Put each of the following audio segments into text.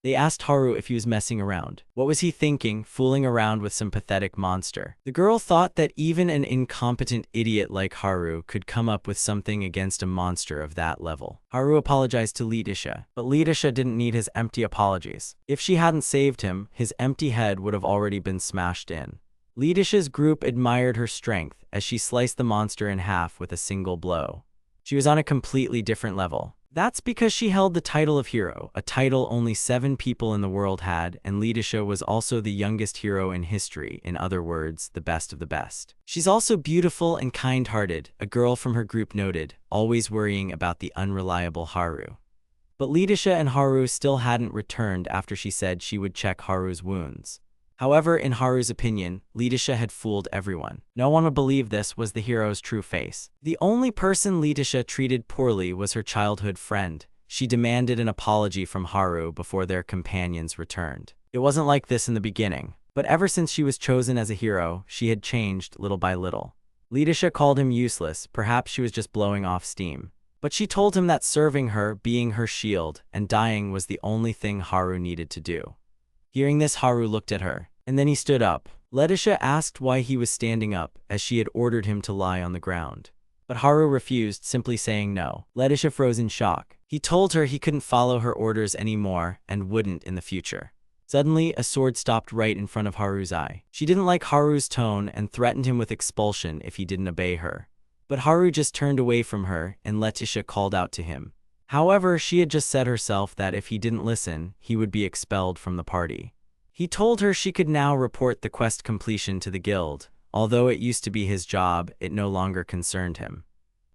They asked Haru if he was messing around. What was he thinking, fooling around with some pathetic monster? The girl thought that even an incompetent idiot like Haru could come up with something against a monster of that level. Haru apologized to Lidisha, but Lidisha didn't need his empty apologies. If she hadn't saved him, his empty head would have already been smashed in. Lidisha's group admired her strength as she sliced the monster in half with a single blow. She was on a completely different level. That's because she held the title of hero, a title only 7 people in the world had, and Lidisha was also the youngest hero in history, in other words, the best of the best. She's also beautiful and kind-hearted, a girl from her group noted, always worrying about the unreliable Haru. But Lidisha and Haru still hadn't returned after she said she would check Haru's wounds. However, in Haru's opinion, Lidisha had fooled everyone. No one would believe this was the hero's true face. The only person Lidisha treated poorly was her childhood friend. She demanded an apology from Haru before their companions returned. It wasn't like this in the beginning, but ever since she was chosen as a hero, she had changed little by little. Lidisha called him useless, perhaps she was just blowing off steam. But she told him that serving her, being her shield, and dying was the only thing Haru needed to do. Hearing this, Haru looked at her, and then he stood up. Lidisha asked why he was standing up, as she had ordered him to lie on the ground. But Haru refused, simply saying no. Lidisha froze in shock. He told her he couldn't follow her orders anymore, and wouldn't in the future. Suddenly, a sword stopped right in front of Haru's eye. She didn't like Haru's tone and threatened him with expulsion if he didn't obey her. But Haru just turned away from her, and Lidisha called out to him. However, she had just said herself that if he didn't listen, he would be expelled from the party. He told her she could now report the quest completion to the guild. Although it used to be his job, it no longer concerned him.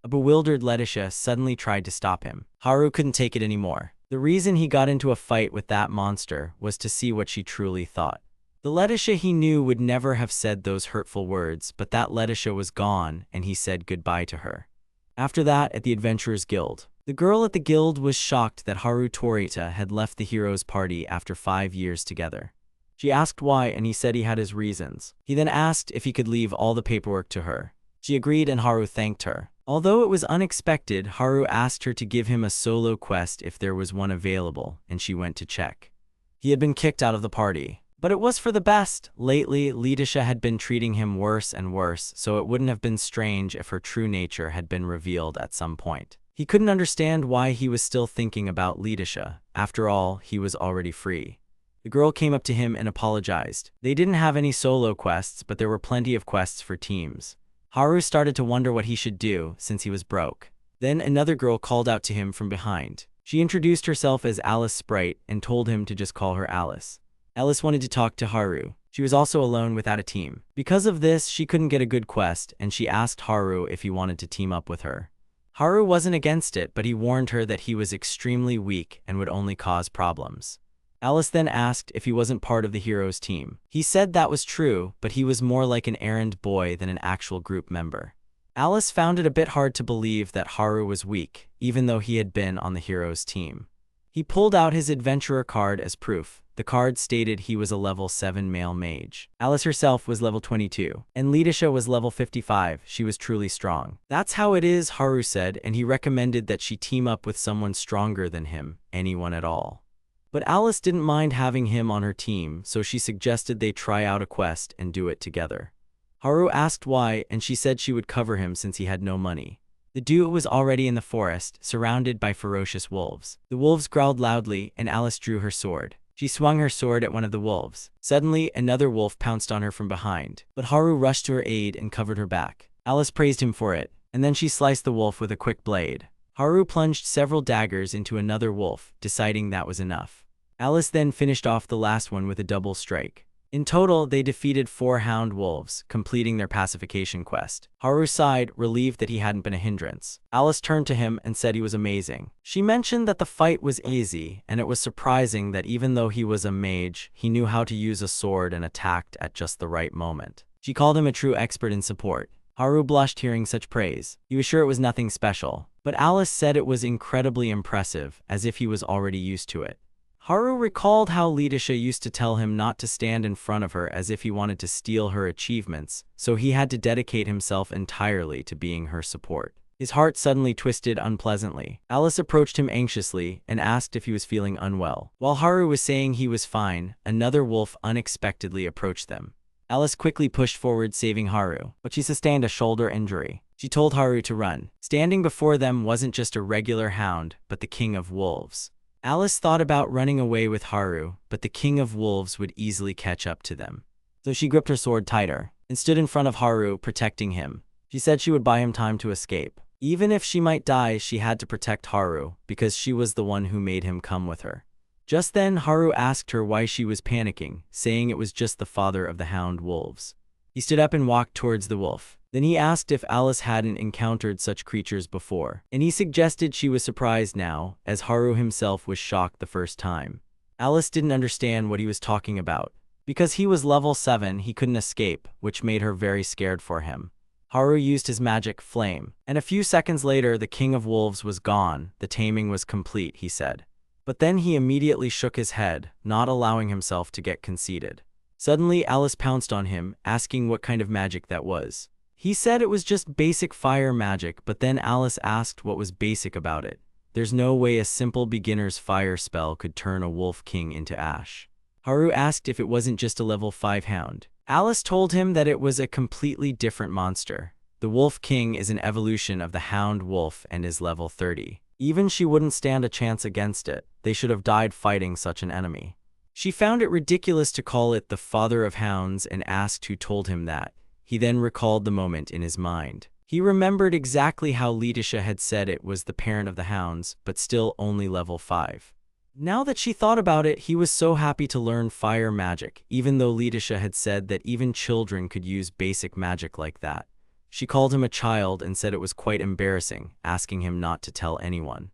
A bewildered Lidisha suddenly tried to stop him. Haru couldn't take it anymore. The reason he got into a fight with that monster was to see what she truly thought. The Lidisha he knew would never have said those hurtful words, but that Lidisha was gone, and he said goodbye to her. After that, at the Adventurers Guild, the girl at the guild was shocked that Haru Torita had left the heroes' party after 5 years together. She asked why, and he said he had his reasons. He then asked if he could leave all the paperwork to her. She agreed, and Haru thanked her. Although it was unexpected, Haru asked her to give him a solo quest if there was one available, and she went to check. He had been kicked out of the party. But it was for the best. Lately, Lidisha had been treating him worse and worse, so it wouldn't have been strange if her true nature had been revealed at some point. He couldn't understand why he was still thinking about Lidisha. After all, he was already free. The girl came up to him and apologized. They didn't have any solo quests, but there were plenty of quests for teams. Haru started to wonder what he should do, since he was broke. Then another girl called out to him from behind. She introduced herself as Alice Sprite and told him to just call her Alice. Alice wanted to talk to Haru. She was also alone without a team. Because of this, she couldn't get a good quest, and she asked Haru if he wanted to team up with her. Haru wasn't against it, but he warned her that he was extremely weak and would only cause problems. Alice then asked if he wasn't part of the heroes' team. He said that was true, but he was more like an errand boy than an actual group member. Alice found it a bit hard to believe that Haru was weak, even though he had been on the heroes' team. He pulled out his adventurer card as proof. The card stated he was a level 7 male mage. Alice herself was level 22, and Lidisha was level 55. She was truly strong. That's how it is, Haru said, and he recommended that she team up with someone stronger than him, anyone at all. But Alice didn't mind having him on her team, so she suggested they try out a quest and do it together. Haru asked why, and she said she would cover him since he had no money. The duo was already in the forest, surrounded by ferocious wolves. The wolves growled loudly, and Alice drew her sword. She swung her sword at one of the wolves. Suddenly, another wolf pounced on her from behind, but Haru rushed to her aid and covered her back. Alice praised him for it, and then she sliced the wolf with a quick blade. Haru plunged several daggers into another wolf, deciding that was enough. Alice then finished off the last one with a double strike. In total, they defeated 4 hound wolves, completing their pacification quest. Haru sighed, relieved that he hadn't been a hindrance. Alice turned to him and said he was amazing. She mentioned that the fight was easy, and it was surprising that even though he was a mage, he knew how to use a sword and attacked at just the right moment. She called him a true expert in support. Haru blushed hearing such praise. He was sure it was nothing special, but Alice said it was incredibly impressive, as if he was already used to it. Haru recalled how Lidisha used to tell him not to stand in front of her as if he wanted to steal her achievements, so he had to dedicate himself entirely to being her support. His heart suddenly twisted unpleasantly. Alice approached him anxiously and asked if he was feeling unwell. While Haru was saying he was fine, another wolf unexpectedly approached them. Alice quickly pushed forward, saving Haru, but she sustained a shoulder injury. She told Haru to run. Standing before them wasn't just a regular hound, but the king of wolves. Alice thought about running away with Haru, but the king of wolves would easily catch up to them. So she gripped her sword tighter and stood in front of Haru, protecting him. She said she would buy him time to escape. Even if she might die, she had to protect Haru, because she was the one who made him come with her. Just then, Haru asked her why she was panicking, saying it was just the father of the hound wolves. He stood up and walked towards the wolf. Then he asked if Alice hadn't encountered such creatures before, and he suggested she was surprised now, as Haru himself was shocked the first time. Alice didn't understand what he was talking about. Because he was level 7, he couldn't escape, which made her very scared for him. Haru used his magic flame, and a few seconds later the king of wolves was gone. The taming was complete, he said. But then he immediately shook his head, not allowing himself to get conceited. Suddenly Alice pounced on him, asking what kind of magic that was. He said it was just basic fire magic, but then Alice asked what was basic about it. There's no way a simple beginner's fire spell could turn a wolf king into ash. Haru asked if it wasn't just a level 5 hound. Alice told him that it was a completely different monster. The Wolf King is an evolution of the Hound Wolf and is level 30. Even she wouldn't stand a chance against it. They should have died fighting such an enemy. She found it ridiculous to call it the father of hounds and asked who told him that. He then recalled the moment in his mind. He remembered exactly how Letitia had said it was the parent of the hounds, but still only level 5. Now that she thought about it, he was so happy to learn fire magic, even though Letitia had said that even children could use basic magic like that. She called him a child and said it was quite embarrassing, asking him not to tell anyone.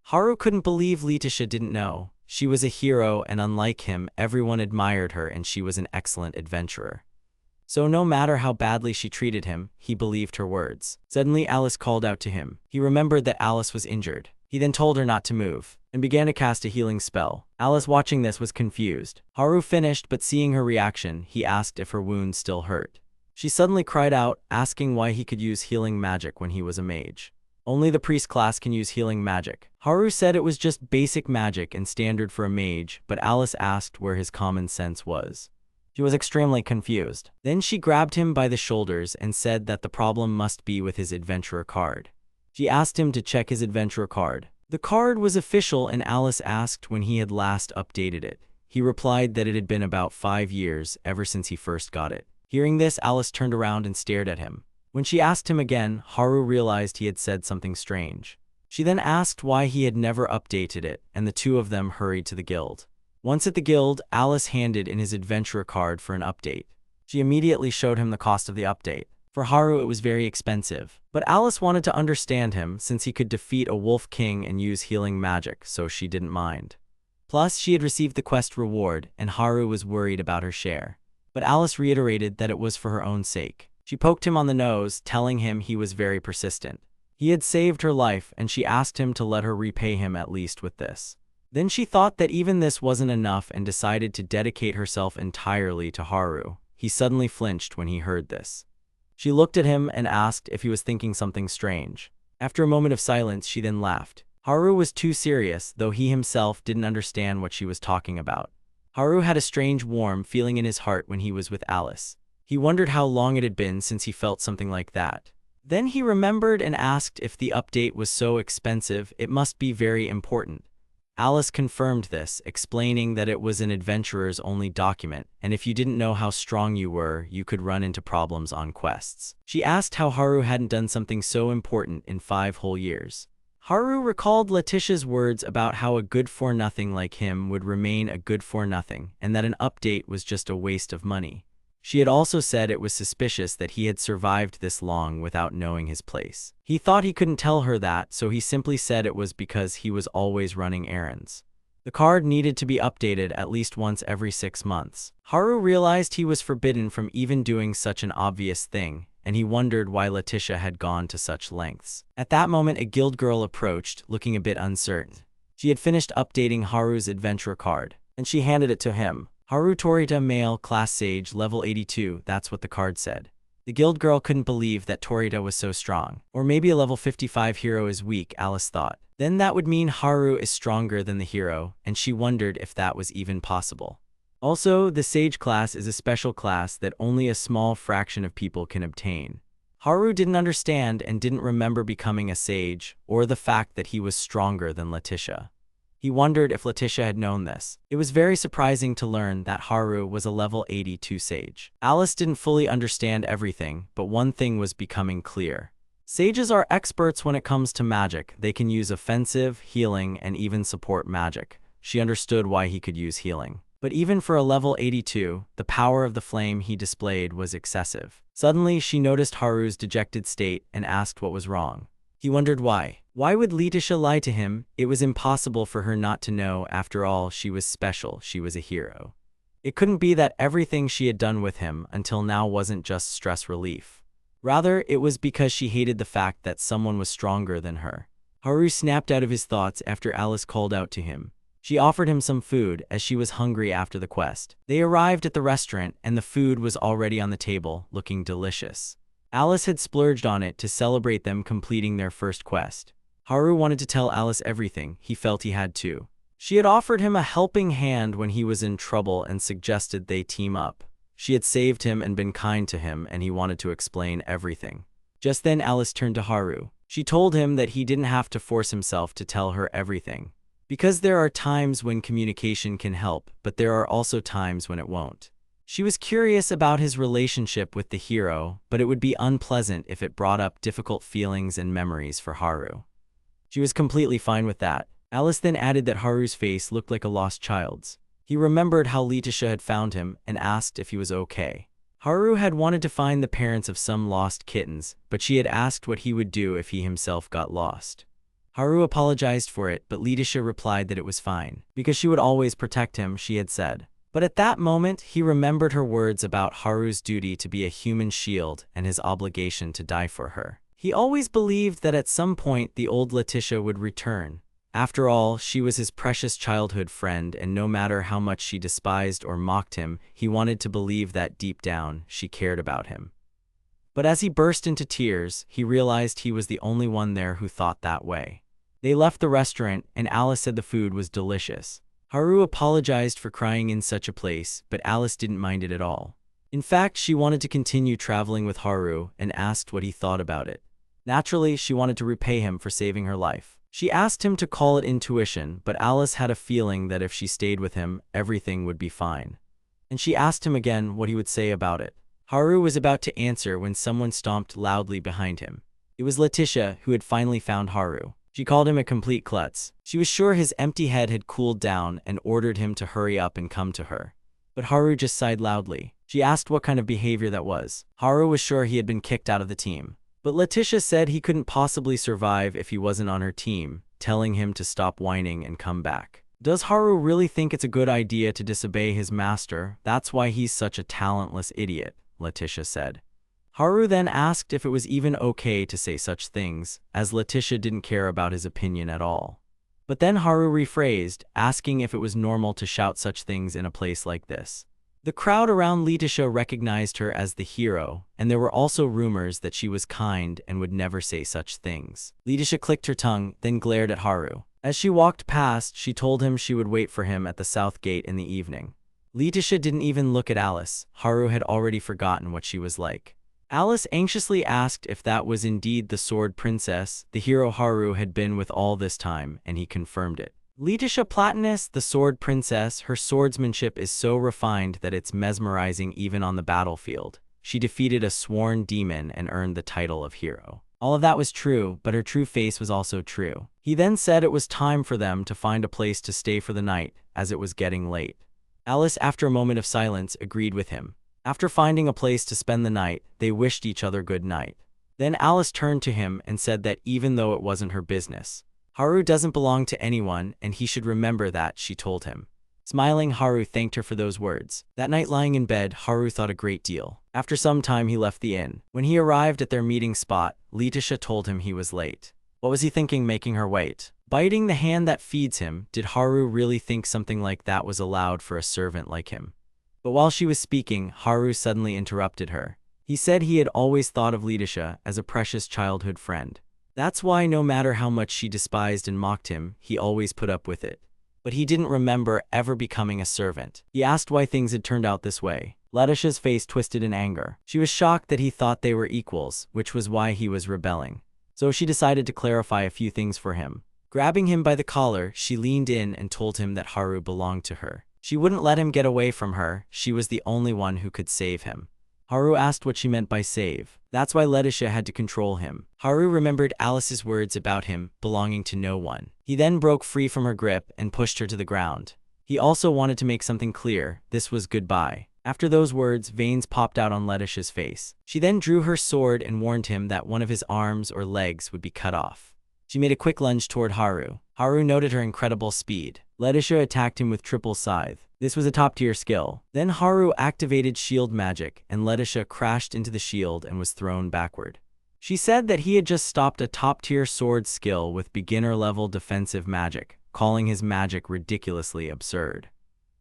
Haru couldn't believe Letitia didn't know. She was a hero, and unlike him, everyone admired her and she was an excellent adventurer. So no matter how badly she treated him, he believed her words. Suddenly Alice called out to him. He remembered that Alice was injured. He then told her not to move, and began to cast a healing spell. Alice, watching this, was confused. Haru finished, but seeing her reaction, he asked if her wound still hurt. She suddenly cried out, asking why he could use healing magic when he was a mage. Only the priest class can use healing magic. Haru said it was just basic magic and standard for a mage, but Alice asked where his common sense was. She was extremely confused. Then she grabbed him by the shoulders and said that the problem must be with his adventurer card. She asked him to check his adventurer card. The card was official, and Alice asked when he had last updated it. He replied that it had been about 5 years, ever since he first got it. Hearing this, Alice turned around and stared at him. When she asked him again, Haru realized he had said something strange. She then asked why he had never updated it, and the two of them hurried to the guild. Once at the guild, Alice handed in his adventurer card for an update. She immediately showed him the cost of the update. For Haru, it was very expensive, but Alice wanted to understand him since he could defeat a wolf king and use healing magic, so she didn't mind. Plus, she had received the quest reward, and Haru was worried about her share. But Alice reiterated that it was for her own sake. She poked him on the nose, telling him he was very persistent. He had saved her life, and she asked him to let her repay him at least with this. Then she thought that even this wasn't enough and decided to dedicate herself entirely to Haru. He suddenly flinched when he heard this. She looked at him and asked if he was thinking something strange. After a moment of silence, she then laughed. Haru was too serious, though he himself didn't understand what she was talking about. Haru had a strange warm feeling in his heart when he was with Alice. He wondered how long it had been since he felt something like that. Then he remembered and asked if the update was so expensive, it must be very important. Alice confirmed this, explaining that it was an adventurer's only document, and if you didn't know how strong you were, you could run into problems on quests. She asked how Haru hadn't done something so important in 5 whole years. Haru recalled Letitia's words about how a good-for-nothing like him would remain a good-for-nothing, and that an update was just a waste of money. She had also said it was suspicious that he had survived this long without knowing his place. He thought he couldn't tell her that, so he simply said it was because he was always running errands. The card needed to be updated at least once every 6 months. Haru realized he was forbidden from even doing such an obvious thing, and he wondered why Letitia had gone to such lengths. At that moment, a guild girl approached, looking a bit uncertain. She had finished updating Haru's adventurer card, and she handed it to him. Haru Torita, male, class sage, level 82, that's what the card said. The guild girl couldn't believe that Torita was so strong. Or maybe a level 55 hero is weak, Alice thought. Then that would mean Haru is stronger than the hero, and she wondered if that was even possible. Also, the Sage class is a special class that only a small fraction of people can obtain. Haru didn't understand and didn't remember becoming a sage, or the fact that he was stronger than Letitia. He wondered if Letitia had known this. It was very surprising to learn that Haru was a level 82 sage. Alice didn't fully understand everything, but one thing was becoming clear. Sages are experts when it comes to magic. They can use offensive, healing, and even support magic. She understood why he could use healing. But even for a level 82, the power of the flame he displayed was excessive. Suddenly, she noticed Haru's dejected state and asked what was wrong. He wondered why. Why would Letitia lie to him? It was impossible for her not to know. After all, she was special. She was a hero. It couldn't be that everything she had done with him until now wasn't just stress relief. Rather, it was because she hated the fact that someone was stronger than her. Haru snapped out of his thoughts after Alice called out to him. She offered him some food as she was hungry after the quest. They arrived at the restaurant and the food was already on the table, looking delicious. Alice had splurged on it to celebrate them completing their first quest. Haru wanted to tell Alice everything. He felt he had to. She had offered him a helping hand when he was in trouble and suggested they team up. She had saved him and been kind to him, and he wanted to explain everything. Just then Alice turned to Haru. She told him that he didn't have to force himself to tell her everything. Because there are times when communication can help, but there are also times when it won't. She was curious about his relationship with the hero, but it would be unpleasant if it brought up difficult feelings and memories for Haru. She was completely fine with that. Alice then added that Haru's face looked like a lost child's. He remembered how Letitia had found him and asked if he was okay. Haru had wanted to find the parents of some lost kittens, but she had asked what he would do if he himself got lost. Haru apologized for it, but Letitia replied that it was fine, because she would always protect him, she had said. But at that moment, he remembered her words about Haru's duty to be a human shield and his obligation to die for her. He always believed that at some point the old Letitia would return. After all, she was his precious childhood friend, and no matter how much she despised or mocked him, he wanted to believe that deep down, she cared about him. But as he burst into tears, he realized he was the only one there who thought that way. They left the restaurant, and Alice said the food was delicious. Haru apologized for crying in such a place, but Alice didn't mind it at all. In fact, she wanted to continue traveling with Haru and asked what he thought about it. Naturally, she wanted to repay him for saving her life. She asked him to call it intuition, but Alice had a feeling that if she stayed with him, everything would be fine. And she asked him again what he would say about it. Haru was about to answer when someone stomped loudly behind him. It was Letitia, who had finally found Haru. She called him a complete klutz. She was sure his empty head had cooled down and ordered him to hurry up and come to her. But Haru just sighed loudly. She asked what kind of behavior that was. Haru was sure he had been kicked out of the team. But Letitia said he couldn't possibly survive if he wasn't on her team, telling him to stop whining and come back. Does Haru really think it's a good idea to disobey his master? That's why he's such a talentless idiot, Letitia said. Haru then asked if it was even okay to say such things, as Letitia didn't care about his opinion at all. But then Haru rephrased, asking if it was normal to shout such things in a place like this. The crowd around Letitia recognized her as the hero, and there were also rumors that she was kind and would never say such things. Letitia clicked her tongue, then glared at Haru. As she walked past, she told him she would wait for him at the south gate in the evening. Letitia didn't even look at Alice. Haru had already forgotten what she was like. Alice anxiously asked if that was indeed the Sword Princess, the hero Haru had been with all this time, and he confirmed it. Letitia Platinus, the Sword Princess, her swordsmanship is so refined that it's mesmerizing even on the battlefield. She defeated a sworn demon and earned the title of hero. All of that was true, but her true face was also true. He then said it was time for them to find a place to stay for the night, as it was getting late. Alice, after a moment of silence, agreed with him. After finding a place to spend the night, they wished each other good night. Then Alice turned to him and said that even though it wasn't her business, Haru doesn't belong to anyone and he should remember that, she told him. Smiling, Haru thanked her for those words. That night lying in bed, Haru thought a great deal. After some time, he left the inn. When he arrived at their meeting spot, Letitia told him he was late. What was he thinking making her wait? Biting the hand that feeds him, did Haru really think something like that was allowed for a servant like him? But while she was speaking, Haru suddenly interrupted her. He said he had always thought of Letitia as a precious childhood friend. That's why no matter how much she despised and mocked him, he always put up with it. But he didn't remember ever becoming a servant. He asked why things had turned out this way. Letitia's face twisted in anger. She was shocked that he thought they were equals, which was why he was rebelling. So she decided to clarify a few things for him. Grabbing him by the collar, she leaned in and told him that Haru belonged to her. She wouldn't let him get away from her. She was the only one who could save him. Haru asked what she meant by save. That's why Letitia had to control him. Haru remembered Alice's words about him belonging to no one. He then broke free from her grip and pushed her to the ground. He also wanted to make something clear. This was goodbye. After those words, veins popped out on Letitia's face. She then drew her sword and warned him that one of his arms or legs would be cut off. She made a quick lunge toward Haru. Haru noted her incredible speed. Letitia attacked him with triple scythe. This was a top-tier skill. Then Haru activated shield magic, and Letitia crashed into the shield and was thrown backward. She said that he had just stopped a top-tier sword skill with beginner-level defensive magic, calling his magic ridiculously absurd.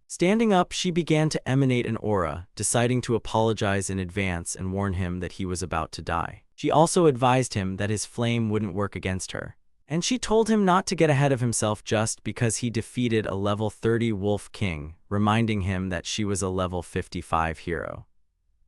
Standing up, she began to emanate an aura, deciding to apologize in advance and warn him that he was about to die. She also advised him that his flame wouldn't work against her. And she told him not to get ahead of himself just because he defeated a level 30 Wolf King, reminding him that she was a level 55 hero.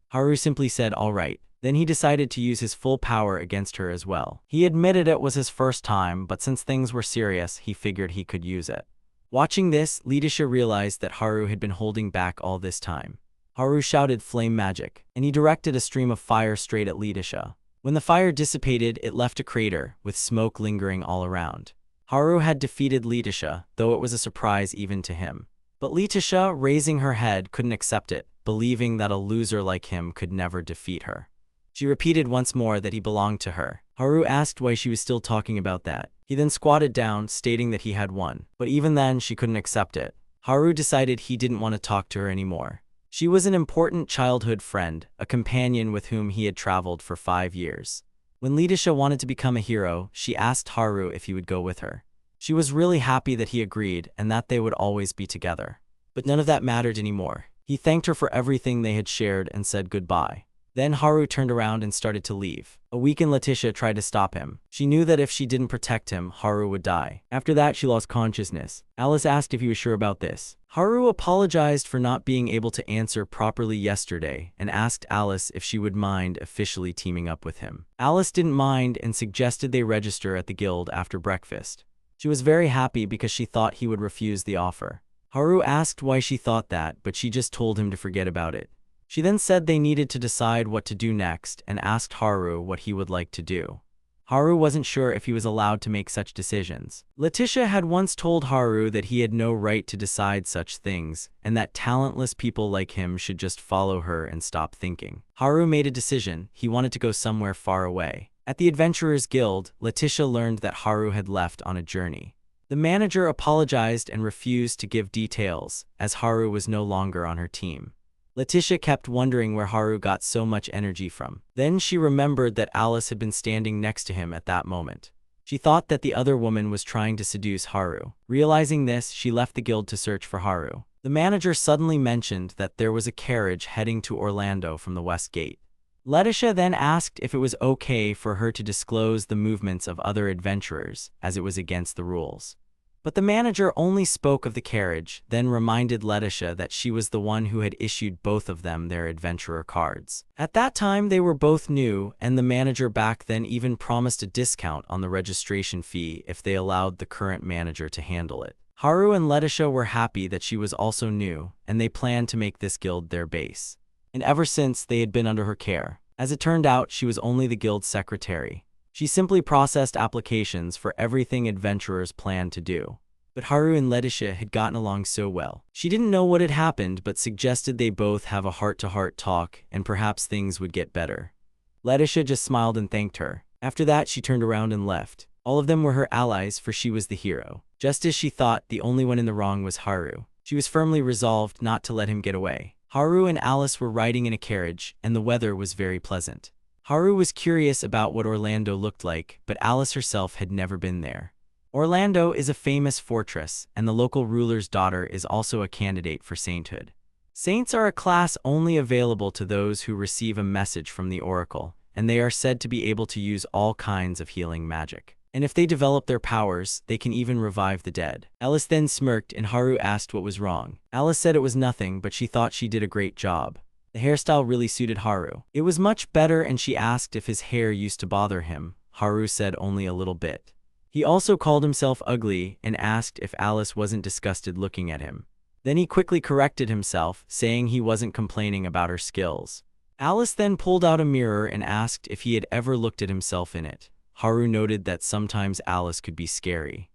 Haru simply said all right. Then he decided to use his full power against her as well. He admitted it was his first time, but since things were serious, he figured he could use it. Watching this, Letitia realized that Haru had been holding back all this time. Haru shouted flame magic, and he directed a stream of fire straight at Letitia. When the fire dissipated, it left a crater, with smoke lingering all around. Haru had defeated Letitia, though it was a surprise even to him. But Letitia, raising her head, couldn't accept it, believing that a loser like him could never defeat her. She repeated once more that he belonged to her. Haru asked why she was still talking about that. He then squatted down, stating that he had won. But even then, she couldn't accept it. Haru decided he didn't want to talk to her anymore. She was an important childhood friend, a companion with whom he had traveled for 5 years. When Letitia wanted to become a hero, she asked Haru if he would go with her. She was really happy that he agreed and that they would always be together. But none of that mattered anymore. He thanked her for everything they had shared and said goodbye. Then Haru turned around and started to leave. A weakened Letitia tried to stop him. She knew that if she didn't protect him, Haru would die. After that, she lost consciousness. Alice asked if he was sure about this. Haru apologized for not being able to answer properly yesterday and asked Alice if she would mind officially teaming up with him. Alice didn't mind and suggested they register at the guild after breakfast. She was very happy because she thought he would refuse the offer. Haru asked why she thought that, but she just told him to forget about it. She then said they needed to decide what to do next and asked Haru what he would like to do. Haru wasn't sure if he was allowed to make such decisions. Letitia had once told Haru that he had no right to decide such things and that talentless people like him should just follow her and stop thinking. Haru made a decision. He wanted to go somewhere far away. At the Adventurers Guild, Letitia learned that Haru had left on a journey. The manager apologized and refused to give details, as Haru was no longer on her team. Letitia kept wondering where Haru got so much energy from. Then she remembered that Alice had been standing next to him at that moment. She thought that the other woman was trying to seduce Haru. Realizing this, she left the guild to search for Haru. The manager suddenly mentioned that there was a carriage heading to Orlando from the West Gate. Letitia then asked if it was okay for her to disclose the movements of other adventurers, as it was against the rules. But the manager only spoke of the carriage, then reminded Letitia that she was the one who had issued both of them their adventurer cards. At that time, they were both new, and the manager back then even promised a discount on the registration fee if they allowed the current manager to handle it. Haru and Letitia were happy that she was also new, and they planned to make this guild their base. And ever since, they had been under her care. As it turned out, she was only the guild's secretary. She simply processed applications for everything adventurers planned to do. But Haru and Letitia had gotten along so well. She didn't know what had happened but suggested they both have a heart-to-heart talk and perhaps things would get better. Letitia just smiled and thanked her. After that, she turned around and left. All of them were her allies, for she was the hero. Just as she thought, the only one in the wrong was Haru. She was firmly resolved not to let him get away. Haru and Alice were riding in a carriage, and the weather was very pleasant. Haru was curious about what Orlando looked like, but Alice herself had never been there. Orlando is a famous fortress, and the local ruler's daughter is also a candidate for sainthood. Saints are a class only available to those who receive a message from the oracle, and they are said to be able to use all kinds of healing magic. And if they develop their powers, they can even revive the dead. Alice then smirked and Haru asked what was wrong. Alice said it was nothing, but she thought she did a great job. The hairstyle really suited Haru. It was much better, and she asked if his hair used to bother him. Haru said only a little bit. He also called himself ugly and asked if Alice wasn't disgusted looking at him. Then he quickly corrected himself, saying he wasn't complaining about her skills. Alice then pulled out a mirror and asked if he had ever looked at himself in it. Haru noted that sometimes Alice could be scary.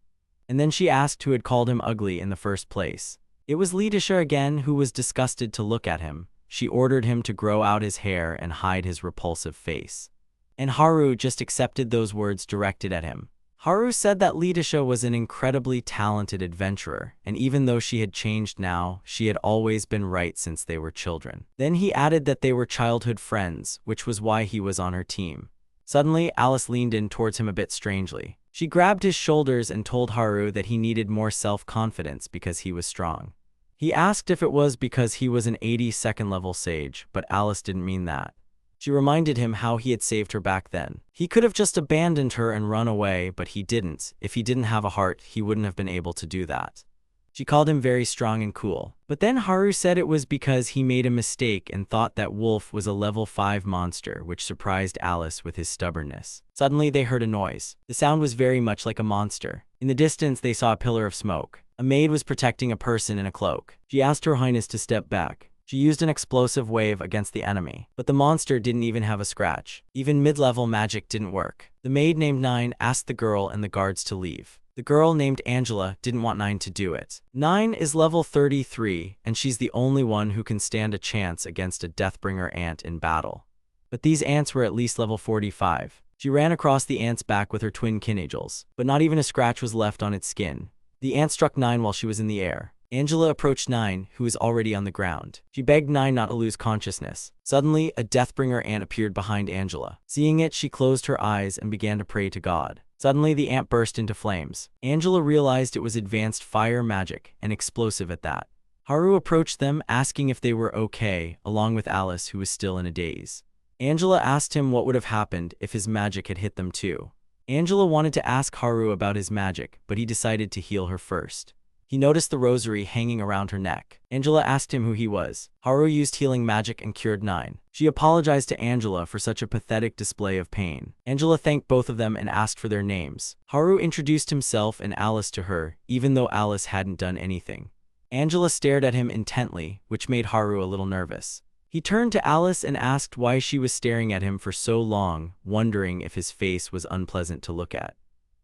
And then she asked who had called him ugly in the first place. It was Litisha again, who was disgusted to look at him. She ordered him to grow out his hair and hide his repulsive face. And Haru just accepted those words directed at him. Haru said that Litisha was an incredibly talented adventurer, and even though she had changed now, she had always been right since they were children. Then he added that they were childhood friends, which was why he was on her team. Suddenly, Alice leaned in towards him a bit strangely. She grabbed his shoulders and told Haru that he needed more self-confidence because he was strong. He asked if it was because he was an 82nd level sage, but Alice didn't mean that. She reminded him how he had saved her back then. He could have just abandoned her and run away, but he didn't. If he didn't have a heart, he wouldn't have been able to do that. She called him very strong and cool. But then Haru said it was because he made a mistake and thought that Wolf was a level 5 monster, which surprised Alice with his stubbornness. Suddenly they heard a noise. The sound was very much like a monster. In the distance they saw a pillar of smoke. A maid was protecting a person in a cloak. She asked Her Highness to step back. She used an explosive wave against the enemy, but the monster didn't even have a scratch. Even mid-level magic didn't work. The maid named Nine asked the girl and the guards to leave. The girl named Angela didn't want Nine to do it. Nine is level 33, and she's the only one who can stand a chance against a Deathbringer ant in battle. But these ants were at least level 45. She ran across the ant's back with her twin kinangels, but not even a scratch was left on its skin. The ant struck Nine while she was in the air. Angela approached Nine, who was already on the ground. She begged Nine not to lose consciousness. Suddenly, a Deathbringer ant appeared behind Angela. Seeing it, she closed her eyes and began to pray to God. Suddenly, the ant burst into flames. Angela realized it was advanced fire magic, and explosive at that. Haru approached them, asking if they were okay, along with Alice, who was still in a daze. Angela asked him what would have happened if his magic had hit them too. Angela wanted to ask Haru about his magic, but he decided to heal her first. He noticed the rosary hanging around her neck. Angela asked him who he was. Haru used healing magic and cured Nine. She apologized to Angela for such a pathetic display of pain. Angela thanked both of them and asked for their names. Haru introduced himself and Alice to her, even though Alice hadn't done anything. Angela stared at him intently, which made Haru a little nervous. He turned to Alice and asked why she was staring at him for so long, wondering if his face was unpleasant to look at.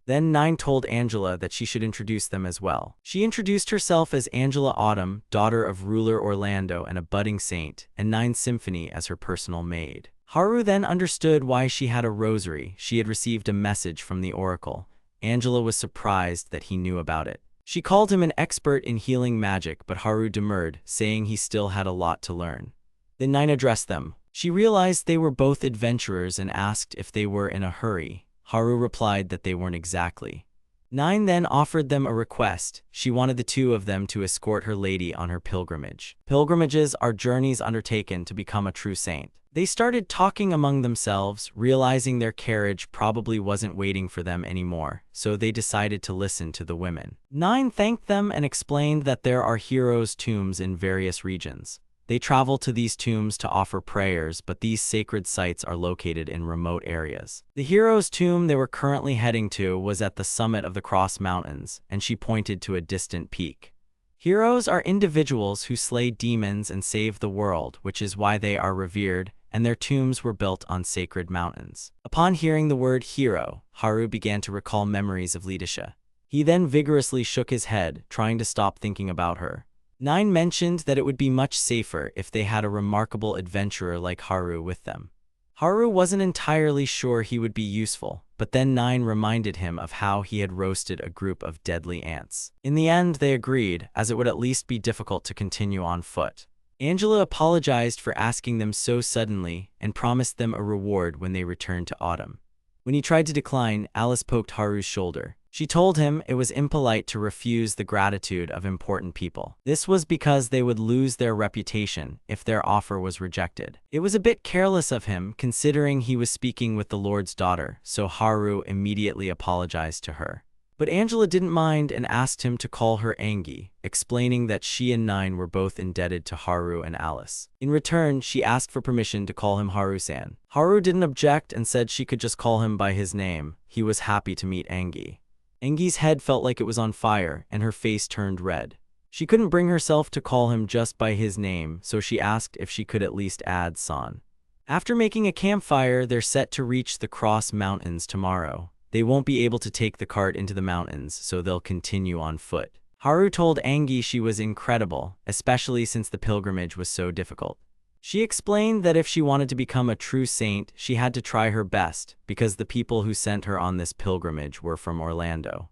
Then Nine told Angela that she should introduce them as well. She introduced herself as Angela Autumn, daughter of ruler Orlando and a budding saint, and Nine Symphony as her personal maid. Haru then understood why she had a rosary. She had received a message from the oracle. Angela was surprised that he knew about it. She called him an expert in healing magic, but Haru demurred, saying he still had a lot to learn. Then Nine addressed them. She realized they were both adventurers and asked if they were in a hurry. Haru replied that they weren't exactly. Nine then offered them a request. She wanted the two of them to escort her lady on her pilgrimage. Pilgrimages are journeys undertaken to become a true saint. They started talking among themselves, realizing their carriage probably wasn't waiting for them anymore, so they decided to listen to the women. Nine thanked them and explained that there are heroes' tombs in various regions. They travel to these tombs to offer prayers, but these sacred sites are located in remote areas. The hero's tomb they were currently heading to was at the summit of the Cross Mountains, and she pointed to a distant peak. Heroes are individuals who slay demons and save the world, which is why they are revered, and their tombs were built on sacred mountains. Upon hearing the word hero, Haru began to recall memories of Litisha. He then vigorously shook his head, trying to stop thinking about her. Nine mentioned that it would be much safer if they had a remarkable adventurer like Haru with them. Haru wasn't entirely sure he would be useful, but then Nine reminded him of how he had roasted a group of deadly ants. In the end, they agreed, as it would at least be difficult to continue on foot. Angela apologized for asking them so suddenly and promised them a reward when they returned to Autumn. When he tried to decline, Alice poked Haru's shoulder. She told him it was impolite to refuse the gratitude of important people. This was because they would lose their reputation if their offer was rejected. It was a bit careless of him, considering he was speaking with the Lord's daughter, so Haru immediately apologized to her. But Angela didn't mind and asked him to call her Angie, explaining that she and Nine were both indebted to Haru and Alice. In return, she asked for permission to call him Haru-san. Haru didn't object and said she could just call him by his name. He was happy to meet Angie. Angie's head felt like it was on fire, and her face turned red. She couldn't bring herself to call him just by his name, so she asked if she could at least add San. After making a campfire, they're set to reach the Cross Mountains tomorrow. They won't be able to take the cart into the mountains, so they'll continue on foot. Haru told Angie she was incredible, especially since the pilgrimage was so difficult. She explained that if she wanted to become a true saint, she had to try her best, because the people who sent her on this pilgrimage were from Orlando.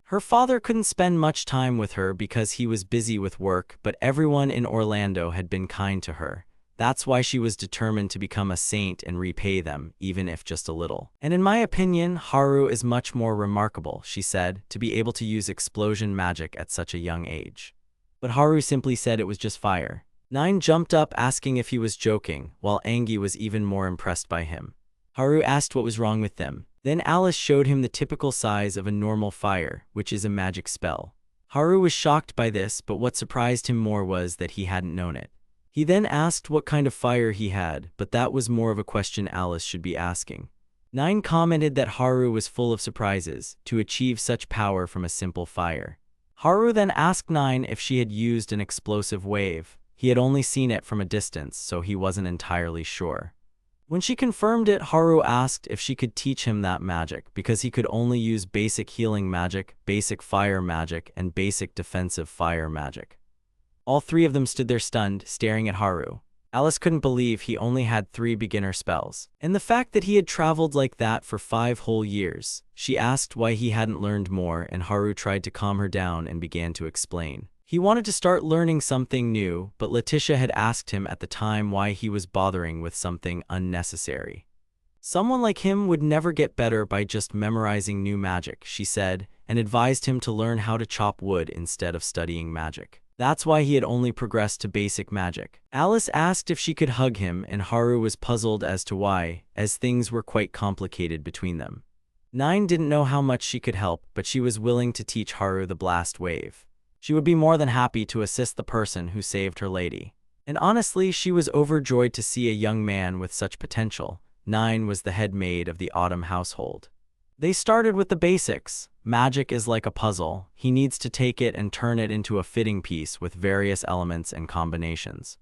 Her father couldn't spend much time with her because he was busy with work, but everyone in Orlando had been kind to her. That's why she was determined to become a saint and repay them, even if just a little. And in my opinion, Haru is much more remarkable, she said, to be able to use explosion magic at such a young age. But Haru simply said it was just fire. Nine jumped up asking if he was joking, while Angie was even more impressed by him. Haru asked what was wrong with them. Then Alice showed him the typical size of a normal fire, which is a magic spell. Haru was shocked by this, but what surprised him more was that he hadn't known it. He then asked what kind of fire he had, but that was more of a question Alice should be asking. Nine commented that Haru was full of surprises, to achieve such power from a simple fire. Haru then asked Nine if she had used an explosive wave. He had only seen it from a distance, so he wasn't entirely sure. When she confirmed it, Haru asked if she could teach him that magic, because he could only use basic healing magic, basic fire magic, and basic defensive fire magic. All three of them stood there stunned, staring at Haru. Alice couldn't believe he only had 3 beginner spells. And the fact that he had traveled like that for 5 whole years. She asked why he hadn't learned more, and Haru tried to calm her down and began to explain. He wanted to start learning something new, but Letitia had asked him at the time why he was bothering with something unnecessary. Someone like him would never get better by just memorizing new magic, she said, and advised him to learn how to chop wood instead of studying magic. That's why he had only progressed to basic magic. Alice asked if she could hug him, and Haru was puzzled as to why, as things were quite complicated between them. Nine didn't know how much she could help, but she was willing to teach Haru the blast wave. She would be more than happy to assist the person who saved her lady. And honestly, she was overjoyed to see a young man with such potential. Nine was the head maid of the Autumn household. They started with the basics. Magic is like a puzzle. He needs to take it and turn it into a fitting piece with various elements and combinations.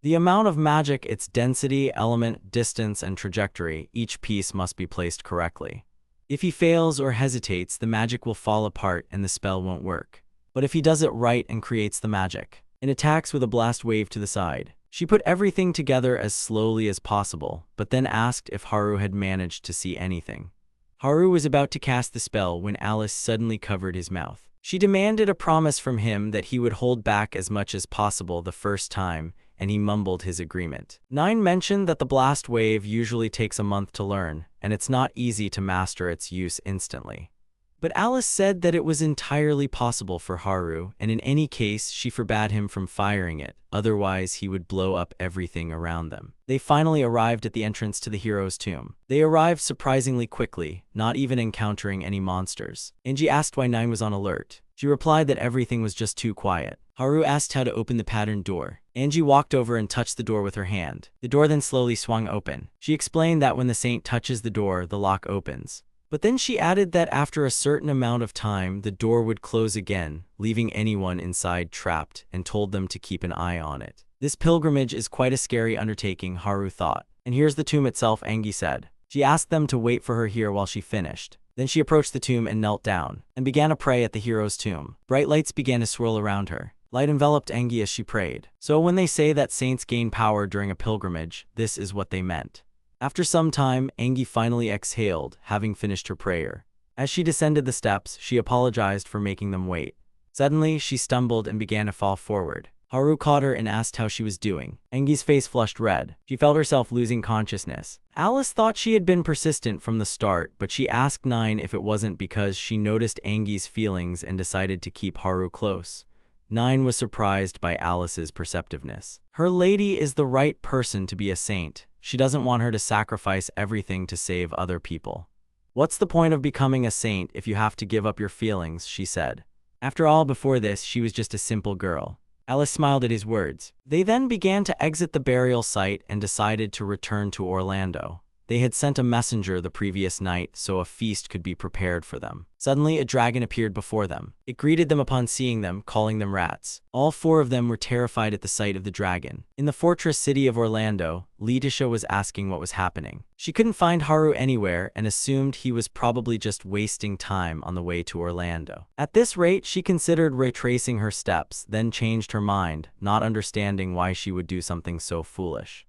The amount of magic, its density, element, distance, and trajectory, each piece must be placed correctly. If he fails or hesitates, the magic will fall apart and the spell won't work. But if he does it right and creates the magic, and attacks with a blast wave to the side. She put everything together as slowly as possible, but then asked if Haru had managed to see anything. Haru was about to cast the spell when Alice suddenly covered his mouth. She demanded a promise from him that he would hold back as much as possible the first time, and he mumbled his agreement. Nine mentioned that the blast wave usually takes a month to learn, and it's not easy to master its use instantly. But Alice said that it was entirely possible for Haru, and in any case, she forbade him from firing it, otherwise he would blow up everything around them. They finally arrived at the entrance to the hero's tomb. They arrived surprisingly quickly, not even encountering any monsters. Angie asked why Nine was on alert. She replied that everything was just too quiet. Haru asked how to open the patterned door. Angie walked over and touched the door with her hand. The door then slowly swung open. She explained that when the saint touches the door, the lock opens. But then she added that after a certain amount of time, the door would close again, leaving anyone inside trapped, and told them to keep an eye on it. This pilgrimage is quite a scary undertaking, Haru thought. And here's the tomb itself, Angie said. She asked them to wait for her here while she finished. Then she approached the tomb and knelt down, and began to pray at the hero's tomb. Bright lights began to swirl around her. Light enveloped Angie as she prayed. So when they say that saints gain power during a pilgrimage, this is what they meant. After some time, Angie finally exhaled, having finished her prayer. As she descended the steps, she apologized for making them wait. Suddenly, she stumbled and began to fall forward. Haru caught her and asked how she was doing. Engi's face flushed red. She felt herself losing consciousness. Alice thought she had been persistent from the start, but she asked Nine if it wasn't because she noticed Engi's feelings and decided to keep Haru close. Nine was surprised by Alice's perceptiveness. Her lady is the right person to be a saint. She doesn't want her to sacrifice everything to save other people. What's the point of becoming a saint if you have to give up your feelings, she said. After all, before this, she was just a simple girl. Alice smiled at his words. They then began to exit the burial site and decided to return to Orlando. They had sent a messenger the previous night so a feast could be prepared for them. Suddenly, a dragon appeared before them. It greeted them upon seeing them, calling them rats. All four of them were terrified at the sight of the dragon. In the fortress city of Orlando, Letitia was asking what was happening. She couldn't find Haru anywhere and assumed he was probably just wasting time on the way to Orlando. At this rate, she considered retracing her steps, then changed her mind, not understanding why she would do something so foolish.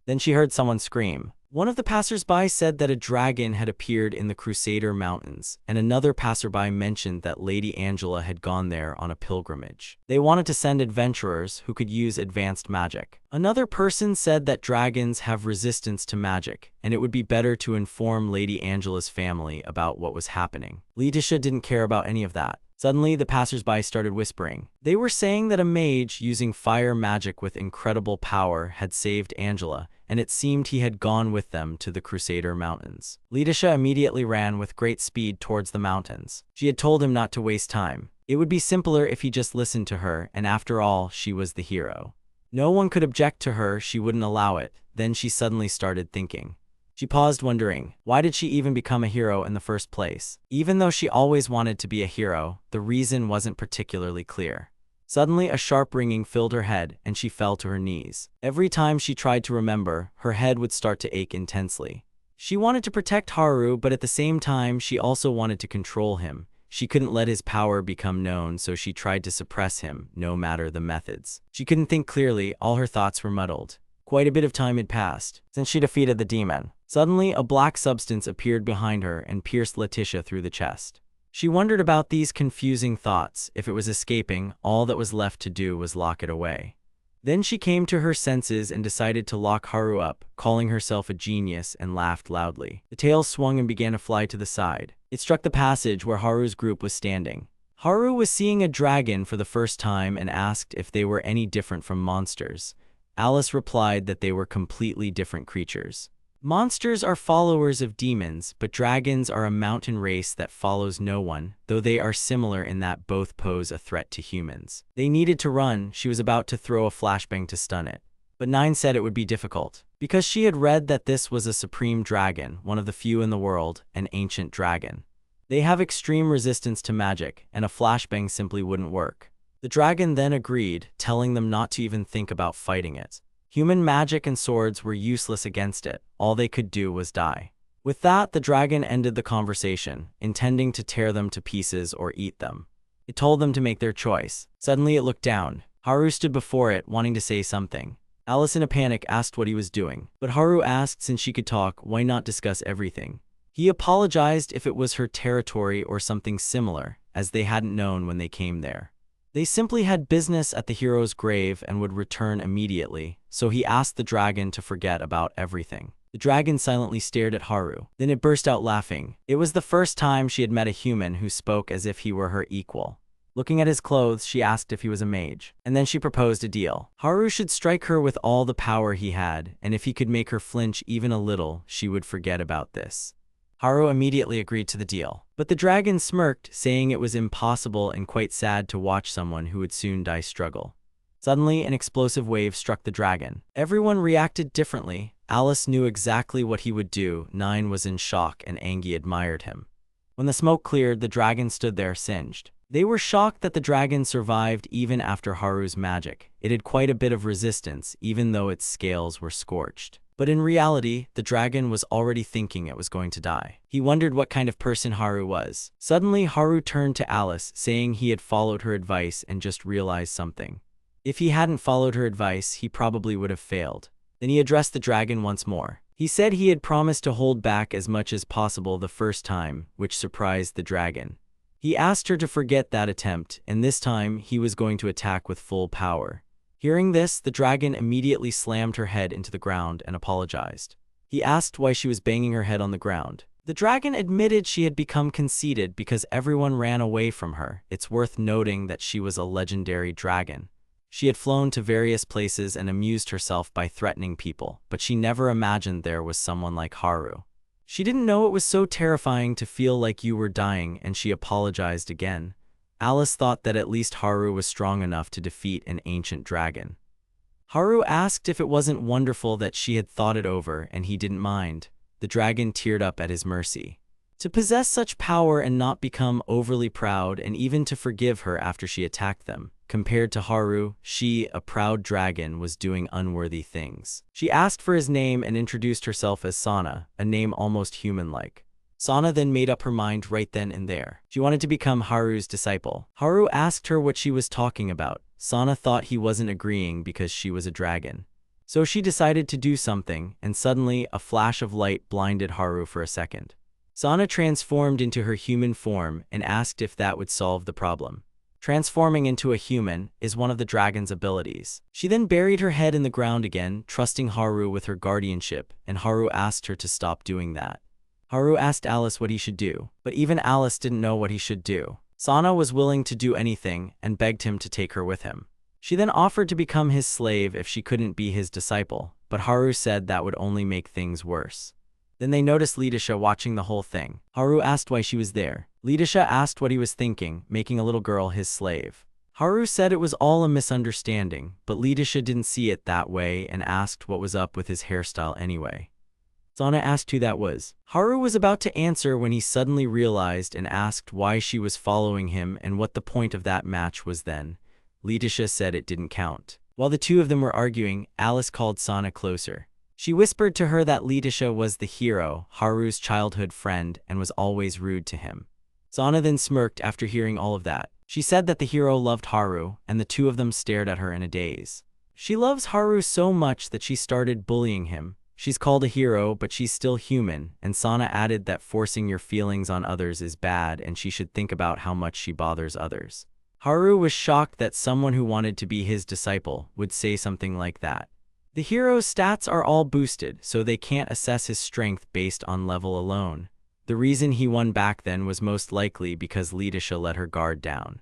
Then she heard someone scream. One of the passersby said that a dragon had appeared in the Crusader Mountains, and another passerby mentioned that Lady Angela had gone there on a pilgrimage. They wanted to send adventurers who could use advanced magic. Another person said that dragons have resistance to magic, and it would be better to inform Lady Angela's family about what was happening. Letitia didn't care about any of that. Suddenly, the passersby started whispering. They were saying that a mage using fire magic with incredible power had saved Angela, and it seemed he had gone with them to the Crusader Mountains. Letitia immediately ran with great speed towards the mountains. She had told him not to waste time. It would be simpler if he just listened to her, and after all, she was the hero. No one could object to her, she wouldn't allow it. Then she suddenly started thinking. She paused, wondering, why did she even become a hero in the first place? Even though she always wanted to be a hero, the reason wasn't particularly clear. Suddenly, a sharp ringing filled her head, and she fell to her knees. Every time she tried to remember, her head would start to ache intensely. She wanted to protect Haru, but at the same time, she also wanted to control him. She couldn't let his power become known, so she tried to suppress him, no matter the methods. She couldn't think clearly, all her thoughts were muddled. Quite a bit of time had passed since she defeated the demon. Suddenly, a black substance appeared behind her and pierced Letitia through the chest. She wondered about these confusing thoughts. If it was escaping, all that was left to do was lock it away. Then she came to her senses and decided to lock Haru up, calling herself a genius, and laughed loudly. The tail swung and began to fly to the side. It struck the passage where Haru's group was standing. Haru was seeing a dragon for the first time and asked if they were any different from monsters. Alice replied that they were completely different creatures. Monsters are followers of demons, but dragons are a mountain race that follows no one, though they are similar in that both pose a threat to humans. They needed to run. She was about to throw a flashbang to stun it. But Nine said it would be difficult, because she had read that this was a supreme dragon, one of the few in the world, an ancient dragon. They have extreme resistance to magic, and a flashbang simply wouldn't work. The dragon then agreed, telling them not to even think about fighting it. Human magic and swords were useless against it. All they could do was die. With that, the dragon ended the conversation, intending to tear them to pieces or eat them. It told them to make their choice. Suddenly, it looked down. Haru stood before it, wanting to say something. Alice, in a panic, asked what he was doing. But Haru asked, since she could talk, why not discuss everything? He apologized if it was her territory or something similar, as they hadn't known when they came there. They simply had business at the hero's grave and would return immediately, so he asked the dragon to forget about everything. The dragon silently stared at Haru. Then it burst out laughing. It was the first time she had met a human who spoke as if he were her equal. Looking at his clothes, she asked if he was a mage. And then she proposed a deal. Haru should strike her with all the power he had, and if he could make her flinch even a little, she would forget about this. Haru immediately agreed to the deal. But the dragon smirked, saying it was impossible and quite sad to watch someone who would soon die struggle. Suddenly, an explosive wave struck the dragon. Everyone reacted differently. Alice knew exactly what he would do. Nine was in shock, and Angie admired him. When the smoke cleared, the dragon stood there singed. They were shocked that the dragon survived even after Haru's magic. It had quite a bit of resistance, even though its scales were scorched. But in reality, the dragon was already thinking it was going to die. He wondered what kind of person Haru was. Suddenly, Haru turned to Alice, saying he had followed her advice and just realized something. If he hadn't followed her advice, he probably would have failed. Then he addressed the dragon once more. He said he had promised to hold back as much as possible the first time, which surprised the dragon. He asked her to forget that attempt, and this time he was going to attack with full power. Hearing this, the dragon immediately slammed her head into the ground and apologized. He asked why she was banging her head on the ground. The dragon admitted she had become conceited because everyone ran away from her. It's worth noting that she was a legendary dragon. She had flown to various places and amused herself by threatening people, but she never imagined there was someone like Haru. She didn't know it was so terrifying to feel like you were dying, and she apologized again. Alice thought that at least Haru was strong enough to defeat an ancient dragon. Haru asked if it wasn't wonderful that she had thought it over, and he didn't mind. The dragon teared up at his mercy. To possess such power and not become overly proud, and even to forgive her after she attacked them. Compared to Haru, she, a proud dragon, was doing unworthy things. She asked for his name and introduced herself as Sana, a name almost human-like. Sana then made up her mind right then and there. She wanted to become Haru's disciple. Haru asked her what she was talking about. Sana thought he wasn't agreeing because she was a dragon. So she decided to do something, and suddenly a flash of light blinded Haru for a second. Sana transformed into her human form and asked if that would solve the problem. Transforming into a human is one of the dragon's abilities. She then buried her head in the ground again, trusting Haru with her guardianship, and Haru asked her to stop doing that. Haru asked Alice what he should do, but even Alice didn't know what he should do. Sana was willing to do anything and begged him to take her with him. She then offered to become his slave if she couldn't be his disciple, but Haru said that would only make things worse. Then they noticed Lidisha watching the whole thing. Haru asked why she was there. Lidisha asked what he was thinking, making a little girl his slave. Haru said it was all a misunderstanding, but Lidisha didn't see it that way and asked what was up with his hairstyle anyway. Sana asked who that was. Haru was about to answer when he suddenly realized and asked why she was following him and what the point of that match was then. Lidisha said it didn't count. While the two of them were arguing, Alice called Sana closer. She whispered to her that Lidisha was the hero, Haru's childhood friend, and was always rude to him. Sana then smirked after hearing all of that. She said that the hero loved Haru, and the two of them stared at her in a daze. She loves Haru so much that she started bullying him. She's called a hero, but she's still human, and Sana added that forcing your feelings on others is bad and she should think about how much she bothers others. Haru was shocked that someone who wanted to be his disciple would say something like that. The hero's stats are all boosted, so they can't assess his strength based on level alone. The reason he won back then was most likely because Lidisha let her guard down.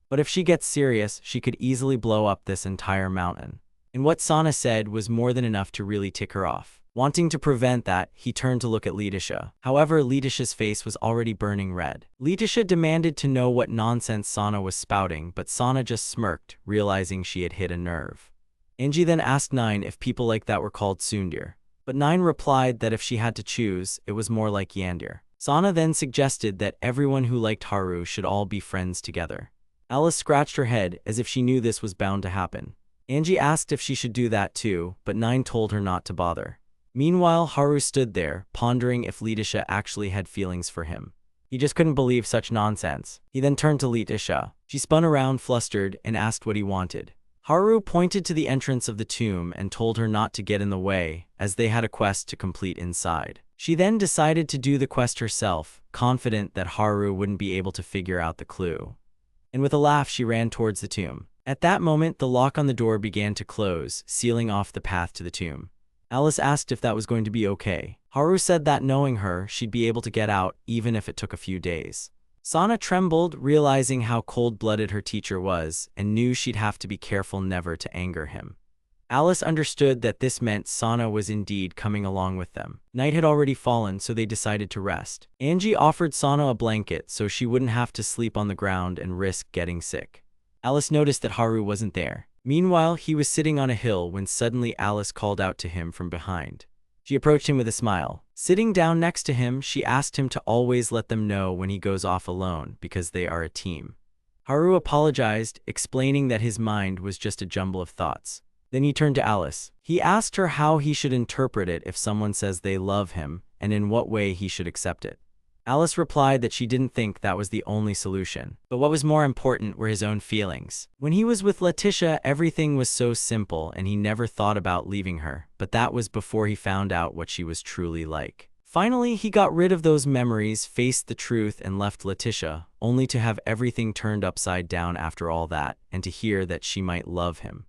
But if she gets serious, she could easily blow up this entire mountain. And what Sana said was more than enough to really tick her off. Wanting to prevent that, he turned to look at Lidisha. However, Lidisha's face was already burning red. Lidisha demanded to know what nonsense Sana was spouting, but Sana just smirked, realizing she had hit a nerve. Angie then asked Nine if people like that were called Sundir. But Nine replied that if she had to choose, it was more like Yandir. Sana then suggested that everyone who liked Haru should all be friends together. Alice scratched her head as if she knew this was bound to happen. Angie asked if she should do that too, but Nine told her not to bother. Meanwhile, Haru stood there, pondering if Lidisha actually had feelings for him. He just couldn't believe such nonsense. He then turned to Lidisha. She spun around, flustered, and asked what he wanted. Haru pointed to the entrance of the tomb and told her not to get in the way, as they had a quest to complete inside. She then decided to do the quest herself, confident that Haru wouldn't be able to figure out the clue. And with a laugh, she ran towards the tomb. At that moment, the lock on the door began to close, sealing off the path to the tomb. Alice asked if that was going to be okay. Haru said that knowing her, she'd be able to get out, even if it took a few days. Sana trembled, realizing how cold-blooded her teacher was, and knew she'd have to be careful never to anger him. Alice understood that this meant Sana was indeed coming along with them. Night had already fallen, so they decided to rest. Angie offered Sana a blanket so she wouldn't have to sleep on the ground and risk getting sick. Alice noticed that Haru wasn't there. Meanwhile, he was sitting on a hill when suddenly Alice called out to him from behind. She approached him with a smile. Sitting down next to him, she asked him to always let them know when he goes off alone, because they are a team. Haru apologized, explaining that his mind was just a jumble of thoughts. Then he turned to Alice. He asked her how he should interpret it if someone says they love him, and in what way he should accept it. Alice replied that she didn't think that was the only solution, but what was more important were his own feelings. When he was with Letitia, everything was so simple and he never thought about leaving her, but that was before he found out what she was truly like. Finally, he got rid of those memories, faced the truth, and left Letitia, only to have everything turned upside down after all that, and to hear that she might love him.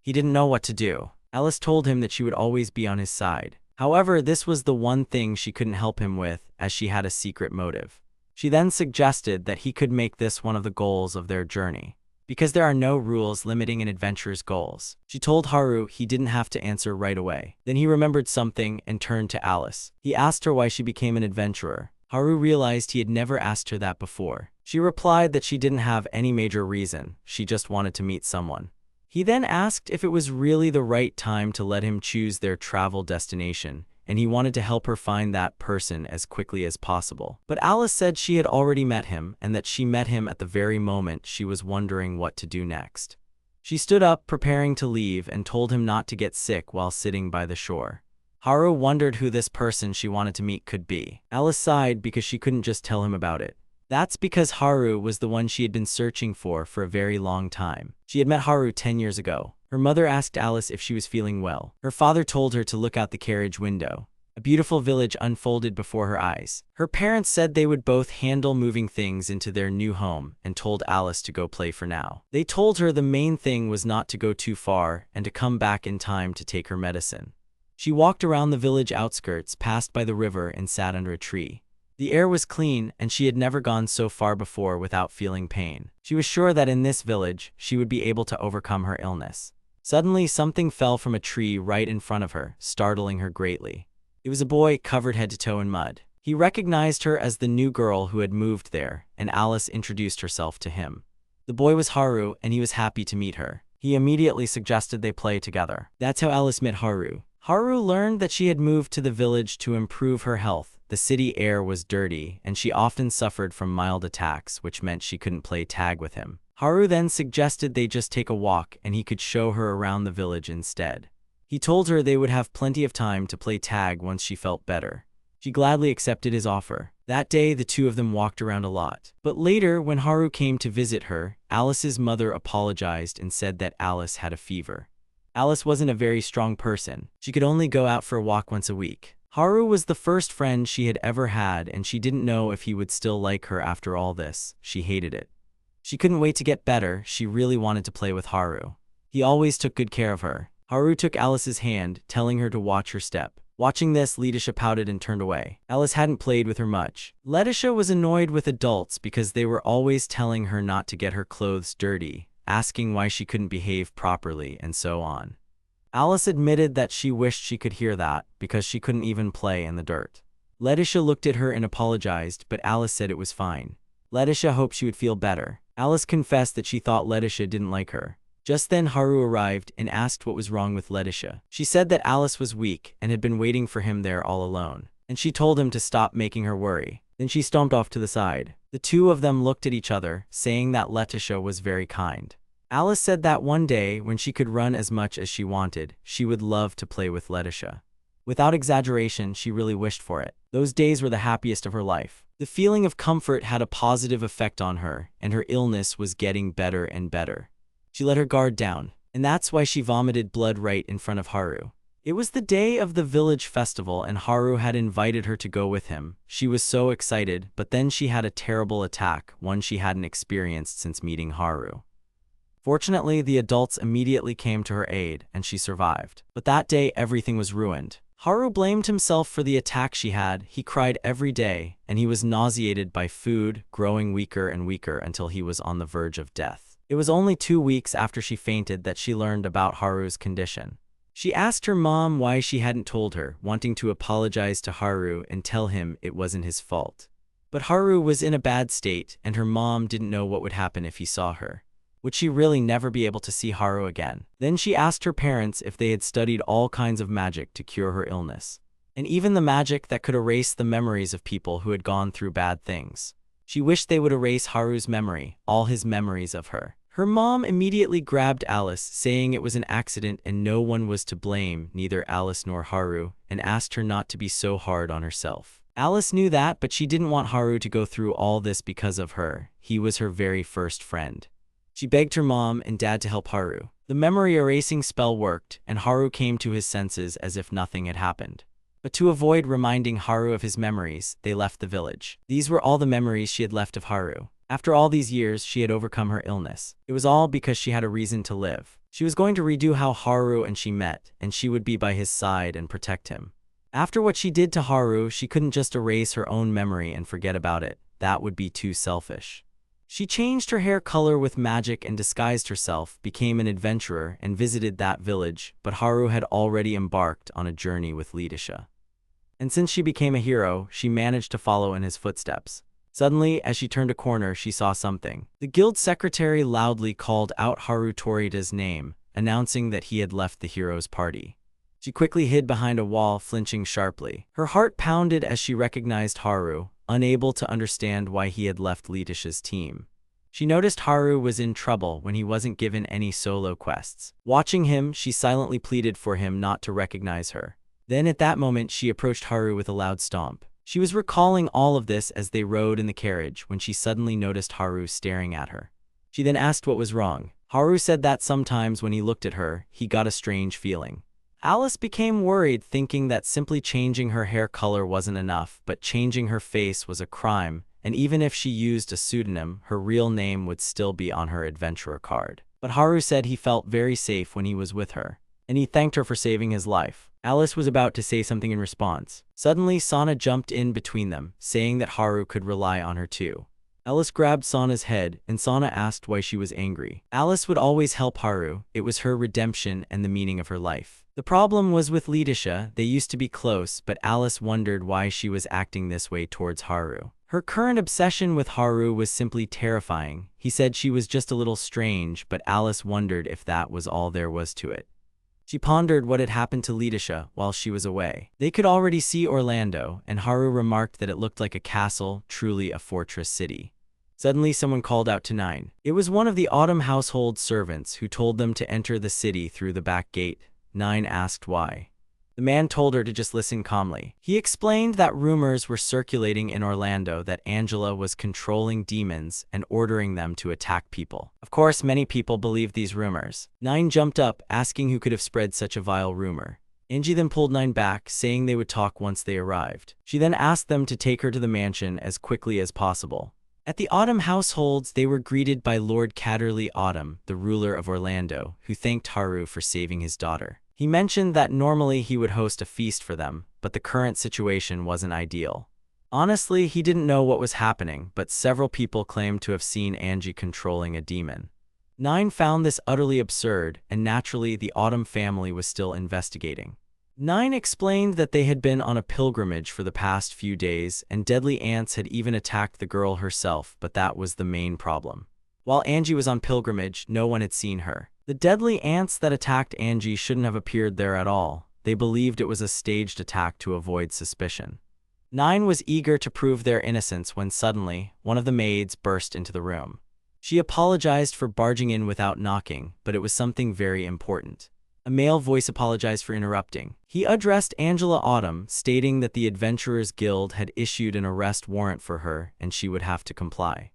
He didn't know what to do. Alice told him that she would always be on his side. However, this was the one thing she couldn't help him with, as she had a secret motive. She then suggested that he could make this one of the goals of their journey, because there are no rules limiting an adventurer's goals. She told Haru he didn't have to answer right away. Then he remembered something and turned to Alice. He asked her why she became an adventurer. Haru realized he had never asked her that before. She replied that she didn't have any major reason, she just wanted to meet someone. He then asked if it was really the right time to let him choose their travel destination, and he wanted to help her find that person as quickly as possible. But Alice said she had already met him and that she met him at the very moment she was wondering what to do next. She stood up, preparing to leave, and told him not to get sick while sitting by the shore. Haru wondered who this person she wanted to meet could be. Alice sighed because she couldn't just tell him about it. That's because Haru was the one she had been searching for a very long time. She had met Haru 10 years ago. Her mother asked Alice if she was feeling well. Her father told her to look out the carriage window. A beautiful village unfolded before her eyes. Her parents said they would both handle moving things into their new home and told Alice to go play for now. They told her the main thing was not to go too far and to come back in time to take her medicine. She walked around the village outskirts, passed by the river, and sat under a tree. The air was clean, and she had never gone so far before without feeling pain. She was sure that in this village, she would be able to overcome her illness. Suddenly, something fell from a tree right in front of her, startling her greatly. It was a boy covered head to toe in mud. He recognized her as the new girl who had moved there, and Alice introduced herself to him. The boy was Haru, and he was happy to meet her. He immediately suggested they play together. That's how Alice met Haru. Haru learned that she had moved to the village to improve her health. The city air was dirty, and she often suffered from mild attacks, which meant she couldn't play tag with him. Haru then suggested they just take a walk and he could show her around the village instead. He told her they would have plenty of time to play tag once she felt better. She gladly accepted his offer. That day, the two of them walked around a lot. But later, when Haru came to visit her, Alice's mother apologized and said that Alice had a fever. Alice wasn't a very strong person. She could only go out for a walk once a week. Haru was the first friend she had ever had, and she didn't know if he would still like her after all this. She hated it. She couldn't wait to get better. She really wanted to play with Haru. He always took good care of her. Haru took Alice's hand, telling her to watch her step. Watching this, Letitia pouted and turned away. Alice hadn't played with her much. Letitia was annoyed with adults because they were always telling her not to get her clothes dirty, asking why she couldn't behave properly, and so on. Alice admitted that she wished she could hear that, because she couldn't even play in the dirt. Letitia looked at her and apologized, but Alice said it was fine. Letitia hoped she would feel better. Alice confessed that she thought Letitia didn't like her. Just then Haru arrived and asked what was wrong with Letitia. She said that Alice was weak and had been waiting for him there all alone, and she told him to stop making her worry. Then she stomped off to the side. The two of them looked at each other, saying that Letitia was very kind. Alice said that one day, when she could run as much as she wanted, she would love to play with Letitia. Without exaggeration, she really wished for it. Those days were the happiest of her life. The feeling of comfort had a positive effect on her, and her illness was getting better and better. She let her guard down, and that's why she vomited blood right in front of Haru. It was the day of the village festival, and Haru had invited her to go with him. She was so excited, but then she had a terrible attack, one she hadn't experienced since meeting Haru. Fortunately, the adults immediately came to her aid, and she survived. But that day, everything was ruined. Haru blamed himself for the attack she had. He cried every day, and he was nauseated by food, growing weaker and weaker until he was on the verge of death. It was only 2 weeks after she fainted that she learned about Haru's condition. She asked her mom why she hadn't told her, wanting to apologize to Haru and tell him it wasn't his fault. But Haru was in a bad state, and her mom didn't know what would happen if he saw her. Would she really never be able to see Haru again? Then she asked her parents if they had studied all kinds of magic to cure her illness, and even the magic that could erase the memories of people who had gone through bad things. She wished they would erase Haru's memory, all his memories of her. Her mom immediately grabbed Alice, saying it was an accident and no one was to blame, neither Alice nor Haru, and asked her not to be so hard on herself. Alice knew that, but she didn't want Haru to go through all this because of her. He was her very first friend. She begged her mom and dad to help Haru. The memory erasing spell worked, and Haru came to his senses as if nothing had happened. But to avoid reminding Haru of his memories, they left the village. These were all the memories she had left of Haru. After all these years, she had overcome her illness. It was all because she had a reason to live. She was going to redo how Haru and she met, and she would be by his side and protect him. After what she did to Haru, she couldn't just erase her own memory and forget about it. That would be too selfish. She changed her hair color with magic and disguised herself, became an adventurer, and visited that village, but Haru had already embarked on a journey with Lidisha. And since she became a hero, she managed to follow in his footsteps. Suddenly, as she turned a corner, she saw something. The guild secretary loudly called out Haru Torida's name, announcing that he had left the hero's party. She quickly hid behind a wall, flinching sharply. Her heart pounded as she recognized Haru, unable to understand why he had left Lidisha's team. She noticed Haru was in trouble when he wasn't given any solo quests. Watching him, she silently pleaded for him not to recognize her. Then at that moment, she approached Haru with a loud stomp. She was recalling all of this as they rode in the carriage when she suddenly noticed Haru staring at her. She then asked what was wrong. Haru said that sometimes when he looked at her, he got a strange feeling. Alice became worried, thinking that simply changing her hair color wasn't enough, but changing her face was a crime, and even if she used a pseudonym, her real name would still be on her adventurer card. But Haru said he felt very safe when he was with her, and he thanked her for saving his life. Alice was about to say something in response. Suddenly, Sana jumped in between them, saying that Haru could rely on her too. Alice grabbed Sana's head, and Sana asked why she was angry. Alice would always help Haru. It was her redemption and the meaning of her life. The problem was with Lidisha. They used to be close, but Alice wondered why she was acting this way towards Haru. Her current obsession with Haru was simply terrifying. He said she was just a little strange, but Alice wondered if that was all there was to it. She pondered what had happened to Lidisha while she was away. They could already see Orlando, and Haru remarked that it looked like a castle, truly a fortress city. Suddenly, someone called out to Nine. It was one of the Autumn household servants who told them to enter the city through the back gate. Nine asked why. The man told her to just listen calmly. He explained that rumors were circulating in Orlando that Angela was controlling demons and ordering them to attack people. Of course, many people believed these rumors. Nine jumped up, asking who could have spread such a vile rumor. Angie then pulled Nine back, saying they would talk once they arrived. She then asked them to take her to the mansion as quickly as possible. At the Autumn households, they were greeted by Lord Catterley Autumn, the ruler of Orlando, who thanked Haru for saving his daughter. He mentioned that normally he would host a feast for them, but the current situation wasn't ideal. Honestly, he didn't know what was happening, but several people claimed to have seen Angie controlling a demon. Nine found this utterly absurd, and naturally the Autumn family was still investigating. Nine explained that they had been on a pilgrimage for the past few days, and deadly ants had even attacked the girl herself, but that was the main problem. While Angie was on pilgrimage, no one had seen her. The deadly ants that attacked Angie shouldn't have appeared there at all. They believed it was a staged attack to avoid suspicion. Nine was eager to prove their innocence when suddenly, one of the maids burst into the room. She apologized for barging in without knocking, but it was something very important. A male voice apologized for interrupting. He addressed Angela Autumn, stating that the Adventurers Guild had issued an arrest warrant for her and she would have to comply.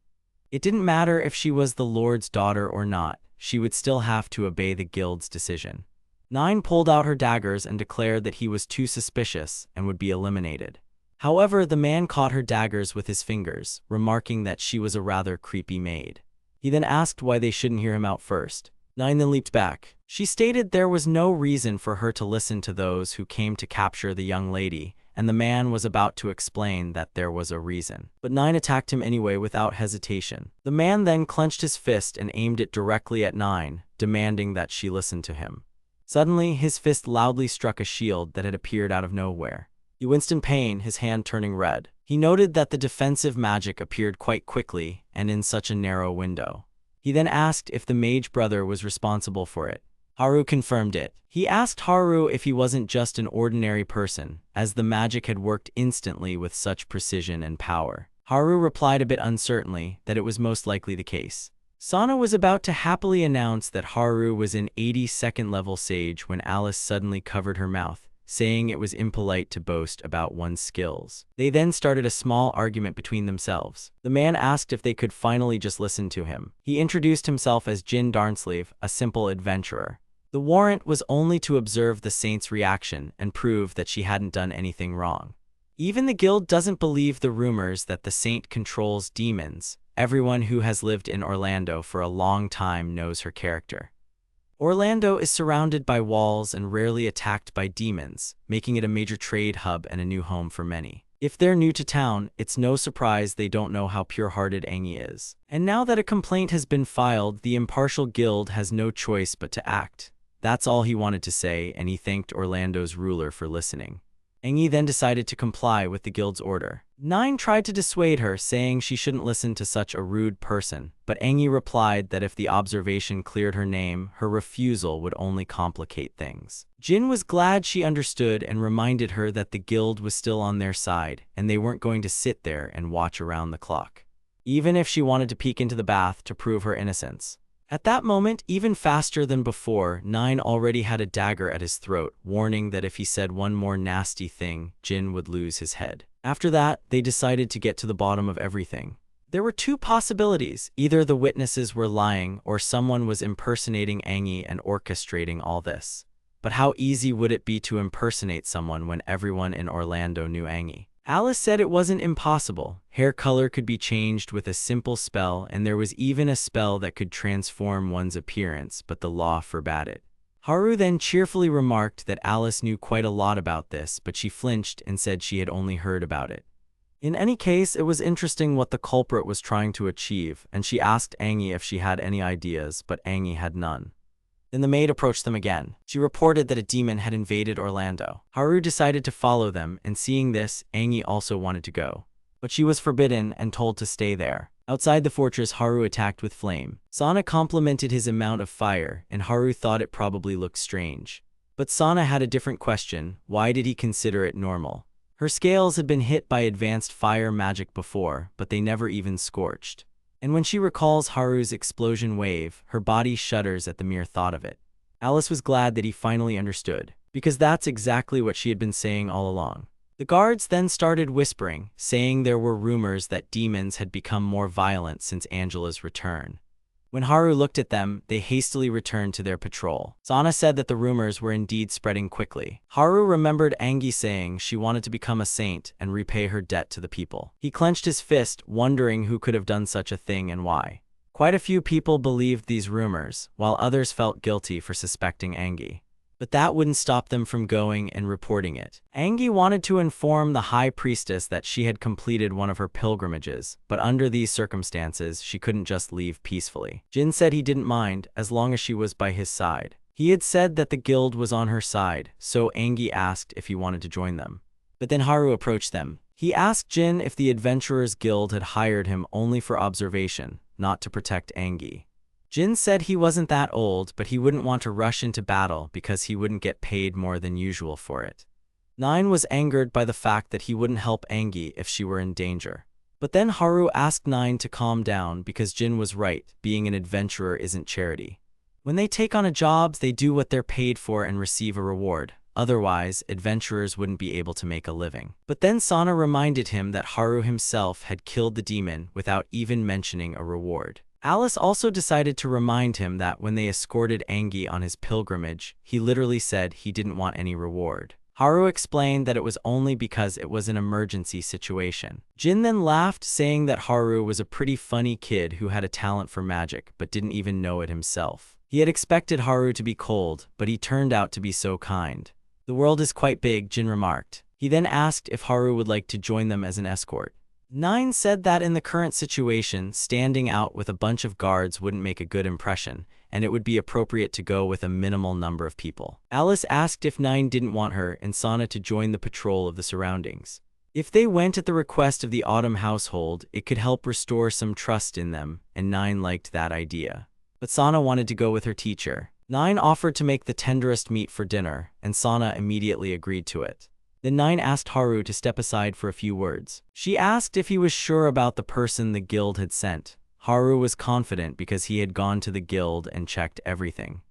It didn't matter if she was the Lord's daughter or not. She would still have to obey the guild's decision. Nine pulled out her daggers and declared that he was too suspicious and would be eliminated. However, the man caught her daggers with his fingers, remarking that she was a rather creepy maid. He then asked why they shouldn't hear him out first. Nine then leaped back. She stated there was no reason for her to listen to those who came to capture the young lady, and the man was about to explain that there was a reason. But Nine attacked him anyway without hesitation. The man then clenched his fist and aimed it directly at Nine, demanding that she listen to him. Suddenly, his fist loudly struck a shield that had appeared out of nowhere. He winced in pain, his hand turning red. He noted that the defensive magic appeared quite quickly and in such a narrow window. He then asked if the mage brother was responsible for it. Haru confirmed it. He asked Haru if he wasn't just an ordinary person, as the magic had worked instantly with such precision and power. Haru replied a bit uncertainly that it was most likely the case. Sana was about to happily announce that Haru was an 82nd level sage when Alice suddenly covered her mouth, saying it was impolite to boast about one's skills. They then started a small argument between themselves. The man asked if they could finally just listen to him. He introduced himself as Jin Darnsleeve, a simple adventurer. The warrant was only to observe the saint's reaction and prove that she hadn't done anything wrong. Even the guild doesn't believe the rumors that the saint controls demons, everyone who has lived in Orlando for a long time knows her character. Orlando is surrounded by walls and rarely attacked by demons, making it a major trade hub and a new home for many. If they're new to town, it's no surprise they don't know how pure-hearted Angie is. And now that a complaint has been filed, the impartial guild has no choice but to act. That's all he wanted to say, and he thanked Orlando's ruler for listening. Angie then decided to comply with the guild's order. 9 tried to dissuade her, saying she shouldn't listen to such a rude person, but Angie replied that if the observation cleared her name, her refusal would only complicate things. Jin was glad she understood and reminded her that the guild was still on their side, and they weren't going to sit there and watch around the clock, even if she wanted to peek into the bath to prove her innocence. At that moment, even faster than before, 9 already had a dagger at his throat, warning that if he said one more nasty thing, Jin would lose his head. After that, they decided to get to the bottom of everything. There were 2 possibilities. Either the witnesses were lying, or someone was impersonating Angie and orchestrating all this. But how easy would it be to impersonate someone when everyone in Orlando knew Angie? Alice said it wasn't impossible. Hair color could be changed with a simple spell, and there was even a spell that could transform one's appearance, but the law forbade it. Haru then cheerfully remarked that Alice knew quite a lot about this, but she flinched and said she had only heard about it. In any case, it was interesting what the culprit was trying to achieve, and she asked Angie if she had any ideas, but Angie had none. Then the maid approached them again. She reported that a demon had invaded Orlando. Haru decided to follow them, and seeing this, Angie also wanted to go. But she was forbidden and told to stay there. Outside the fortress, Haru attacked with flame. Sana complimented his amount of fire, and Haru thought it probably looked strange. But Sana had a different question. Why did he consider it normal? Her scales had been hit by advanced fire magic before, but they never even scorched. And when she recalls Haru's explosion wave, her body shudders at the mere thought of it. Alice was glad that he finally understood, because that's exactly what she had been saying all along. The guards then started whispering, saying there were rumors that demons had become more violent since Angela's return. When Haru looked at them, they hastily returned to their patrol. Sana said that the rumors were indeed spreading quickly. Haru remembered Angie saying she wanted to become a saint and repay her debt to the people. He clenched his fist, wondering who could have done such a thing and why. Quite a few people believed these rumors, while others felt guilty for suspecting Angie. But that wouldn't stop them from going and reporting it. Angie wanted to inform the high priestess that she had completed one of her pilgrimages, but under these circumstances, she couldn't just leave peacefully. Jin said he didn't mind, as long as she was by his side. He had said that the guild was on her side, so Angie asked if he wanted to join them. But then Haru approached them. He asked Jin if the Adventurers Guild had hired him only for observation, not to protect Angie. Jin said he wasn't that old, but he wouldn't want to rush into battle because he wouldn't get paid more than usual for it. 9 was angered by the fact that he wouldn't help Angie if she were in danger. But then Haru asked 9 to calm down because Jin was right, being an adventurer isn't charity. When they take on a job, they do what they're paid for and receive a reward. Otherwise, adventurers wouldn't be able to make a living. But then Sana reminded him that Haru himself had killed the demon without even mentioning a reward. Alice also decided to remind him that when they escorted Angie on his pilgrimage, he literally said he didn't want any reward. Haru explained that it was only because it was an emergency situation. Jin then laughed, saying that Haru was a pretty funny kid who had a talent for magic, but didn't even know it himself. He had expected Haru to be cold, but he turned out to be so kind. The world is quite big, Jin remarked. He then asked if Haru would like to join them as an escort. 9 said that in the current situation, standing out with a bunch of guards wouldn't make a good impression, and it would be appropriate to go with a minimal number of people. Alice asked if 9 didn't want her and Sana to join the patrol of the surroundings. If they went at the request of the Autumn household, it could help restore some trust in them, and 9 liked that idea. But Sana wanted to go with her teacher. 9 offered to make the tenderest meat for dinner, and Sana immediately agreed to it. Then 9 asked Haru to step aside for a few words. She asked if he was sure about the person the guild had sent. Haru was confident because he had gone to the guild and checked everything.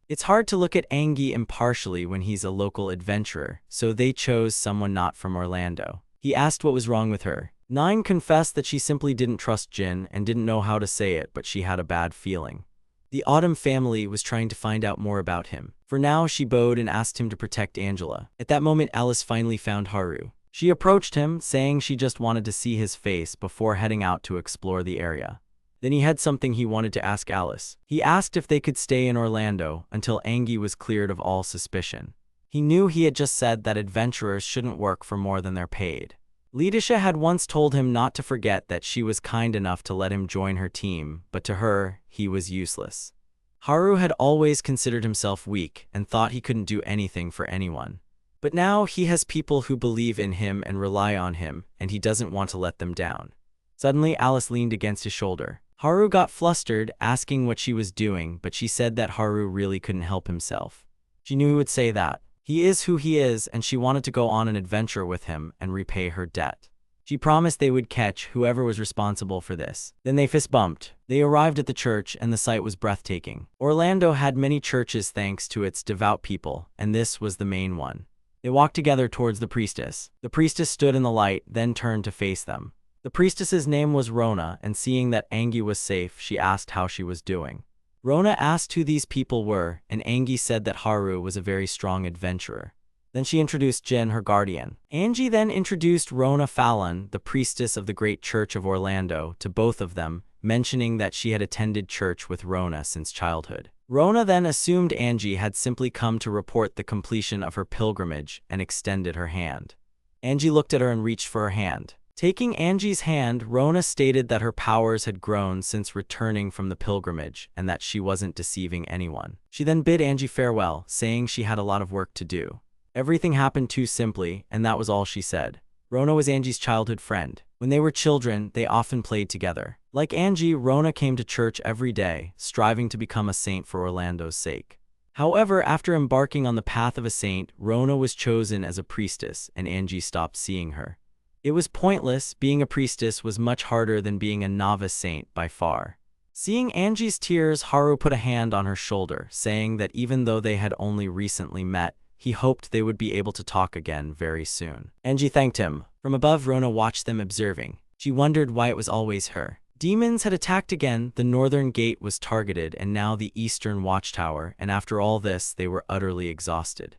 It's hard to look at Angie impartially when he's a local adventurer, so they chose someone not from Orlando. He asked what was wrong with her. 9 confessed that she simply didn't trust Jin and didn't know how to say it, but she had a bad feeling. The Autumn family was trying to find out more about him. For now, she bowed and asked him to protect Angela. At that moment, Alice finally found Haru. She approached him, saying she just wanted to see his face before heading out to explore the area. Then he had something he wanted to ask Alice. He asked if they could stay in Orlando until Angie was cleared of all suspicion. He knew he had just said that adventurers shouldn't work for more than they're paid. Letisha had once told him not to forget that she was kind enough to let him join her team, but to her, he was useless. Haru had always considered himself weak and thought he couldn't do anything for anyone. But now he has people who believe in him and rely on him, and he doesn't want to let them down. Suddenly, Alice leaned against his shoulder. Haru got flustered, asking what she was doing, but she said that Haru really couldn't help himself. She knew he would say that. He is who he is, and she wanted to go on an adventure with him and repay her debt. She promised they would catch whoever was responsible for this. Then they fist bumped. They arrived at the church, and the sight was breathtaking. Orlando had many churches thanks to its devout people, and this was the main one. They walked together towards the priestess. The priestess stood in the light, then turned to face them. The priestess's name was Rona, and seeing that Angie was safe, she asked how she was doing. Rona asked who these people were, and Angie said that Haru was a very strong adventurer. Then she introduced Jin, her guardian. Angie then introduced Rona Fallon, the priestess of the Great Church of Orlando, to both of them, mentioning that she had attended church with Rona since childhood. Rona then assumed Angie had simply come to report the completion of her pilgrimage and extended her hand. Angie looked at her and reached for her hand. Taking Angie's hand, Rona stated that her powers had grown since returning from the pilgrimage and that she wasn't deceiving anyone. She then bid Angie farewell, saying she had a lot of work to do. Everything happened too simply, and that was all she said. Rona was Angie's childhood friend. When they were children, they often played together. Like Angie, Rona came to church every day, striving to become a saint for Orlando's sake. However, after embarking on the path of a saint, Rona was chosen as a priestess, and Angie stopped seeing her. It was pointless. Being a priestess was much harder than being a novice saint by far. Seeing Angie's tears, Haru put a hand on her shoulder, saying that even though they had only recently met, he hoped they would be able to talk again very soon. Angie thanked him. From above, Rona watched them observing. She wondered why it was always her. Demons had attacked again, the northern gate was targeted, and now the eastern watchtower, and after all this, they were utterly exhausted.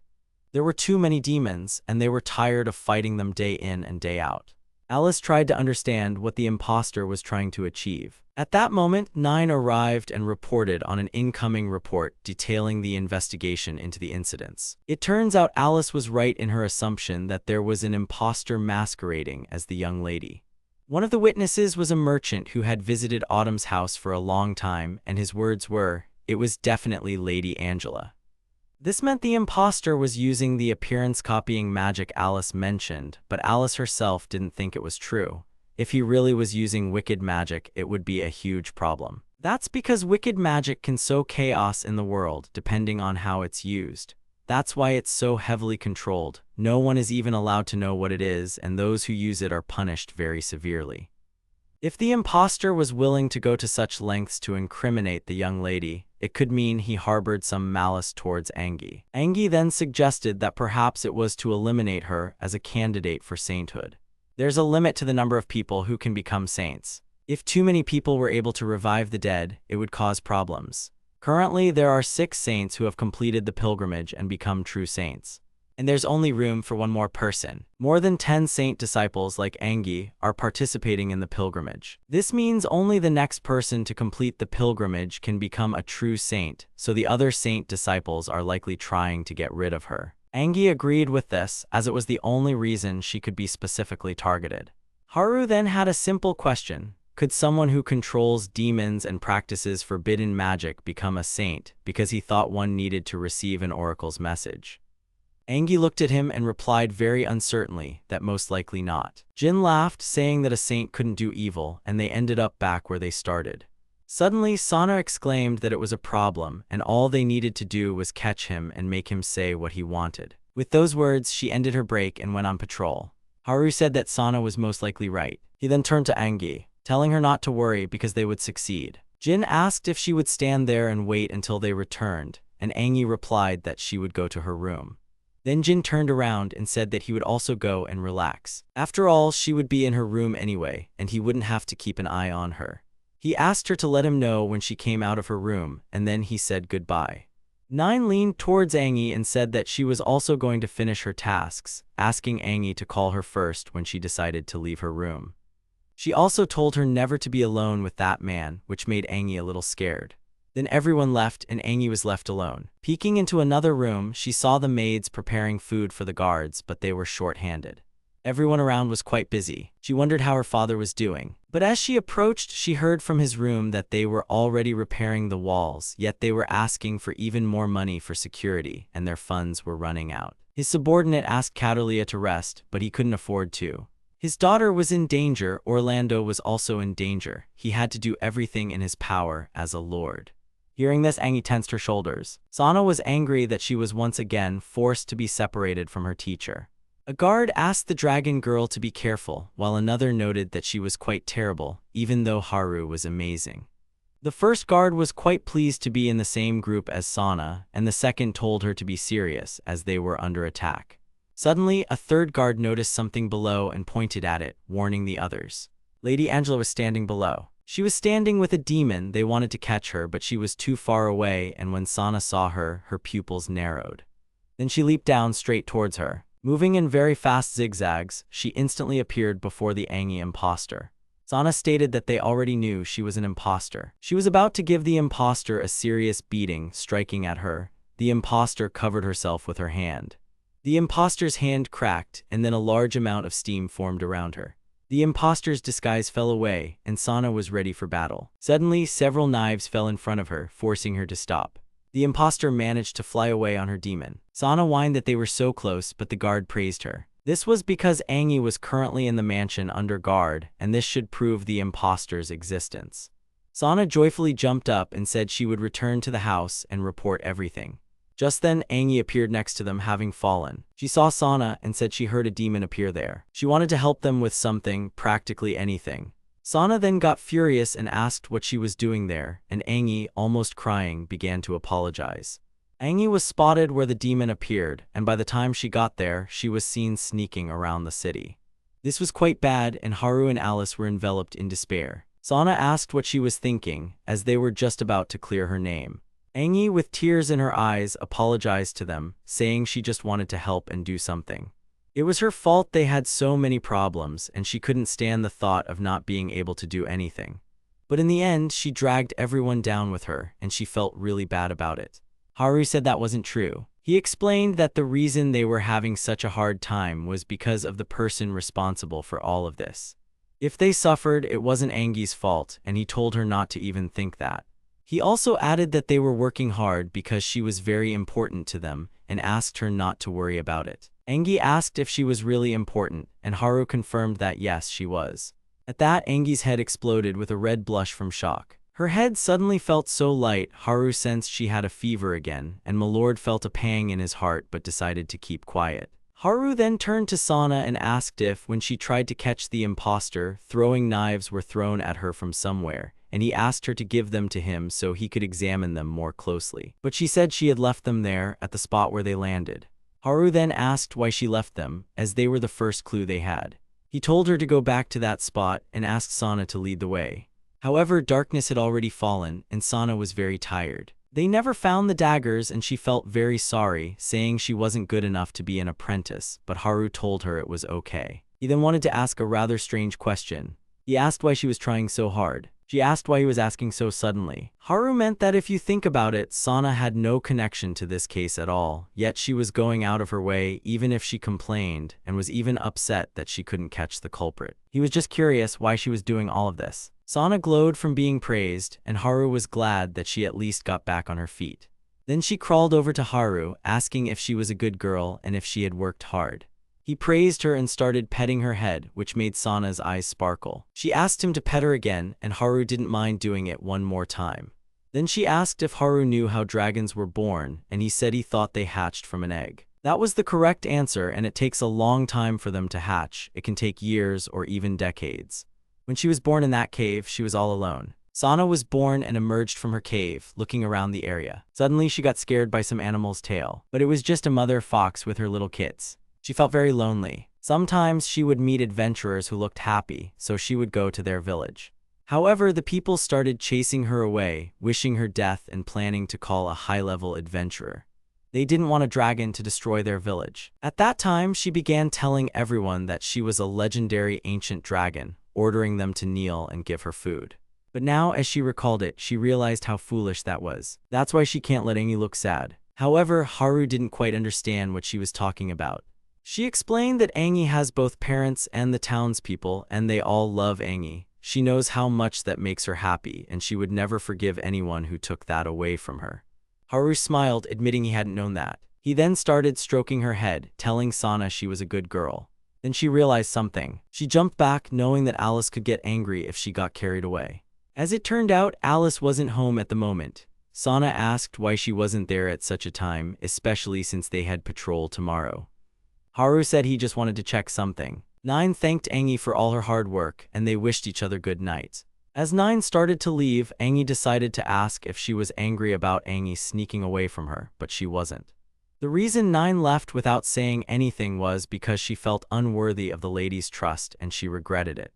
There were too many demons, and they were tired of fighting them day in and day out. Alice tried to understand what the imposter was trying to achieve. At that moment, 9 arrived and reported on an incoming report detailing the investigation into the incidents. It turns out Alice was right in her assumption that there was an imposter masquerading as the young lady. One of the witnesses was a merchant who had visited Autumn's house for a long time, and his words were, "It was definitely Lady Angela." This meant the imposter was using the appearance-copying magic Alice mentioned, but Alice herself didn't think it was true. If he really was using wicked magic, it would be a huge problem. That's because wicked magic can sow chaos in the world, depending on how it's used. That's why it's so heavily controlled. No one is even allowed to know what it is, and those who use it are punished very severely. If the imposter was willing to go to such lengths to incriminate the young lady, it could mean he harbored some malice towards Angie. Angie then suggested that perhaps it was to eliminate her as a candidate for sainthood. There's a limit to the number of people who can become saints. If too many people were able to revive the dead, it would cause problems. Currently, there are 6 saints who have completed the pilgrimage and become true saints. And there's only room for one more person. More than 10 saint disciples like Angie are participating in the pilgrimage. This means only the next person to complete the pilgrimage can become a true saint, so the other saint disciples are likely trying to get rid of her. Angie agreed with this, as it was the only reason she could be specifically targeted. Haru then had a simple question. Could someone who controls demons and practices forbidden magic become a saint, because he thought one needed to receive an oracle's message? Angie looked at him and replied very uncertainly that most likely not. Jin laughed, saying that a saint couldn't do evil, and they ended up back where they started. Suddenly, Sana exclaimed that it was a problem, and all they needed to do was catch him and make him say what he wanted. With those words, she ended her break and went on patrol. Haru said that Sana was most likely right. He then turned to Angie, telling her not to worry because they would succeed. Jin asked if she would stand there and wait until they returned, and Angie replied that she would go to her room. Then Jin turned around and said that he would also go and relax. After all, she would be in her room anyway, and he wouldn't have to keep an eye on her. He asked her to let him know when she came out of her room, and then he said goodbye. 9 leaned towards Angie and said that she was also going to finish her tasks, asking Angie to call her first when she decided to leave her room. She also told her never to be alone with that man, which made Angie a little scared. Then everyone left and Angie was left alone. Peeking into another room, she saw the maids preparing food for the guards, but they were short-handed. Everyone around was quite busy. She wondered how her father was doing. But as she approached, she heard from his room that they were already repairing the walls, yet they were asking for even more money for security, and their funds were running out. His subordinate asked Catalia to rest, but he couldn't afford to. His daughter was in danger. Orlando was also in danger. He had to do everything in his power as a lord. Hearing this, Angie tensed her shoulders. Sana was angry that she was once again forced to be separated from her teacher. A guard asked the dragon girl to be careful, while another noted that she was quite terrible, even though Haru was amazing. The first guard was quite pleased to be in the same group as Sana, and the second told her to be serious, as they were under attack. Suddenly, a third guard noticed something below and pointed at it, warning the others. Lady Angela was standing below. She was standing with a demon. They wanted to catch her, but she was too far away, and when Sana saw her, her pupils narrowed. Then she leaped down straight towards her. Moving in very fast zigzags, she instantly appeared before the Angie imposter. Sana stated that they already knew she was an imposter. She was about to give the imposter a serious beating, striking at her. The imposter covered herself with her hand. The imposter's hand cracked, and then a large amount of steam formed around her. The imposter's disguise fell away, and Sana was ready for battle. Suddenly, several knives fell in front of her, forcing her to stop. The imposter managed to fly away on her demon. Sana whined that they were so close, but the guard praised her. This was because Angie was currently in the mansion under guard, and this should prove the imposter's existence. Sana joyfully jumped up and said she would return to the house and report everything. Just then, Angie appeared next to them, having fallen. She saw Sana and said she heard a demon appear there. She wanted to help them with something, practically anything. Sana then got furious and asked what she was doing there, and Angie, almost crying, began to apologize. Angie was spotted where the demon appeared, and by the time she got there, she was seen sneaking around the city. This was quite bad, and Haru and Alice were enveloped in despair. Sana asked what she was thinking, as they were just about to clear her name. Angie, with tears in her eyes, apologized to them, saying she just wanted to help and do something. It was her fault they had so many problems, and she couldn't stand the thought of not being able to do anything. But in the end, she dragged everyone down with her, and she felt really bad about it. Haru said that wasn't true. He explained that the reason they were having such a hard time was because of the person responsible for all of this. If they suffered, it wasn't Angie's fault, and he told her not to even think that. He also added that they were working hard because she was very important to them, and asked her not to worry about it. Angie asked if she was really important, and Haru confirmed that yes, she was. At that, Angie's head exploded with a red blush from shock. Her head suddenly felt so light, Haru sensed she had a fever again, and Milord felt a pang in his heart but decided to keep quiet. Haru then turned to Sana and asked if, when she tried to catch the imposter, throwing knives were thrown at her from somewhere, and he asked her to give them to him so he could examine them more closely. But she said she had left them there, at the spot where they landed. Haru then asked why she left them, as they were the first clue they had. He told her to go back to that spot and asked Sana to lead the way. However, darkness had already fallen, and Sana was very tired. They never found the daggers, and she felt very sorry, saying she wasn't good enough to be an apprentice, but Haru told her it was okay. He then wanted to ask a rather strange question. He asked why she was trying so hard. She asked why he was asking so suddenly. Haru meant that if you think about it, Sana had no connection to this case at all, yet she was going out of her way even if she complained, and was even upset that she couldn't catch the culprit. He was just curious why she was doing all of this. Sana glowed from being praised, and Haru was glad that she at least got back on her feet. Then she crawled over to Haru, asking if she was a good girl and if she had worked hard. He praised her and started petting her head, which made Sana's eyes sparkle. She asked him to pet her again, and Haru didn't mind doing it one more time. Then she asked if Haru knew how dragons were born, and he said he thought they hatched from an egg. That was the correct answer, and it takes a long time for them to hatch. It can take years or even decades. When she was born in that cave, she was all alone. Sana was born and emerged from her cave, looking around the area. Suddenly, she got scared by some animal's tail, but it was just a mother fox with her little kits. She felt very lonely. Sometimes she would meet adventurers who looked happy, so she would go to their village. However, the people started chasing her away, wishing her death and planning to call a high-level adventurer. They didn't want a dragon to destroy their village. At that time, she began telling everyone that she was a legendary ancient dragon, ordering them to kneel and give her food. But now, as she recalled it, she realized how foolish that was. That's why she can't let Angie look sad. However, Haru didn't quite understand what she was talking about. She explained that Angie has both parents and the townspeople, and they all love Angie. She knows how much that makes her happy, and she would never forgive anyone who took that away from her. Haru smiled, admitting he hadn't known that. He then started stroking her head, telling Sana she was a good girl. Then she realized something. She jumped back, knowing that Alice could get angry if she got carried away. As it turned out, Alice wasn't home at the moment. Sana asked why she wasn't there at such a time, especially since they had patrol tomorrow. Haru said he just wanted to check something. Nine thanked Angie for all her hard work, and they wished each other good night. As Nine started to leave, Angie decided to ask if she was angry about Angie sneaking away from her, but she wasn't. The reason Nine left without saying anything was because she felt unworthy of the lady's trust and she regretted it.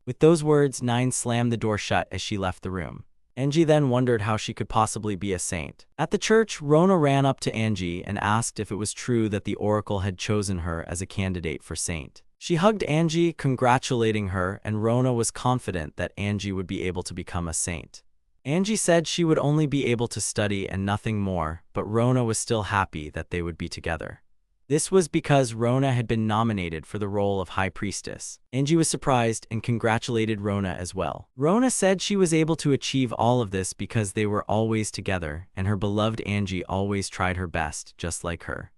With those words, Nine slammed the door shut as she left the room. Angie then wondered how she could possibly be a saint. At the church, Rona ran up to Angie and asked if it was true that the oracle had chosen her as a candidate for saint. She hugged Angie, congratulating her, and Rona was confident that Angie would be able to become a saint. Angie said she would only be able to study and nothing more, but Rona was still happy that they would be together. This was because Rona had been nominated for the role of High Priestess. Angie was surprised and congratulated Rona as well. Rona said she was able to achieve all of this because they were always together, and her beloved Angie always tried her best, just like her.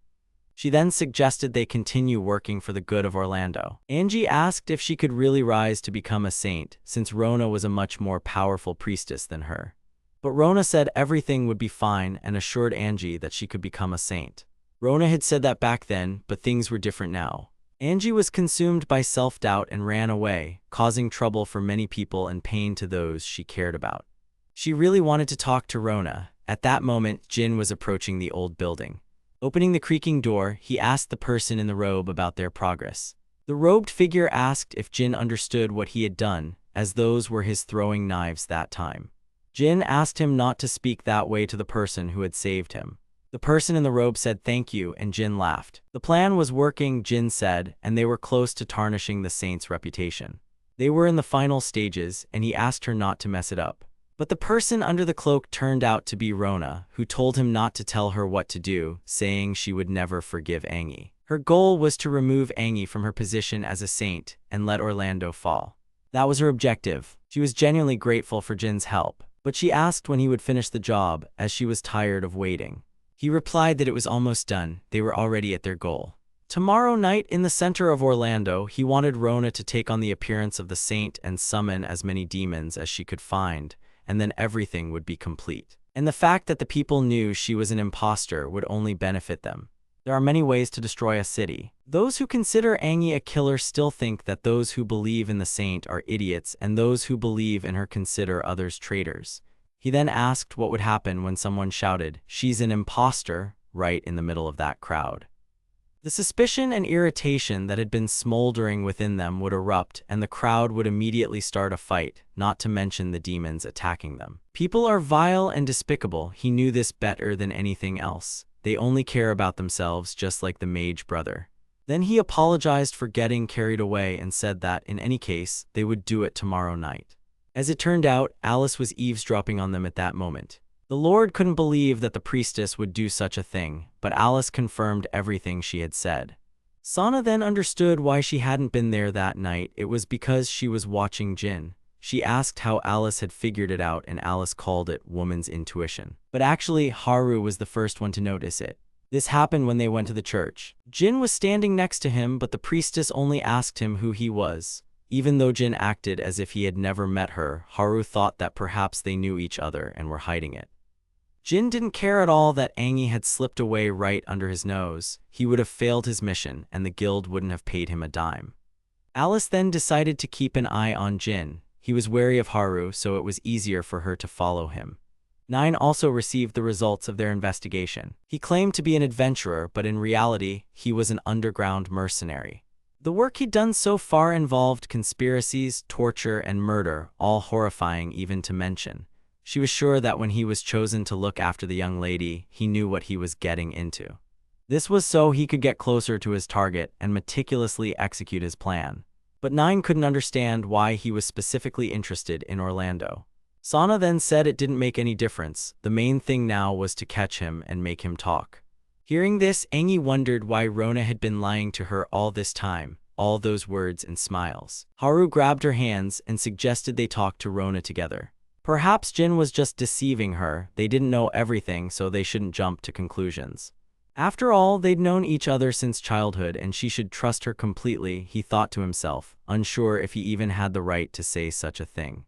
She then suggested they continue working for the good of Orlando. Angie asked if she could really rise to become a saint, since Rona was a much more powerful priestess than her. But Rona said everything would be fine and assured Angie that she could become a saint. Rona had said that back then, but things were different now. Angie was consumed by self-doubt and ran away, causing trouble for many people and pain to those she cared about. She really wanted to talk to Rona. At that moment, Jin was approaching the old building. Opening the creaking door, he asked the person in the robe about their progress. The robed figure asked if Jin understood what he had done, as those were his throwing knives that time. Jin asked him not to speak that way to the person who had saved him. The person in the robe said thank you, and Jin laughed. The plan was working, Jin said, and they were close to tarnishing the saint's reputation. They were in the final stages, and he asked her not to mess it up. But the person under the cloak turned out to be Rona, who told him not to tell her what to do, saying she would never forgive Angie. Her goal was to remove Angie from her position as a saint and let Orlando fall. That was her objective. She was genuinely grateful for Jin's help, but she asked when he would finish the job, as she was tired of waiting. He replied that it was almost done, they were already at their goal. Tomorrow night, in the center of Orlando, he wanted Rona to take on the appearance of the saint and summon as many demons as she could find, and then everything would be complete. And the fact that the people knew she was an imposter would only benefit them. There are many ways to destroy a city. Those who consider Angie a killer still think that those who believe in the saint are idiots, and those who believe in her consider others traitors. He then asked what would happen when someone shouted, "She's an imposter," right in the middle of that crowd. The suspicion and irritation that had been smoldering within them would erupt, and the crowd would immediately start a fight, not to mention the demons attacking them. People are vile and despicable. He knew this better than anything else. They only care about themselves, just like the mage brother. Then he apologized for getting carried away and said that, in any case, they would do it tomorrow night. As it turned out, Alice was eavesdropping on them at that moment. The Lord couldn't believe that the priestess would do such a thing, but Alice confirmed everything she had said. Sana then understood why she hadn't been there that night. It was because she was watching Jin. She asked how Alice had figured it out, and Alice called it woman's intuition. But actually, Haru was the first one to notice it. This happened when they went to the church. Jin was standing next to him, but the priestess only asked him who he was. Even though Jin acted as if he had never met her, Haru thought that perhaps they knew each other and were hiding it. Jin didn't care at all that Angie had slipped away right under his nose. He would have failed his mission, and the guild wouldn't have paid him a dime. Alice then decided to keep an eye on Jin. He was wary of Haru, so it was easier for her to follow him. Nine also received the results of their investigation. He claimed to be an adventurer, but in reality, he was an underground mercenary. The work he'd done so far involved conspiracies, torture, and murder, all horrifying even to mention. She was sure that when he was chosen to look after the young lady, he knew what he was getting into. This was so he could get closer to his target and meticulously execute his plan. But Nine couldn't understand why he was specifically interested in Orlando. Sana then said it didn't make any difference. The main thing now was to catch him and make him talk. Hearing this, Angie wondered why Rona had been lying to her all this time, all those words and smiles. Haru grabbed her hands and suggested they talk to Rona together. Perhaps Jin was just deceiving her. They didn't know everything, so they shouldn't jump to conclusions. After all, they'd known each other since childhood, and she should trust her completely, he thought to himself, unsure if he even had the right to say such a thing.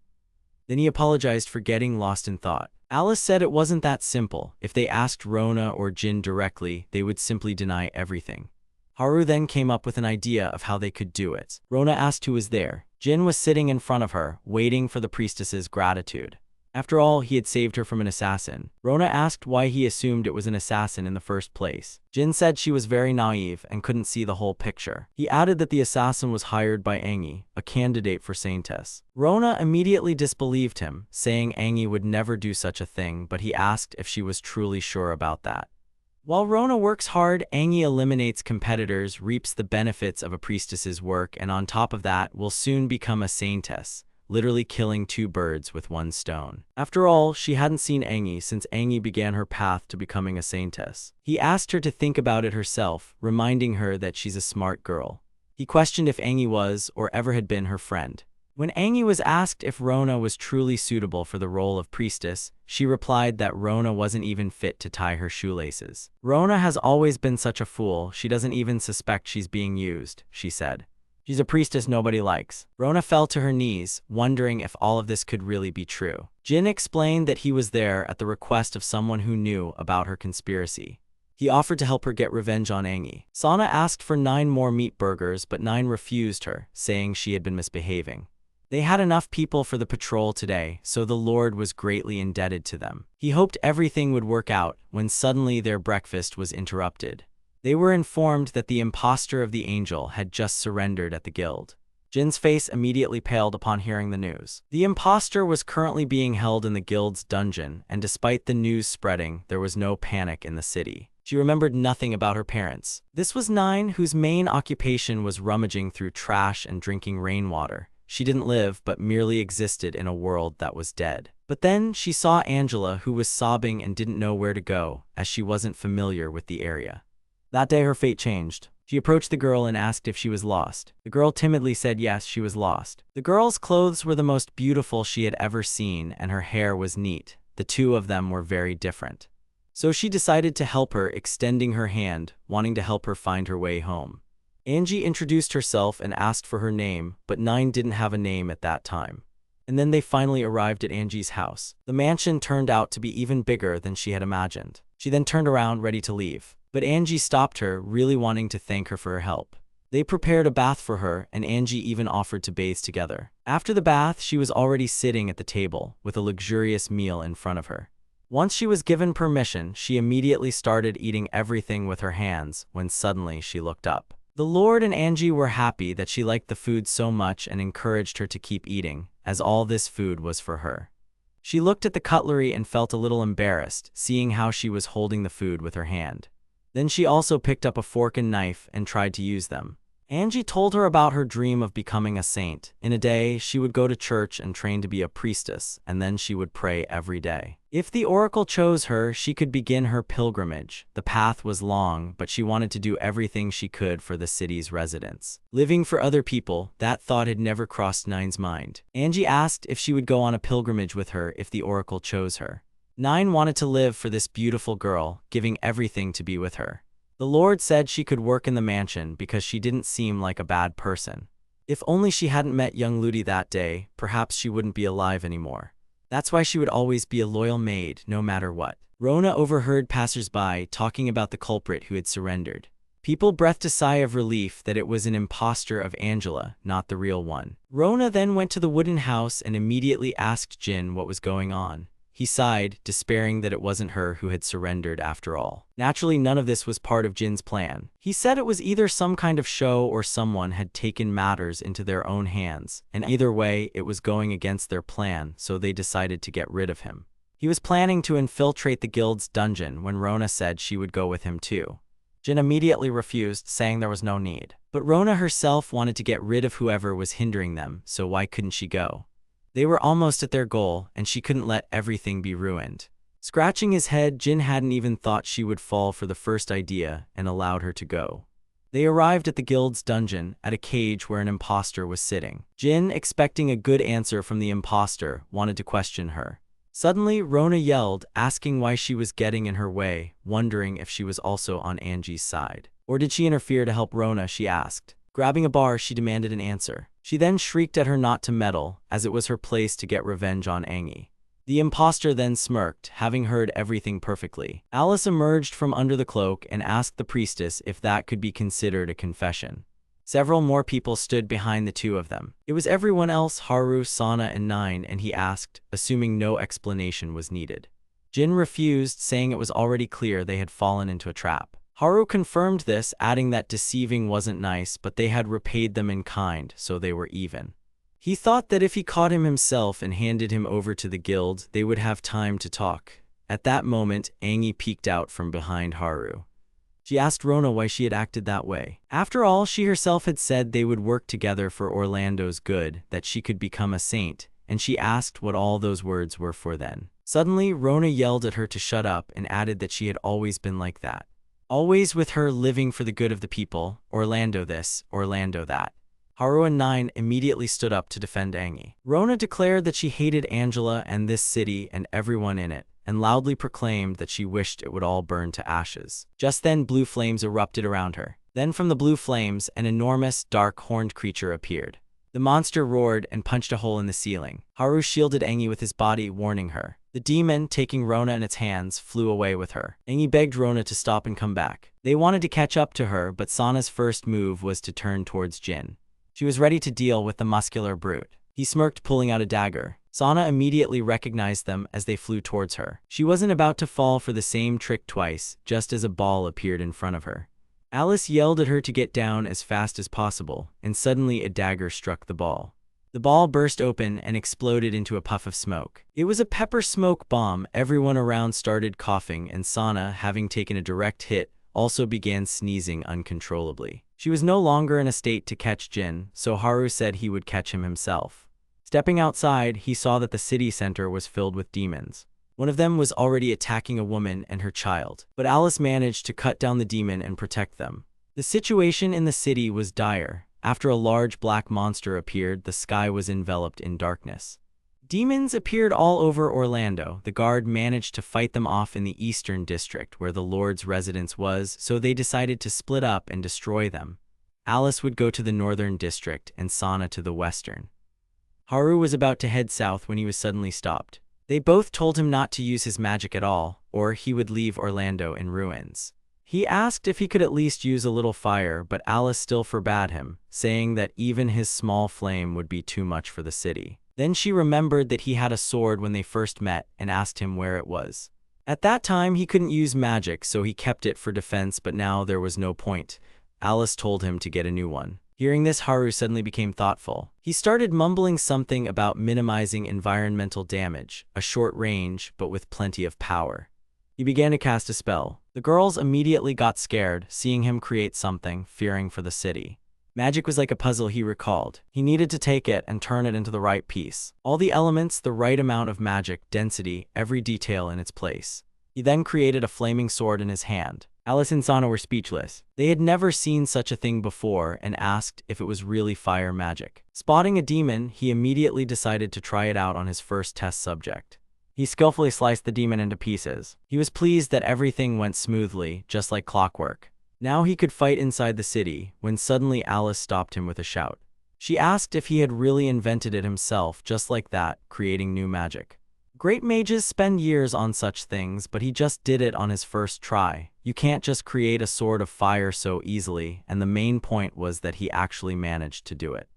Then he apologized for getting lost in thought. Alice said it wasn't that simple. If they asked Rona or Jin directly, they would simply deny everything. Haru then came up with an idea of how they could do it. Rona asked who was there. Jin was sitting in front of her, waiting for the priestess's gratitude. After all, he had saved her from an assassin. Rona asked why he assumed it was an assassin in the first place. Jin said she was very naive and couldn't see the whole picture. He added that the assassin was hired by Angie, a candidate for saintess. Rona immediately disbelieved him, saying Angie would never do such a thing, but he asked if she was truly sure about that. While Rona works hard, Angie eliminates competitors, reaps the benefits of a priestess's work, and on top of that, will soon become a saintess, literally killing two birds with one stone. After all, she hadn't seen Angie since Angie began her path to becoming a saintess. He asked her to think about it herself, reminding her that she's a smart girl. He questioned if Angie was, or ever had been, her friend. When Angie was asked if Rona was truly suitable for the role of priestess, she replied that Rona wasn't even fit to tie her shoelaces. Rona has always been such a fool, she doesn't even suspect she's being used, she said. She's a priestess nobody likes. Rona fell to her knees, wondering if all of this could really be true. Jin explained that he was there at the request of someone who knew about her conspiracy. He offered to help her get revenge on Angie. Sana asked for 9 more meat burgers, but 9 refused her, saying she had been misbehaving. They had enough people for the patrol today, so the Lord was greatly indebted to them. He hoped everything would work out when suddenly their breakfast was interrupted. They were informed that the impostor of the angel had just surrendered at the guild. Jin's face immediately paled upon hearing the news. The impostor was currently being held in the guild's dungeon, and despite the news spreading, there was no panic in the city. She remembered nothing about her parents. This was Nine, whose main occupation was rummaging through trash and drinking rainwater. She didn't live, but merely existed in a world that was dead. But then she saw Angela, who was sobbing and didn't know where to go, as she wasn't familiar with the area. That day her fate changed. She approached the girl and asked if she was lost. The girl timidly said yes, she was lost. The girl's clothes were the most beautiful she had ever seen, and her hair was neat. The two of them were very different. So she decided to help her, extending her hand, wanting to help her find her way home. Angie introduced herself and asked for her name, but Nine didn't have a name at that time. And then they finally arrived at Angie's house. The mansion turned out to be even bigger than she had imagined. She then turned around, ready to leave. But Angie stopped her, really wanting to thank her for her help. They prepared a bath for her, and Angie even offered to bathe together. After the bath, she was already sitting at the table, with a luxurious meal in front of her. Once she was given permission, she immediately started eating everything with her hands, when suddenly she looked up. The Lord and Angie were happy that she liked the food so much and encouraged her to keep eating, as all this food was for her. She looked at the cutlery and felt a little embarrassed, seeing how she was holding the food with her hand. Then she also picked up a fork and knife and tried to use them. Angie told her about her dream of becoming a saint. In a day, she would go to church and train to be a priestess, and then she would pray every day. If the oracle chose her, she could begin her pilgrimage. The path was long, but she wanted to do everything she could for the city's residents. Living for other people, that thought had never crossed Nine's mind. Angie asked if she would go on a pilgrimage with her if the oracle chose her. Nine wanted to live for this beautiful girl, giving everything to be with her. The Lord said she could work in the mansion because she didn't seem like a bad person. If only she hadn't met young Ludi that day, perhaps she wouldn't be alive anymore. That's why she would always be a loyal maid, no matter what. Rona overheard passers-by talking about the culprit who had surrendered. People breathed a sigh of relief that it was an impostor of Angela, not the real one. Rona then went to the wooden house and immediately asked Jin what was going on. He sighed, despairing that it wasn't her who had surrendered after all. Naturally, none of this was part of Jin's plan. He said it was either some kind of show or someone had taken matters into their own hands, and either way, it was going against their plan, so they decided to get rid of him. He was planning to infiltrate the guild's dungeon when Rona said she would go with him too. Jin immediately refused, saying there was no need. But Rona herself wanted to get rid of whoever was hindering them, so why couldn't she go? They were almost at their goal, and she couldn't let everything be ruined. Scratching his head, Jin hadn't even thought she would fall for the first idea and allowed her to go. They arrived at the guild's dungeon, at a cage where an imposter was sitting. Jin, expecting a good answer from the imposter, wanted to question her. Suddenly, Rona yelled, asking why she was getting in her way, wondering if she was also on Angie's side. Or did she interfere to help Rona, she asked. Grabbing a bar, she demanded an answer. She then shrieked at her not to meddle, as it was her place to get revenge on Angie. The imposter then smirked, having heard everything perfectly. Alice emerged from under the cloak and asked the priestess if that could be considered a confession. Several more people stood behind the two of them. It was everyone else, Haru, Sana, and Nine, and he asked, assuming no explanation was needed. Jin refused, saying it was already clear they had fallen into a trap. Haru confirmed this, adding that deceiving wasn't nice, but they had repaid them in kind, so they were even. He thought that if he caught him himself and handed him over to the guild, they would have time to talk. At that moment, Angie peeked out from behind Haru. She asked Rona why she had acted that way. After all, she herself had said they would work together for Orlando's good, that she could become a saint, and she asked what all those words were for then. Suddenly, Rona yelled at her to shut up and added that she had always been like that. Always with her living for the good of the people, Orlando this, Orlando that. Haru and Nine immediately stood up to defend Angie. Rona declared that she hated Angela and this city and everyone in it, and loudly proclaimed that she wished it would all burn to ashes. Just then, blue flames erupted around her. Then from the blue flames, an enormous, dark, horned creature appeared. The monster roared and punched a hole in the ceiling. Haru shielded Angie with his body, warning her. The demon, taking Rona in its hands, flew away with her. Angie begged Rona to stop and come back. They wanted to catch up to her, but Sana's first move was to turn towards Jin. She was ready to deal with the muscular brute. He smirked, pulling out a dagger. Sana immediately recognized them as they flew towards her. She wasn't about to fall for the same trick twice, just as a ball appeared in front of her. Alice yelled at her to get down as fast as possible, and suddenly a dagger struck the ball. The ball burst open and exploded into a puff of smoke. It was a pepper smoke bomb. Everyone around started coughing, and Sana, having taken a direct hit, also began sneezing uncontrollably. She was no longer in a state to catch Jin, so Haru said he would catch him himself. Stepping outside, he saw that the city center was filled with demons. One of them was already attacking a woman and her child, but Alice managed to cut down the demon and protect them. The situation in the city was dire. After a large black monster appeared, the sky was enveloped in darkness. Demons appeared all over Orlando. The guard managed to fight them off in the eastern district where the Lord's residence was, so they decided to split up and destroy them. Alice would go to the northern district and Sana to the western. Haru was about to head south when he was suddenly stopped. They both told him not to use his magic at all, or he would leave Orlando in ruins. He asked if he could at least use a little fire, but Alice still forbade him, saying that even his small flame would be too much for the city. Then she remembered that he had a sword when they first met and asked him where it was. At that time, he couldn't use magic, so he kept it for defense, but now there was no point. Alice told him to get a new one. Hearing this, Haru suddenly became thoughtful. He started mumbling something about minimizing environmental damage, a short range, but with plenty of power. He began to cast a spell. The girls immediately got scared, seeing him create something, fearing for the city. Magic was like a puzzle, he recalled. He needed to take it and turn it into the right piece. All the elements, the right amount of magic, density, every detail in its place. He then created a flaming sword in his hand. Alice and Sana were speechless. They had never seen such a thing before and asked if it was really fire magic. Spotting a demon, he immediately decided to try it out on his first test subject. He skillfully sliced the demon into pieces. He was pleased that everything went smoothly, just like clockwork. Now he could fight inside the city, when suddenly Alice stopped him with a shout. She asked if he had really invented it himself, just like that, creating new magic. Great mages spend years on such things, but he just did it on his first try. You can't just create a sword of fire so easily, and the main point was that he actually managed to do it.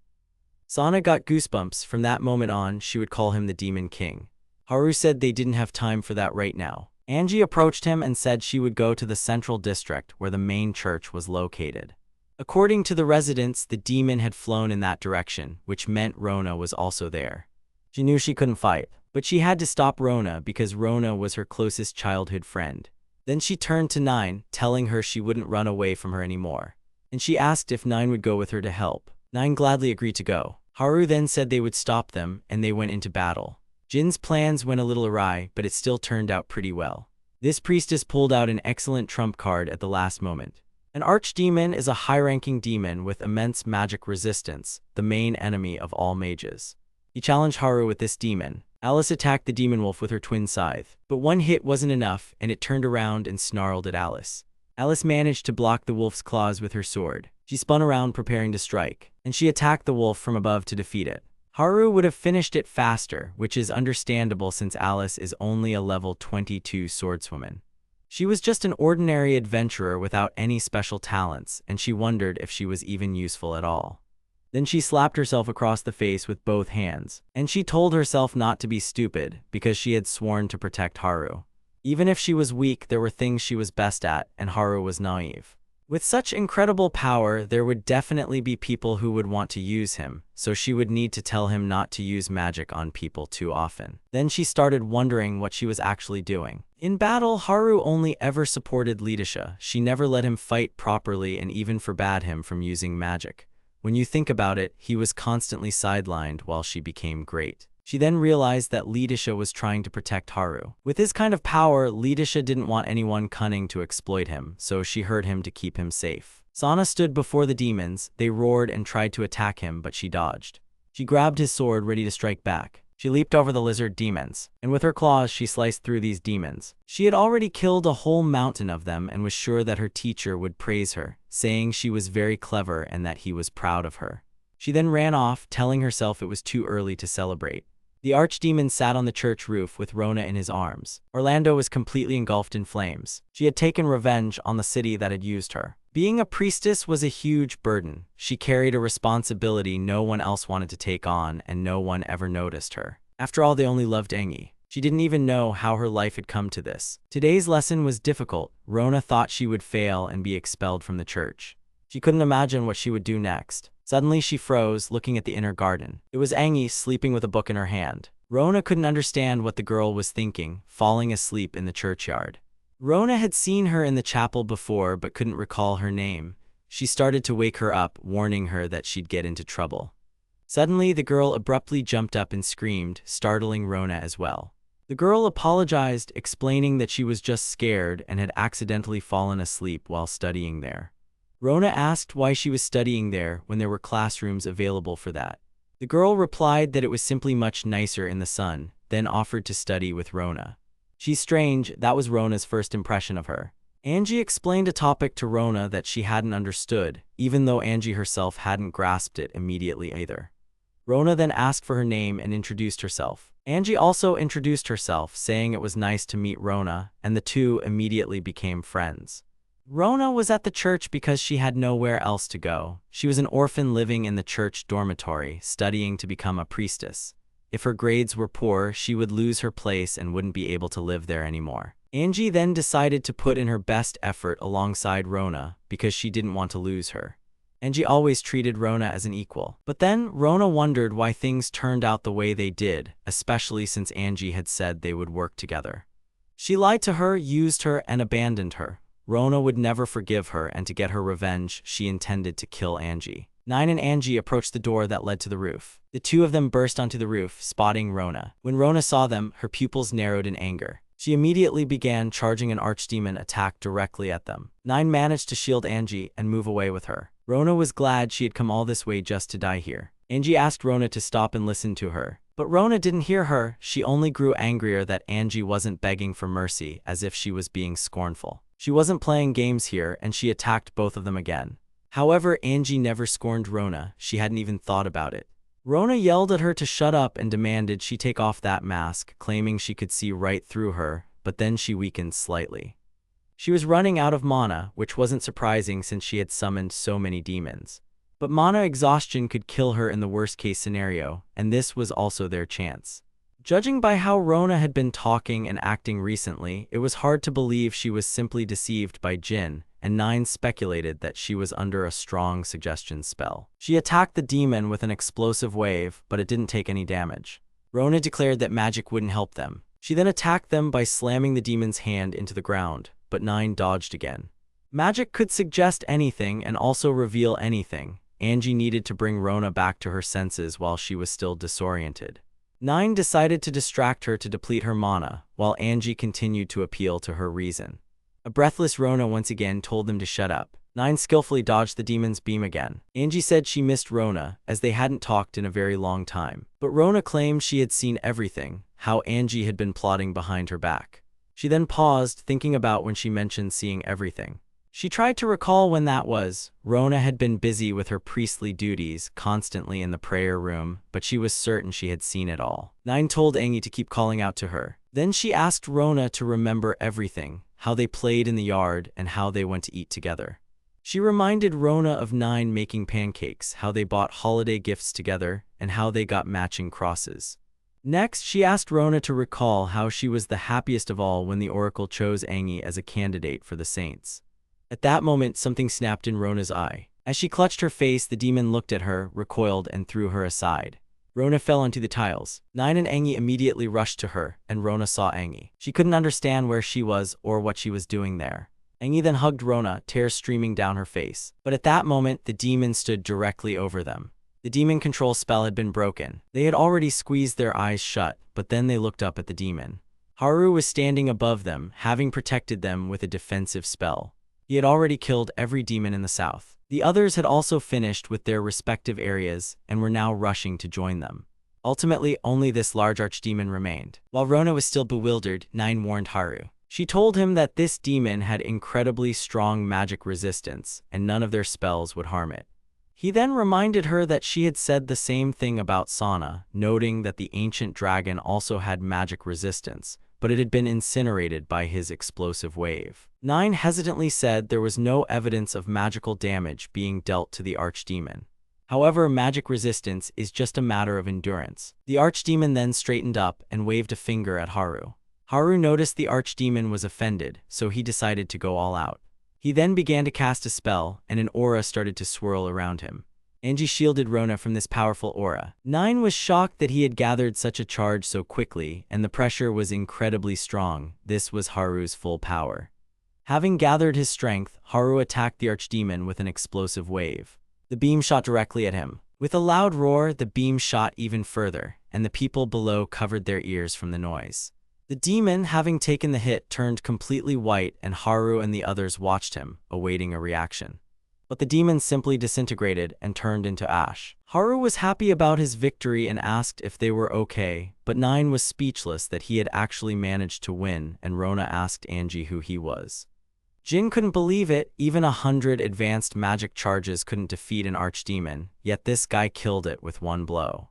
Sana got goosebumps. From that moment on, she would call him the Demon King. Haru said they didn't have time for that right now. Angie approached him and said she would go to the central district where the main church was located. According to the residents, the demon had flown in that direction, which meant Rona was also there. She knew she couldn't fight, but she had to stop Rona because Rona was her closest childhood friend. Then she turned to Nine, telling her she wouldn't run away from her anymore. And she asked if Nine would go with her to help. Nine gladly agreed to go. Haru then said they would stop them, and they went into battle. Jin's plans went a little awry, but it still turned out pretty well. This priestess pulled out an excellent trump card at the last moment. An archdemon is a high-ranking demon with immense magic resistance, the main enemy of all mages. He challenged Haru with this demon. Alice attacked the demon wolf with her twin scythe, but one hit wasn't enough, and it turned around and snarled at Alice. Alice managed to block the wolf's claws with her sword. She spun around preparing to strike, and she attacked the wolf from above to defeat it. Haru would have finished it faster, which is understandable since Alice is only a level 22 swordswoman. She was just an ordinary adventurer without any special talents, and she wondered if she was even useful at all. Then she slapped herself across the face with both hands, and she told herself not to be stupid because she had sworn to protect Haru. Even if she was weak, there were things she was best at, and Haru was naive. With such incredible power, there would definitely be people who would want to use him, so she would need to tell him not to use magic on people too often. Then she started wondering what she was actually doing. In battle, Haru only ever supported Lidisha. She never let him fight properly and even forbade him from using magic. When you think about it, he was constantly sidelined while she became great. She then realized that Lidisha was trying to protect Haru. With his kind of power, Lidisha didn't want anyone cunning to exploit him, so she hurt him to keep him safe. Sana stood before the demons. They roared and tried to attack him, but she dodged. She grabbed his sword, ready to strike back. She leaped over the lizard demons, and with her claws she sliced through these demons. She had already killed a whole mountain of them and was sure that her teacher would praise her, saying she was very clever and that he was proud of her. She then ran off, telling herself it was too early to celebrate. The archdemon sat on the church roof with Rona in his arms. Orlando was completely engulfed in flames. She had taken revenge on the city that had used her. Being a priestess was a huge burden. She carried a responsibility no one else wanted to take on, and no one ever noticed her. After all, they only loved Engi. She didn't even know how her life had come to this. Today's lesson was difficult. Rona thought she would fail and be expelled from the church. She couldn't imagine what she would do next. Suddenly she froze, looking at the inner garden. It was Engi sleeping with a book in her hand. Rona couldn't understand what the girl was thinking, falling asleep in the churchyard. Rona had seen her in the chapel before but couldn't recall her name. She started to wake her up, warning her that she'd get into trouble. Suddenly the girl abruptly jumped up and screamed, startling Rona as well. The girl apologized, explaining that she was just scared and had accidentally fallen asleep while studying there. Rona asked why she was studying there when there were classrooms available for that. The girl replied that it was simply much nicer in the sun, then offered to study with Rona. She's strange, that was Rona's first impression of her. Angie explained a topic to Rona that she hadn't understood, even though Angie herself hadn't grasped it immediately either. Rona then asked for her name and introduced herself. Angie also introduced herself, saying it was nice to meet Rona, and the two immediately became friends. Rona was at the church because she had nowhere else to go. She was an orphan living in the church dormitory, studying to become a priestess. If her grades were poor, she would lose her place and wouldn't be able to live there anymore. Angie then decided to put in her best effort alongside Rona because she didn't want to lose her. Angie always treated Rona as an equal. But then, Rona wondered why things turned out the way they did, especially since Angie had said they would work together. She lied to her, used her, and abandoned her. Rona would never forgive her, and to get her revenge, she intended to kill Angie. Nine and Angie approached the door that led to the roof. The two of them burst onto the roof, spotting Rona. When Rona saw them, her pupils narrowed in anger. She immediately began charging an archdemon attack directly at them. Nine managed to shield Angie and move away with her. Rona was glad she had come all this way just to die here. Angie asked Rona to stop and listen to her. But Rona didn't hear her. She only grew angrier that Angie wasn't begging for mercy, as if she was being scornful. She wasn't playing games here, and she attacked both of them again. However, Angie never scorned Rona. She hadn't even thought about it. Rona yelled at her to shut up and demanded she take off that mask, claiming she could see right through her, but then she weakened slightly. She was running out of mana, which wasn't surprising since she had summoned so many demons. But mana exhaustion could kill her in the worst-case scenario, and this was also their chance. Judging by how Rona had been talking and acting recently, it was hard to believe she was simply deceived by Jin, and Nine speculated that she was under a strong suggestion spell. She attacked the demon with an explosive wave, but it didn't take any damage. Rona declared that magic wouldn't help them. She then attacked them by slamming the demon's hand into the ground, but 9 dodged again. Magic could suggest anything and also reveal anything. Angie needed to bring Rona back to her senses while she was still disoriented. 9 decided to distract her to deplete her mana, while Angie continued to appeal to her reason. A breathless Rona once again told them to shut up. 9 skillfully dodged the demon's beam again. Angie said she missed Rona, as they hadn't talked in a very long time. But Rona claimed she had seen everything, how Angie had been plotting behind her back. She then paused, thinking about when she mentioned seeing everything. She tried to recall when that was. Rona had been busy with her priestly duties, constantly in the prayer room, but she was certain she had seen it all. 9 told Angie to keep calling out to her. Then she asked Rona to remember everything, how they played in the yard and how they went to eat together. She reminded Rona of 9 making pancakes, how they bought holiday gifts together, and how they got matching crosses. Next, she asked Rona to recall how she was the happiest of all when the oracle chose Angie as a candidate for the saints. At that moment, something snapped in Rona's eye. As she clutched her face, the demon looked at her, recoiled, and threw her aside. Rona fell onto the tiles. 9 and Angie immediately rushed to her, and Rona saw Angie. She couldn't understand where she was or what she was doing there. Angie then hugged Rona, tears streaming down her face. But at that moment, the demon stood directly over them. The demon control spell had been broken. They had already squeezed their eyes shut, but then they looked up at the demon. Haru was standing above them, having protected them with a defensive spell. He had already killed every demon in the south. The others had also finished with their respective areas and were now rushing to join them. Ultimately, only this large archdemon remained. While Rona was still bewildered, 9 warned Haru. She told him that this demon had incredibly strong magic resistance, and none of their spells would harm it. He then reminded her that she had said the same thing about Sana, noting that the ancient dragon also had magic resistance, but it had been incinerated by his explosive wave. 9 hesitantly said there was no evidence of magical damage being dealt to the archdemon. However, magic resistance is just a matter of endurance. The archdemon then straightened up and waved a finger at Haru. Haru noticed the archdemon was offended, so he decided to go all out. He then began to cast a spell, and an aura started to swirl around him. Angie shielded Rona from this powerful aura. 9 was shocked that he had gathered such a charge so quickly, and the pressure was incredibly strong. This was Haru's full power. Having gathered his strength, Haru attacked the archdemon with an explosive wave. The beam shot directly at him. With a loud roar, the beam shot even further, and the people below covered their ears from the noise. The demon, having taken the hit, turned completely white, and Haru and the others watched him, awaiting a reaction. But the demon simply disintegrated and turned into ash. Haru was happy about his victory and asked if they were okay, but 9 was speechless that he had actually managed to win, and Rona asked Angie who he was. Jin couldn't believe it. Even 100 advanced magic charges couldn't defeat an archdemon, yet this guy killed it with one blow.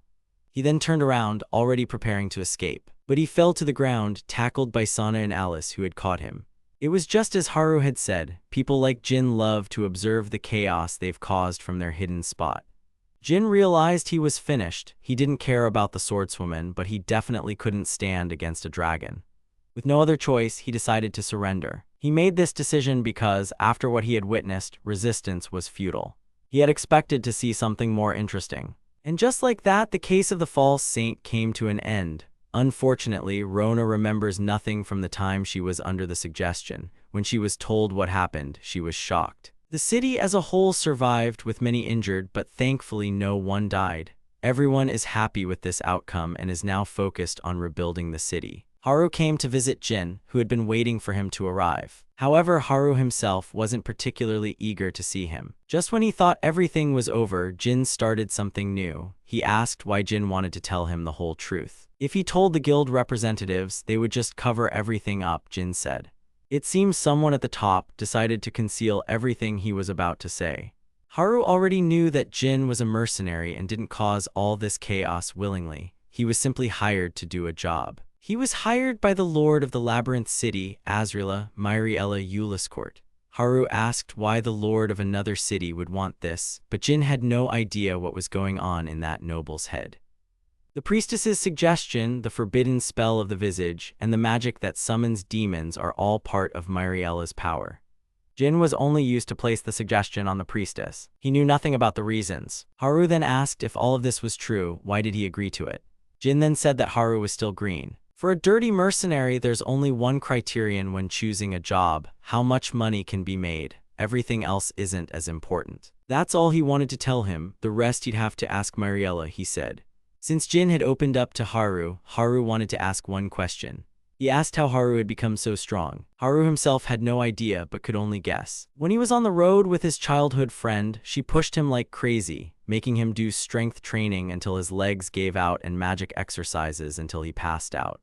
He then turned around, already preparing to escape. But he fell to the ground, tackled by Sana and Alice, who had caught him. It was just as Haru had said. People like Jin love to observe the chaos they've caused from their hidden spot. Jin realized he was finished. He didn't care about the swordswoman, but he definitely couldn't stand against a dragon. With no other choice, he decided to surrender. He made this decision because, after what he had witnessed, resistance was futile. He had expected to see something more interesting. And just like that, the case of the false saint came to an end. Unfortunately, Rona remembers nothing from the time she was under the suggestion. When she was told what happened, she was shocked. The city as a whole survived, with many injured, but thankfully no one died. Everyone is happy with this outcome and is now focused on rebuilding the city. Haru came to visit Jin, who had been waiting for him to arrive. However, Haru himself wasn't particularly eager to see him. Just when he thought everything was over, Jin started something new. He asked why Jin wanted to tell him the whole truth. If he told the guild representatives, they would just cover everything up, Jin said. It seems someone at the top decided to conceal everything he was about to say. Haru already knew that Jin was a mercenary and didn't cause all this chaos willingly. He was simply hired to do a job. He was hired by the Lord of the Labyrinth City, Azrila Myriella Euliscourt. Haru asked why the Lord of another city would want this, but Jin had no idea what was going on in that noble's head. The priestess's suggestion, the forbidden spell of the visage, and the magic that summons demons are all part of Myriella's power. Jin was only used to place the suggestion on the priestess. He knew nothing about the reasons. Haru then asked if all of this was true, why did he agree to it? Jin then said that Haru was still green. For a dirty mercenary, there's only one criterion when choosing a job: how much money can be made. Everything else isn't as important. That's all he wanted to tell him. The rest he'd have to ask Mariella, he said. Since Jin had opened up to Haru, Haru wanted to ask one question. He asked how Haru had become so strong. Haru himself had no idea but could only guess. When he was on the road with his childhood friend, she pushed him like crazy, making him do strength training until his legs gave out and magic exercises until he passed out.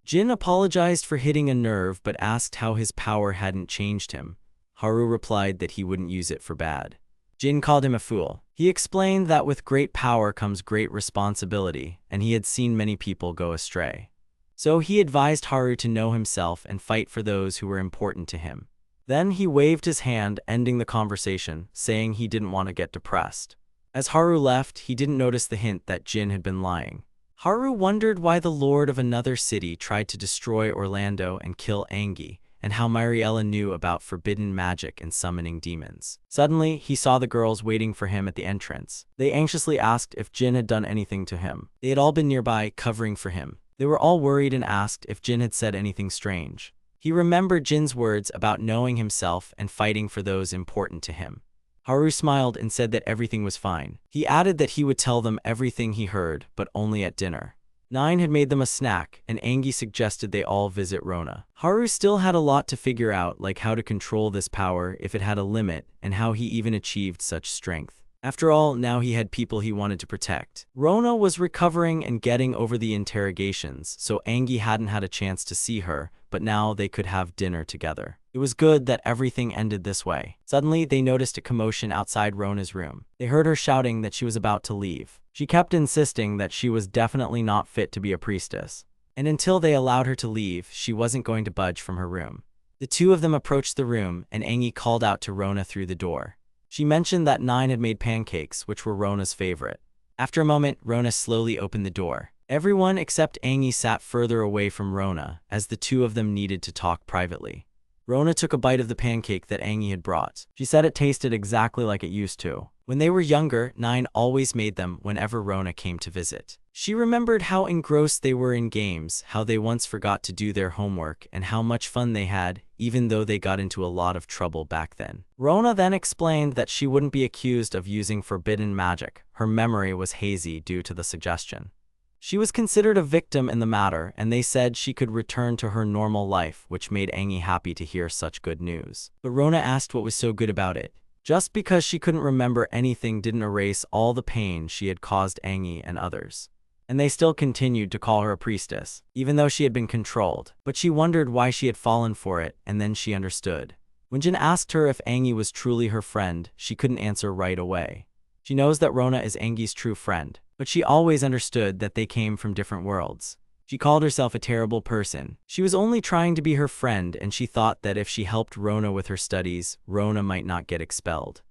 Jin apologized for hitting a nerve but asked how his power hadn't changed him. Haru replied that he wouldn't use it for bad. Jin called him a fool. He explained that with great power comes great responsibility, and he had seen many people go astray. So he advised Haru to know himself and fight for those who were important to him. Then he waved his hand, ending the conversation, saying he didn't want to get depressed. As Haru left, he didn't notice the hint that Jin had been lying. Haru wondered why the lord of another city tried to destroy Orlando and kill Angie, and how Mariella knew about forbidden magic and summoning demons. Suddenly, he saw the girls waiting for him at the entrance. They anxiously asked if Jin had done anything to him. They had all been nearby, covering for him. They were all worried and asked if Jin had said anything strange. He remembered Jin's words about knowing himself and fighting for those important to him. Haru smiled and said that everything was fine. He added that he would tell them everything he heard, but only at dinner. 9 had made them a snack, and Angie suggested they all visit Rona. Haru still had a lot to figure out, like how to control this power if it had a limit, and how he even achieved such strength. After all, now he had people he wanted to protect. Rona was recovering and getting over the interrogations, so Angie hadn't had a chance to see her, but now they could have dinner together. It was good that everything ended this way. Suddenly, they noticed a commotion outside Rona's room. They heard her shouting that she was about to leave. She kept insisting that she was definitely not fit to be a priestess. And until they allowed her to leave, she wasn't going to budge from her room. The two of them approached the room, and Angie called out to Rona through the door. She mentioned that 9 had made pancakes, which were Rona's favorite. After a moment, Rona slowly opened the door. Everyone except Angie sat further away from Rona, as the two of them needed to talk privately. Rona took a bite of the pancake that Angie had brought. She said it tasted exactly like it used to. When they were younger, 9 always made them whenever Rona came to visit. She remembered how engrossed they were in games, how they once forgot to do their homework, and how much fun they had, even though they got into a lot of trouble back then. Rona then explained that she wouldn't be accused of using forbidden magic. Her memory was hazy due to the suggestion. She was considered a victim in the matter, and they said she could return to her normal life, which made Angie happy to hear such good news. But Rona asked what was so good about it. Just because she couldn't remember anything didn't erase all the pain she had caused Angie and others. And they still continued to call her a priestess, even though she had been controlled. But she wondered why she had fallen for it, and then she understood. When Jin asked her if Angie was truly her friend, she couldn't answer right away. She knows that Rona is Angie's true friend, but she always understood that they came from different worlds. She called herself a terrible person. She was only trying to be her friend, and she thought that if she helped Rona with her studies, Rona might not get expelled.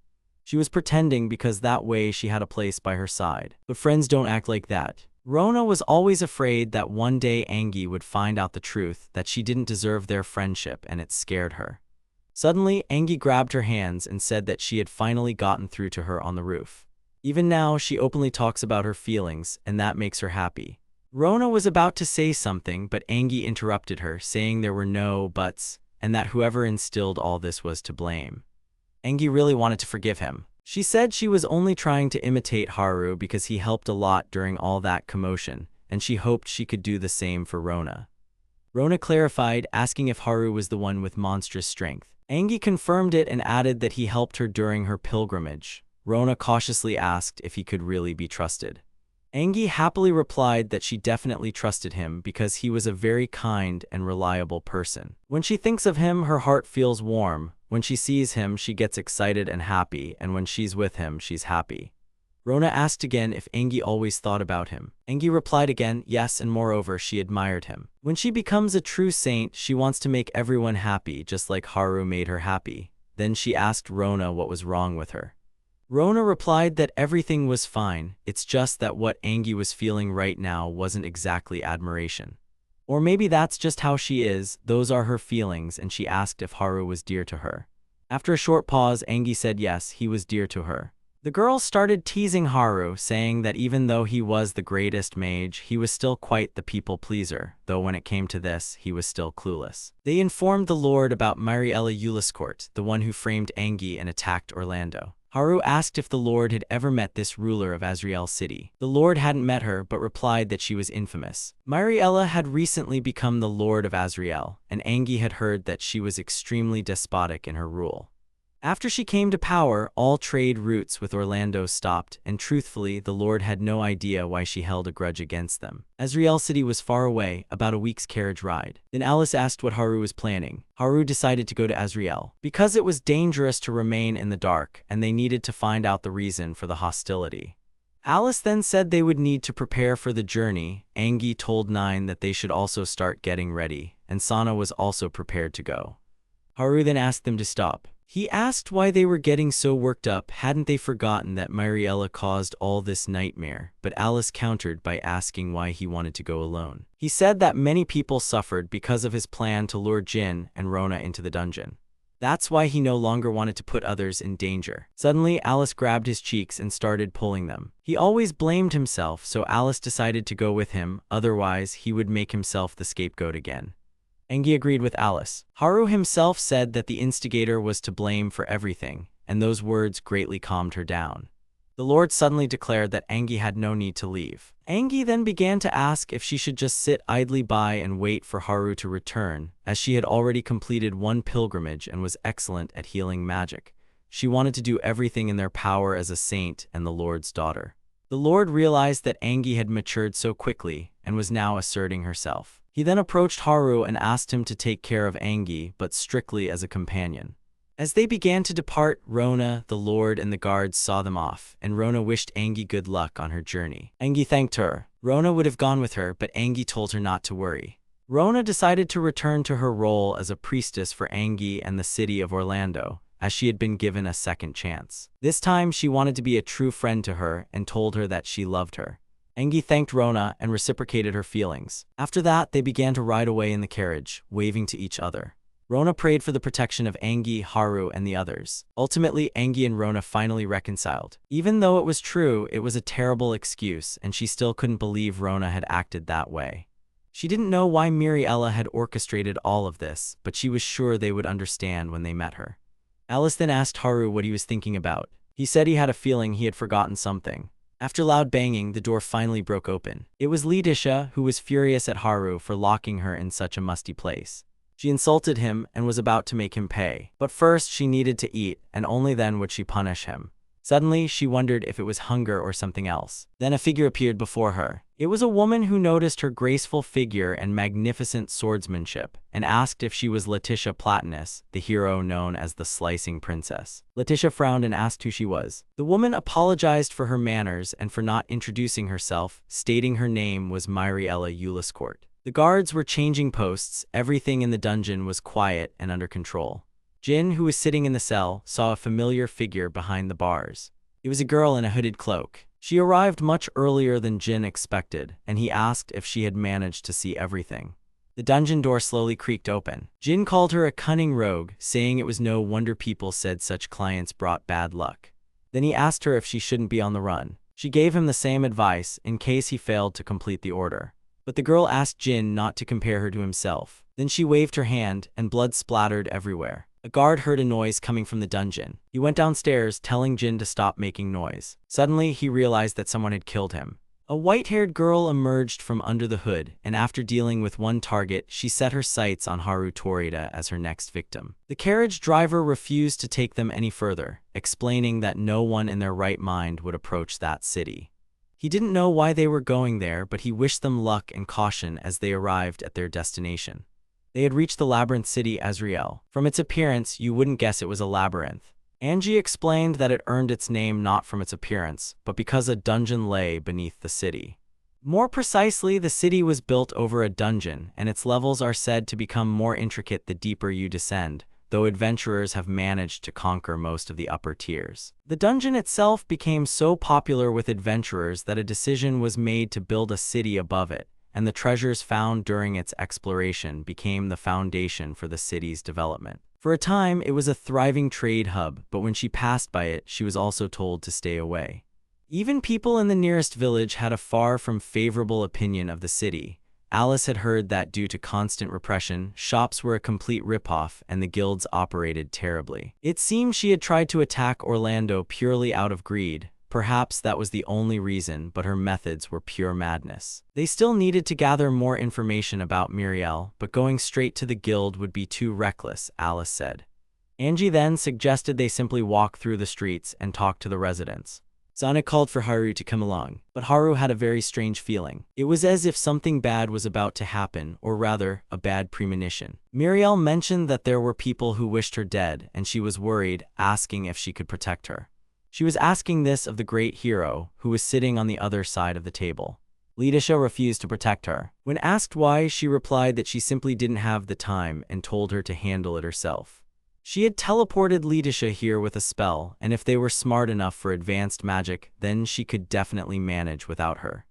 She was pretending because that way she had a place by her side. But friends don't act like that. Rona was always afraid that one day Angie would find out the truth, that she didn't deserve their friendship, and it scared her. Suddenly, Angie grabbed her hands and said that she had finally gotten through to her on the roof. Even now, she openly talks about her feelings, and that makes her happy. Rona was about to say something, but Angie interrupted her, saying there were no buts, and that whoever instilled all this was to blame. Angie really wanted to forgive him. She said she was only trying to imitate Haru because he helped a lot during all that commotion, and she hoped she could do the same for Rona. Rona clarified, asking if Haru was the one with monstrous strength. Angie confirmed it and added that he helped her during her pilgrimage. Rona cautiously asked if he could really be trusted. Angie happily replied that she definitely trusted him because he was a very kind and reliable person. When she thinks of him, her heart feels warm. When she sees him, she gets excited and happy, and when she's with him, she's happy. Rona asked again if Angie always thought about him. Angie replied again, yes, and moreover, she admired him. When she becomes a true saint, she wants to make everyone happy, just like Haru made her happy. Then she asked Rona what was wrong with her. Rona replied that everything was fine, it's just that what Angie was feeling right now wasn't exactly admiration. Or maybe that's just how she is, those are her feelings, and she asked if Haru was dear to her. After a short pause, Angie said yes, he was dear to her. The girl started teasing Haru, saying that even though he was the greatest mage, he was still quite the people-pleaser, though when it came to this, he was still clueless. They informed the Lord about Mariella Uliscourt, the one who framed Angie and attacked Orlando. Haru asked if the Lord had ever met this ruler of Azriel City. The Lord hadn't met her, but replied that she was infamous. Mariella had recently become the Lord of Azriel, and Angie had heard that she was extremely despotic in her rule. After she came to power, all trade routes with Orlando stopped, and truthfully, the Lord had no idea why she held a grudge against them. Azriel City was far away, about a week's carriage ride. Then Alice asked what Haru was planning. Haru decided to go to Azriel, because it was dangerous to remain in the dark, and they needed to find out the reason for the hostility. Alice then said they would need to prepare for the journey. Angie told Nine that they should also start getting ready, and Sana was also prepared to go. Haru then asked them to stop. He asked why they were getting so worked up. Hadn't they forgotten that Mariella caused all this nightmare? But Alice countered by asking why he wanted to go alone. He said that many people suffered because of his plan to lure Jin and Rona into the dungeon. That's why he no longer wanted to put others in danger. Suddenly, Alice grabbed his cheeks and started pulling them. He always blamed himself, so Alice decided to go with him, otherwise he would make himself the scapegoat again. Angie agreed with Alice. Haru himself said that the instigator was to blame for everything, and those words greatly calmed her down. The Lord suddenly declared that Angie had no need to leave. Angie then began to ask if she should just sit idly by and wait for Haru to return, as she had already completed one pilgrimage and was excellent at healing magic. She wanted to do everything in their power as a saint and the Lord's daughter. The Lord realized that Angie had matured so quickly and was now asserting herself. He then approached Haru and asked him to take care of Angie, but strictly as a companion. As they began to depart, Rona, the Lord, and the guards saw them off, and Rona wished Angie good luck on her journey. Angie thanked her. Rona would have gone with her, but Angie told her not to worry. Rona decided to return to her role as a priestess for Angie and the city of Orlando, as she had been given a second chance. This time, she wanted to be a true friend to her and told her that she loved her. Angie thanked Rona and reciprocated her feelings. After that, they began to ride away in the carriage, waving to each other. Rona prayed for the protection of Angie, Haru, and the others. Ultimately, Angie and Rona finally reconciled. Even though it was true, it was a terrible excuse, and she still couldn't believe Rona had acted that way. She didn't know why Mariella had orchestrated all of this, but she was sure they would understand when they met her. Alice then asked Haru what he was thinking about. He said he had a feeling he had forgotten something. After loud banging, the door finally broke open. It was Lidisha, who was furious at Haru for locking her in such a musty place. She insulted him and was about to make him pay. But first, she needed to eat, and only then would she punish him. Suddenly, she wondered if it was hunger or something else. Then a figure appeared before her. It was a woman who noticed her graceful figure and magnificent swordsmanship, and asked if she was Letitia Platinus, the hero known as the Slicing Princess. Letitia frowned and asked who she was. The woman apologized for her manners and for not introducing herself, stating her name was Mariella Uliscourt. The guards were changing posts. Everything in the dungeon was quiet and under control. Jin, who was sitting in the cell, saw a familiar figure behind the bars. It was a girl in a hooded cloak. She arrived much earlier than Jin expected, and he asked if she had managed to see everything. The dungeon door slowly creaked open. Jin called her a cunning rogue, saying it was no wonder people said such clients brought bad luck. Then he asked her if she shouldn't be on the run. She gave him the same advice in case he failed to complete the order. But the girl asked Jin not to compare her to himself. Then she waved her hand, and blood splattered everywhere. A guard heard a noise coming from the dungeon. He went downstairs, telling Jin to stop making noise. Suddenly, he realized that someone had killed him. A white-haired girl emerged from under the hood, and after dealing with one target, she set her sights on Haru Torita as her next victim. The carriage driver refused to take them any further, explaining that no one in their right mind would approach that city. He didn't know why they were going there, but he wished them luck and caution as they arrived at their destination. They had reached the labyrinth city Azriel. From its appearance, you wouldn't guess it was a labyrinth. Angie explained that it earned its name not from its appearance, but because a dungeon lay beneath the city. More precisely, the city was built over a dungeon, and its levels are said to become more intricate the deeper you descend, though adventurers have managed to conquer most of the upper tiers. The dungeon itself became so popular with adventurers that a decision was made to build a city above it, and the treasures found during its exploration became the foundation for the city's development. For a time, it was a thriving trade hub, but when she passed by it, she was also told to stay away. Even people in the nearest village had a far from favorable opinion of the city. Alice had heard that due to constant repression, shops were a complete ripoff and the guilds operated terribly. It seemed she had tried to attack Orlando purely out of greed. Perhaps that was the only reason, but her methods were pure madness. They still needed to gather more information about Muriel, but going straight to the guild would be too reckless, Alice said. Angie then suggested they simply walk through the streets and talk to the residents. Sana called for Haru to come along, but Haru had a very strange feeling. It was as if something bad was about to happen, or rather, a bad premonition. Muriel mentioned that there were people who wished her dead, and she was worried, asking if she could protect her. She was asking this of the great hero, who was sitting on the other side of the table. Lidisha refused to protect her. When asked why, she replied that she simply didn't have the time and told her to handle it herself. She had teleported Lidisha here with a spell, and if they were smart enough for advanced magic, then she could definitely manage without her.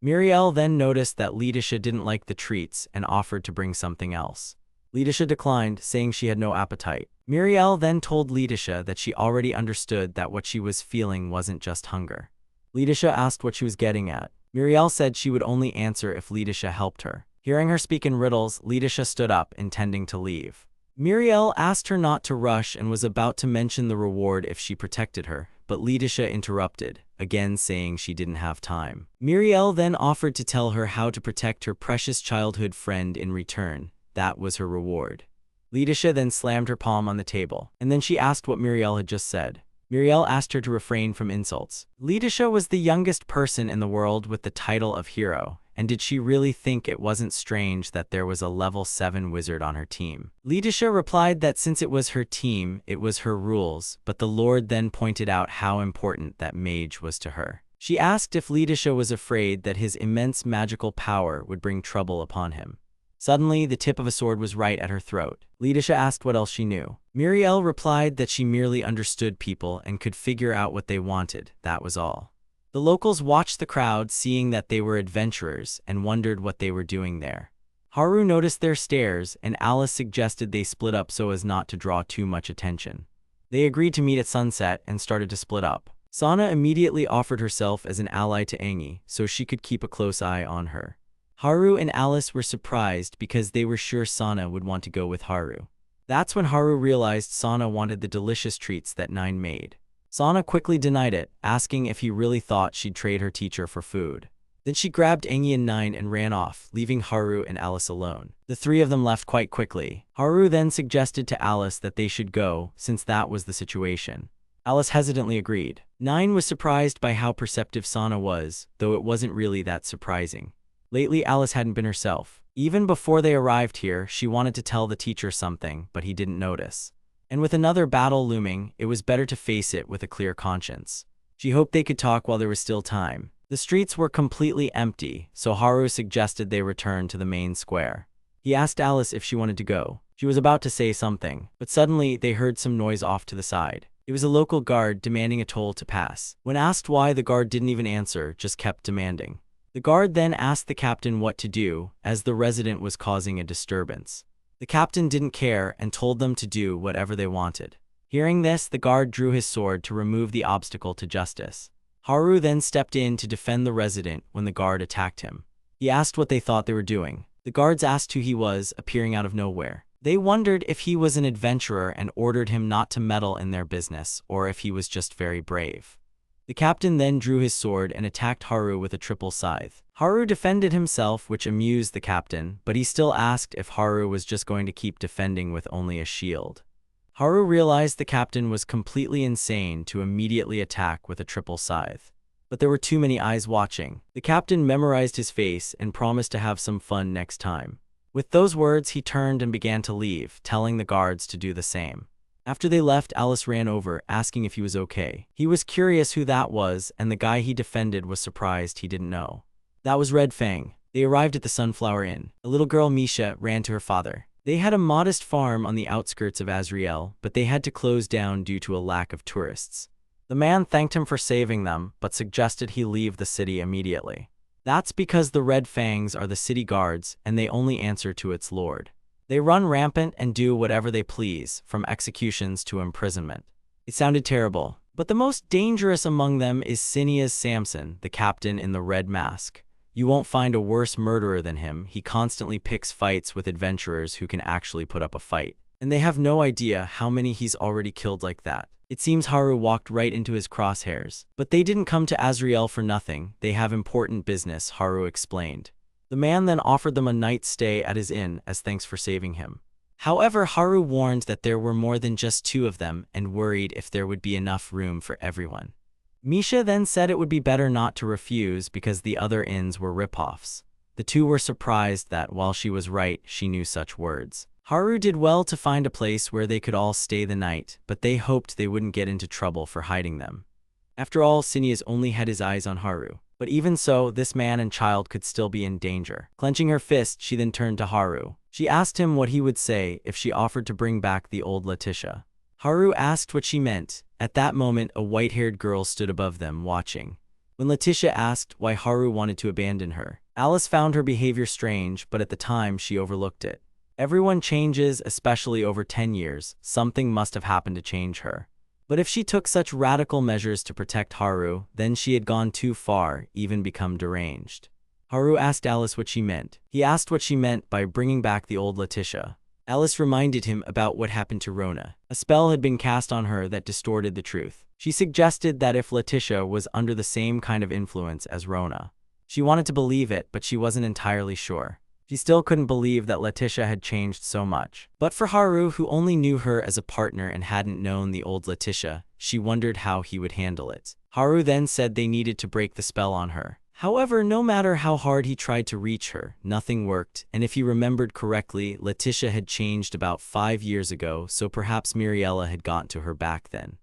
Muriel then noticed that Lidisha didn't like the treats and offered to bring something else. Lidisha declined, saying she had no appetite. Muriel then told Lidisha that she already understood that what she was feeling wasn't just hunger. Lidisha asked what she was getting at. Muriel said she would only answer if Lidisha helped her. Hearing her speak in riddles, Lidisha stood up, intending to leave. Muriel asked her not to rush and was about to mention the reward if she protected her, but Lidisha interrupted, again saying she didn't have time. Muriel then offered to tell her how to protect her precious childhood friend in return. That was her reward. Lidisha then slammed her palm on the table, and then she asked what Muriel had just said. Muriel asked her to refrain from insults. Lidisha was the youngest person in the world with the title of hero, and did she really think it wasn't strange that there was a level 7 wizard on her team? Lidisha replied that since it was her team, it was her rules, but the Lord then pointed out how important that mage was to her. She asked if Lidisha was afraid that his immense magical power would bring trouble upon him. Suddenly, the tip of a sword was right at her throat. Lidisha asked what else she knew. Muriel replied that she merely understood people and could figure out what they wanted, that was all. The locals watched the crowd, seeing that they were adventurers, and wondered what they were doing there. Haru noticed their stares, and Alice suggested they split up so as not to draw too much attention. They agreed to meet at sunset and started to split up. Sana immediately offered herself as an ally to Angie, so she could keep a close eye on her. Haru and Alice were surprised because they were sure Sana would want to go with Haru. That's when Haru realized Sana wanted the delicious treats that Nine made. Sana quickly denied it, asking if he really thought she'd trade her teacher for food. Then she grabbed Angie and Nine and ran off, leaving Haru and Alice alone. The three of them left quite quickly. Haru then suggested to Alice that they should go, since that was the situation. Alice hesitantly agreed. Nine was surprised by how perceptive Sana was, though it wasn't really that surprising. Lately, Alice hadn't been herself. Even before they arrived here, she wanted to tell the teacher something, but he didn't notice. And with another battle looming, it was better to face it with a clear conscience. She hoped they could talk while there was still time. The streets were completely empty, so Haru suggested they return to the main square. He asked Alice if she wanted to go. She was about to say something, but suddenly they heard some noise off to the side. It was a local guard demanding a toll to pass. When asked why, the guard didn't even answer, just kept demanding. The guard then asked the captain what to do, as the resident was causing a disturbance. The captain didn't care and told them to do whatever they wanted. Hearing this, the guard drew his sword to remove the obstacle to justice. Haru then stepped in to defend the resident when the guard attacked him. He asked what they thought they were doing. The guards asked who he was, appearing out of nowhere. They wondered if he was an adventurer and ordered him not to meddle in their business, or if he was just very brave. The captain then drew his sword and attacked Haru with a triple scythe. Haru defended himself, which amused the captain, but he still asked if Haru was just going to keep defending with only a shield. Haru realized the captain was completely insane to immediately attack with a triple scythe. But there were too many eyes watching. The captain memorized his face and promised to have some fun next time. With those words, he turned and began to leave, telling the guards to do the same. After they left, Alice ran over, asking if he was okay. He was curious who that was, and the guy he defended was surprised he didn't know. That was Red Fang. They arrived at the Sunflower Inn. A little girl, Misha, ran to her father. They had a modest farm on the outskirts of Azriel, but they had to close down due to a lack of tourists. The man thanked him for saving them, but suggested he leave the city immediately. That's because the Red Fangs are the city guards, and they only answer to its lord. They run rampant and do whatever they please, from executions to imprisonment. It sounded terrible, but the most dangerous among them is Cinea's Samson, the captain in the red mask. You won't find a worse murderer than him. He constantly picks fights with adventurers who can actually put up a fight. And they have no idea how many he's already killed like that. It seems Haru walked right into his crosshairs. But they didn't come to Azrael for nothing. They have important business, Haru explained. The man then offered them a night's stay at his inn as thanks for saving him. However, Haru warned that there were more than just two of them and worried if there would be enough room for everyone. Misha then said it would be better not to refuse because the other inns were ripoffs. The two were surprised that, while she was right, she knew such words. Haru did well to find a place where they could all stay the night, but they hoped they wouldn't get into trouble for hiding them. After all, Cineas only had his eyes on Haru. But even so, this man and child could still be in danger. Clenching her fist, she then turned to Haru. She asked him what he would say if she offered to bring back the old Letitia. Haru asked what she meant. At that moment, a white-haired girl stood above them, watching. When Letitia asked why Haru wanted to abandon her, Alice found her behavior strange, but at the time, she overlooked it. Everyone changes, especially over 10 years. Something must have happened to change her. But if she took such radical measures to protect Haru, then she had gone too far, even become deranged. Haru asked Alice what she meant. He asked what she meant by bringing back the old Letitia. Alice reminded him about what happened to Rona. A spell had been cast on her that distorted the truth. She suggested that if Letitia was under the same kind of influence as Rona. She wanted to believe it, but she wasn't entirely sure. She still couldn't believe that Letitia had changed so much. But for Haru, who only knew her as a partner and hadn't known the old Letitia, she wondered how he would handle it. Haru then said they needed to break the spell on her. However, no matter how hard he tried to reach her, nothing worked, and if he remembered correctly, Letitia had changed about 5 years ago, so perhaps Miriella had gotten to her back then.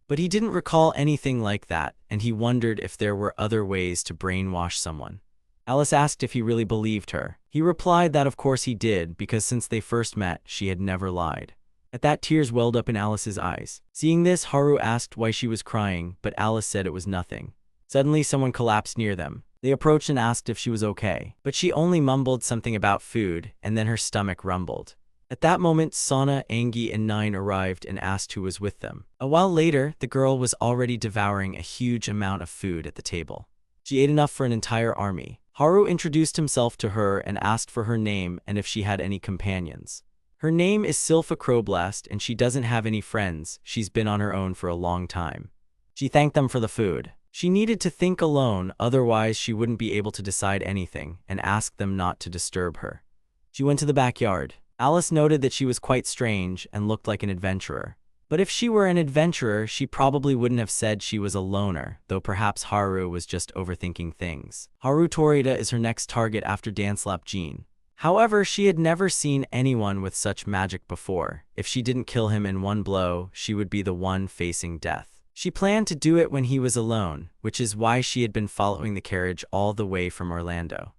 But he didn't recall anything like that, and he wondered if there were other ways to brainwash someone. Alice asked if he really believed her. He replied that of course he did, because since they first met, she had never lied. At that, tears welled up in Alice's eyes. Seeing this, Haru asked why she was crying, but Alice said it was nothing. Suddenly, someone collapsed near them. They approached and asked if she was okay, but she only mumbled something about food, and then her stomach rumbled. At that moment, Sana, Angie, and Nine arrived and asked who was with them. A while later, the girl was already devouring a huge amount of food at the table. She ate enough for an entire army. Haru introduced himself to her and asked for her name and if she had any companions. Her name is Sylpha Crowblast and she doesn't have any friends. She's been on her own for a long time. She thanked them for the food. She needed to think alone, otherwise she wouldn't be able to decide anything, and asked them not to disturb her. She went to the backyard. Alice noted that she was quite strange and looked like an adventurer. But if she were an adventurer, she probably wouldn't have said she was a loner, though perhaps Haru was just overthinking things. Haru Torita is her next target after Dancelap Jean. However, she had never seen anyone with such magic before. If she didn't kill him in one blow, she would be the one facing death. She planned to do it when he was alone, which is why she had been following the carriage all the way from Orlando.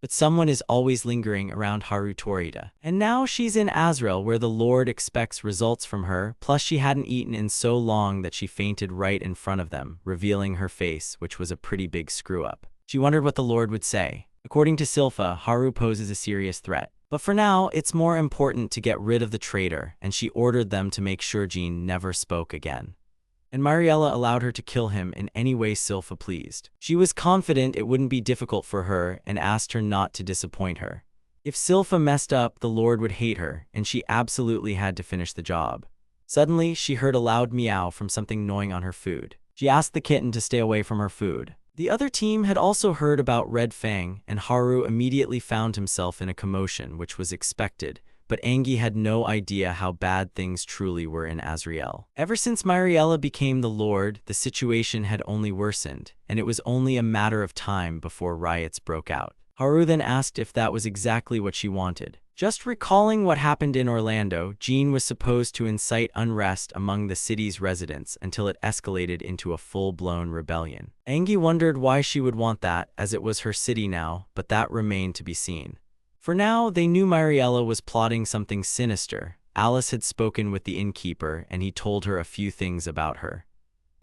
But someone is always lingering around Haru Torita. And now she's in Azrael, where the Lord expects results from her, plus she hadn't eaten in so long that she fainted right in front of them, revealing her face, which was a pretty big screw-up. She wondered what the Lord would say. According to Sylpha, Haru poses a serious threat. But for now, it's more important to get rid of the traitor, and she ordered them to make sure Jean never spoke again. And Mariella allowed her to kill him in any way Sylpha pleased. She was confident it wouldn't be difficult for her and asked her not to disappoint her. If Sylpha messed up, the Lord would hate her, and she absolutely had to finish the job. Suddenly, she heard a loud meow from something gnawing on her food. She asked the kitten to stay away from her food. The other team had also heard about Red Fang, and Haru immediately found himself in a commotion, which was expected. But Angie had no idea how bad things truly were in Azrael. Ever since Mariella became the Lord, the situation had only worsened, and it was only a matter of time before riots broke out. Haru then asked if that was exactly what she wanted. Just recalling what happened in Orlando, Jean was supposed to incite unrest among the city's residents until it escalated into a full-blown rebellion. Angie wondered why she would want that, as it was her city now, but that remained to be seen. For now, they knew Mariella was plotting something sinister. Alice had spoken with the innkeeper, and he told her a few things about her.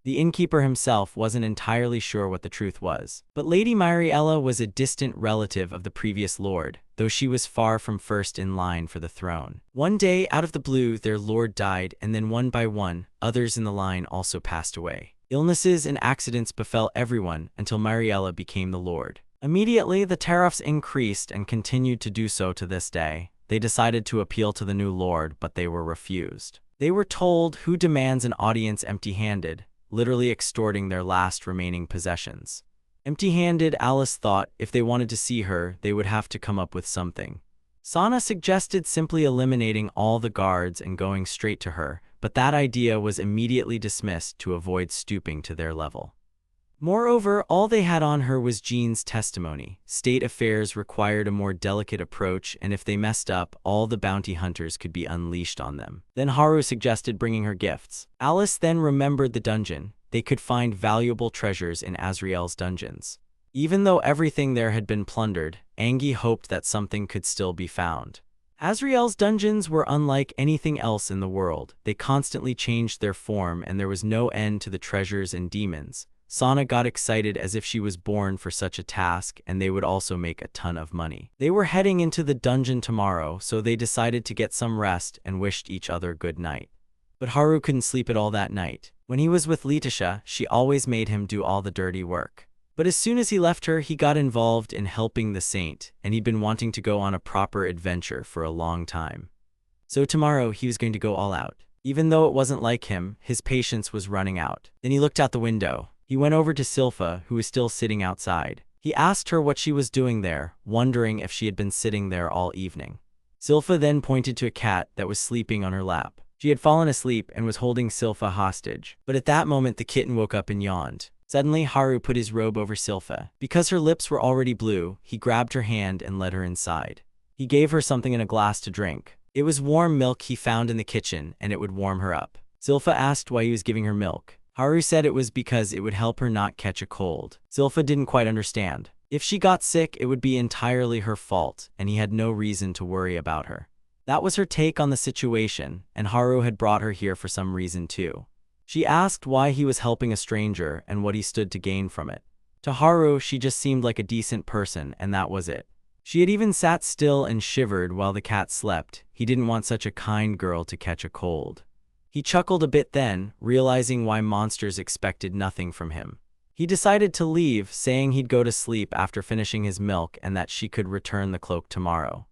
The innkeeper himself wasn't entirely sure what the truth was. But Lady Myriella was a distant relative of the previous lord, though she was far from first in line for the throne. One day, out of the blue, their lord died, and then one by one, others in the line also passed away. Illnesses and accidents befell everyone until Myriella became the lord. Immediately, the tariffs increased and continued to do so to this day. They decided to appeal to the new lord, but they were refused. They were told, "Who demands an audience empty-handed?" literally extorting their last remaining possessions. Empty-handed, Alice thought, if they wanted to see her, they would have to come up with something. Sana suggested simply eliminating all the guards and going straight to her, but that idea was immediately dismissed to avoid stooping to their level. Moreover, all they had on her was Jean's testimony. State affairs required a more delicate approach, and if they messed up, all the bounty hunters could be unleashed on them. Then Haru suggested bringing her gifts. Alice then remembered the dungeon. They could find valuable treasures in Azriel's dungeons. Even though everything there had been plundered, Angie hoped that something could still be found. Azriel's dungeons were unlike anything else in the world. They constantly changed their form, and there was no end to the treasures and demons. Sana got excited as if she was born for such a task, and they would also make a ton of money. They were heading into the dungeon tomorrow, so they decided to get some rest and wished each other good night. But Haru couldn't sleep at all that night. When he was with Letisha, she always made him do all the dirty work. But as soon as he left her, he got involved in helping the saint, and he'd been wanting to go on a proper adventure for a long time. So tomorrow, he was going to go all out. Even though it wasn't like him, his patience was running out. Then he looked out the window. He went over to Silpha, who was still sitting outside. He asked her what she was doing there, wondering if she had been sitting there all evening. Silpha then pointed to a cat that was sleeping on her lap. She had fallen asleep and was holding Silpha hostage. But at that moment, the kitten woke up and yawned. Suddenly, Haru put his robe over Silpha. Because her lips were already blue, he grabbed her hand and led her inside. He gave her something in a glass to drink. It was warm milk he found in the kitchen, and it would warm her up. Silpha asked why he was giving her milk. Haru said it was because it would help her not catch a cold. Silpha didn't quite understand. If she got sick, it would be entirely her fault, and he had no reason to worry about her. That was her take on the situation, and Haru had brought her here for some reason too. She asked why he was helping a stranger and what he stood to gain from it. To Haru, she just seemed like a decent person, and that was it. She had even sat still and shivered while the cat slept. He didn't want such a kind girl to catch a cold. He chuckled a bit then, realizing why monsters expected nothing from him. He decided to leave, saying he'd go to sleep after finishing his milk and that she could return the cloak tomorrow.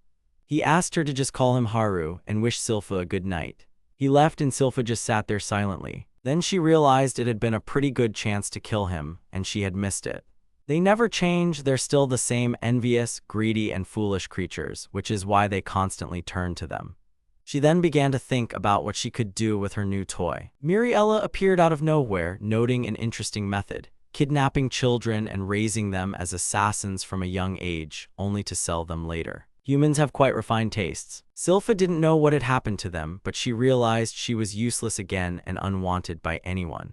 He asked her to just call him Haru and wish Silpha a good night. He left and Silpha just sat there silently. Then she realized it had been a pretty good chance to kill him, and she had missed it. They never change, they're still the same envious, greedy, and foolish creatures, which is why they constantly turn to them. She then began to think about what she could do with her new toy. Myriella appeared out of nowhere, noting an interesting method: kidnapping children and raising them as assassins from a young age, only to sell them later. Humans have quite refined tastes. Silpha didn't know what had happened to them, but she realized she was useless again and unwanted by anyone.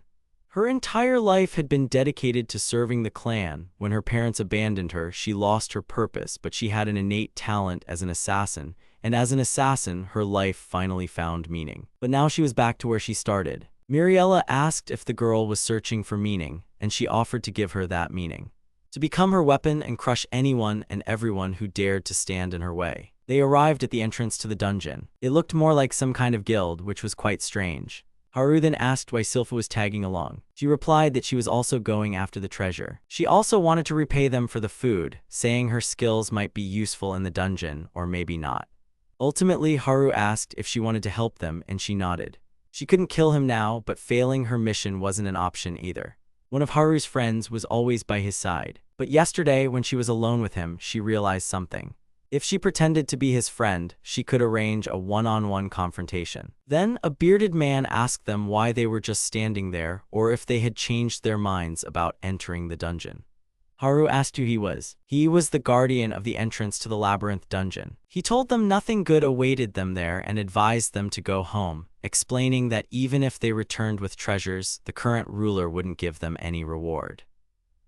Her entire life had been dedicated to serving the clan. When her parents abandoned her, she lost her purpose, but she had an innate talent as an assassin, and as an assassin, her life finally found meaning. But now she was back to where she started. Myriella asked if the girl was searching for meaning, and she offered to give her that meaning. To become her weapon and crush anyone and everyone who dared to stand in her way. They arrived at the entrance to the dungeon. It looked more like some kind of guild, which was quite strange. Haru then asked why Silpha was tagging along. She replied that she was also going after the treasure. She also wanted to repay them for the food, saying her skills might be useful in the dungeon, or maybe not. Ultimately, Haru asked if she wanted to help them, and she nodded. She couldn't kill him now, but failing her mission wasn't an option either. One of Haru's friends was always by his side. But yesterday, when she was alone with him, she realized something. If she pretended to be his friend, she could arrange a one-on-one confrontation. Then, a bearded man asked them why they were just standing there, or if they had changed their minds about entering the dungeon. Haru asked who he was. He was the guardian of the entrance to the labyrinth dungeon. He told them nothing good awaited them there and advised them to go home, explaining that even if they returned with treasures, the current ruler wouldn't give them any reward.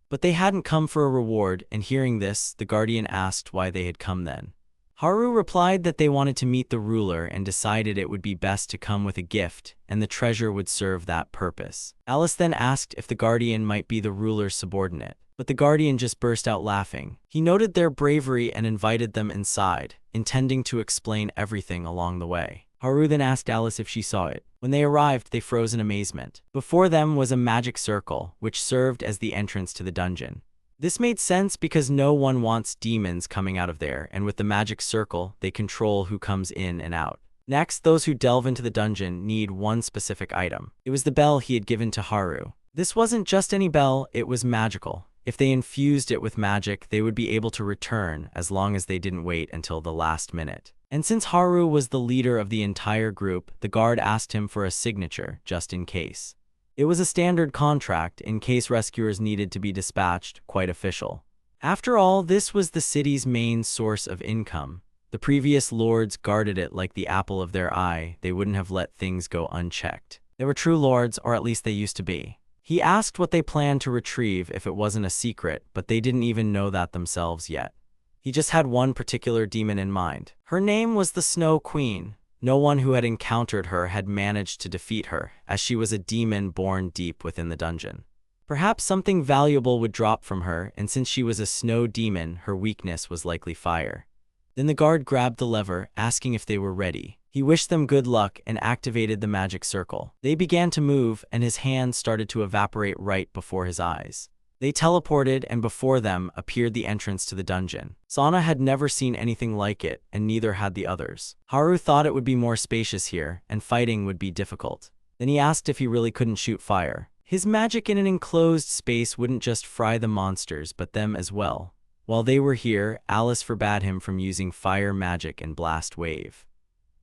But they hadn't come for a reward, and hearing this, the guardian asked why they had come then. Haru replied that they wanted to meet the ruler and decided it would be best to come with a gift, and the treasure would serve that purpose. Alice then asked if the guardian might be the ruler's subordinate, but the guardian just burst out laughing. He noted their bravery and invited them inside, intending to explain everything along the way. Haru then asked Alice if she saw it. When they arrived, they froze in amazement. Before them was a magic circle, which served as the entrance to the dungeon. This made sense because no one wants demons coming out of there, and with the magic circle, they control who comes in and out. Next, those who delve into the dungeon need one specific item. It was the bell he had given to Haru. This wasn't just any bell, it was magical. If they infused it with magic, they would be able to return as long as they didn't wait until the last minute. And since Haru was the leader of the entire group, the guard asked him for a signature, just in case. It was a standard contract in case rescuers needed to be dispatched, quite official. After all, this was the city's main source of income. The previous lords guarded it like the apple of their eye. They wouldn't have let things go unchecked. They were true lords, or at least they used to be. He asked what they planned to retrieve if it wasn't a secret, but they didn't even know that themselves yet. He just had one particular demon in mind. Her name was the Snow Queen. No one who had encountered her had managed to defeat her, as she was a demon born deep within the dungeon. Perhaps something valuable would drop from her, and since she was a snow demon, her weakness was likely fire. Then the guard grabbed the lever, asking if they were ready. He wished them good luck and activated the magic circle. They began to move, and his hand started to evaporate right before his eyes. They teleported, and before them appeared the entrance to the dungeon. Sana had never seen anything like it, and neither had the others. Haru thought it would be more spacious here, and fighting would be difficult. Then he asked if he really couldn't shoot fire. His magic in an enclosed space wouldn't just fry the monsters, but them as well. While they were here, Alice forbade him from using fire magic and blast wave.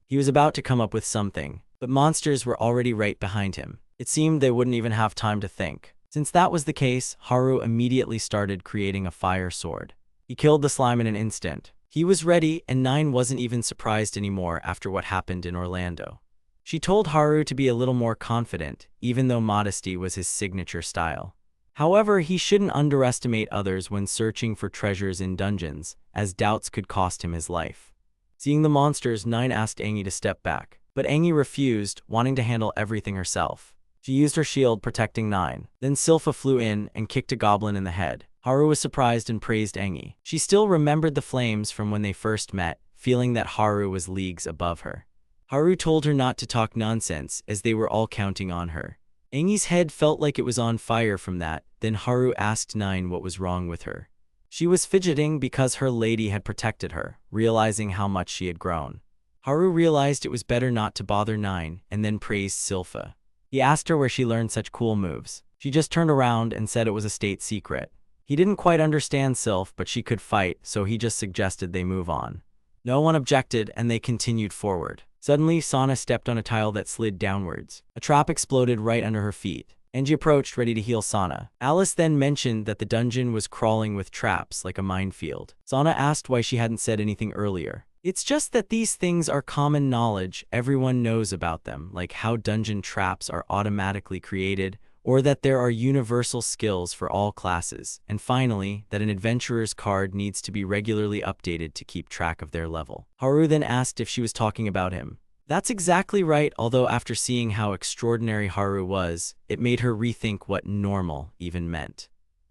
He was about to come up with something, but monsters were already right behind him. It seemed they wouldn't even have time to think. Since that was the case, Haru immediately started creating a fire sword. He killed the slime in an instant. He was ready, and Nine wasn't even surprised anymore after what happened in Orlando. She told Haru to be a little more confident, even though modesty was his signature style. However, he shouldn't underestimate others when searching for treasures in dungeons, as doubts could cost him his life. Seeing the monsters, Nine asked Angie to step back, but Angie refused, wanting to handle everything herself. She used her shield, protecting Nine. Then Silpha flew in and kicked a goblin in the head. Haru was surprised and praised Angie. She still remembered the flames from when they first met, feeling that Haru was leagues above her. Haru told her not to talk nonsense, as they were all counting on her. Angie's head felt like it was on fire from that. Then Haru asked Nine what was wrong with her. She was fidgeting because her lady had protected her, realizing how much she had grown. Haru realized it was better not to bother Nine, and then praised Silpha. He asked her where she learned such cool moves. She just turned around and said it was a state secret. He didn't quite understand Sylph, but she could fight, so he just suggested they move on. No one objected, and they continued forward. Suddenly, Sana stepped on a tile that slid downwards. A trap exploded right under her feet. Angie approached, ready to heal Sana. Alice then mentioned that the dungeon was crawling with traps like a minefield. Sana asked why she hadn't said anything earlier. It's just that these things are common knowledge, everyone knows about them, like how dungeon traps are automatically created, or that there are universal skills for all classes, and finally, that an adventurer's card needs to be regularly updated to keep track of their level. Haru then asked if she was talking about him. That's exactly right, although after seeing how extraordinary Haru was, it made her rethink what normal even meant.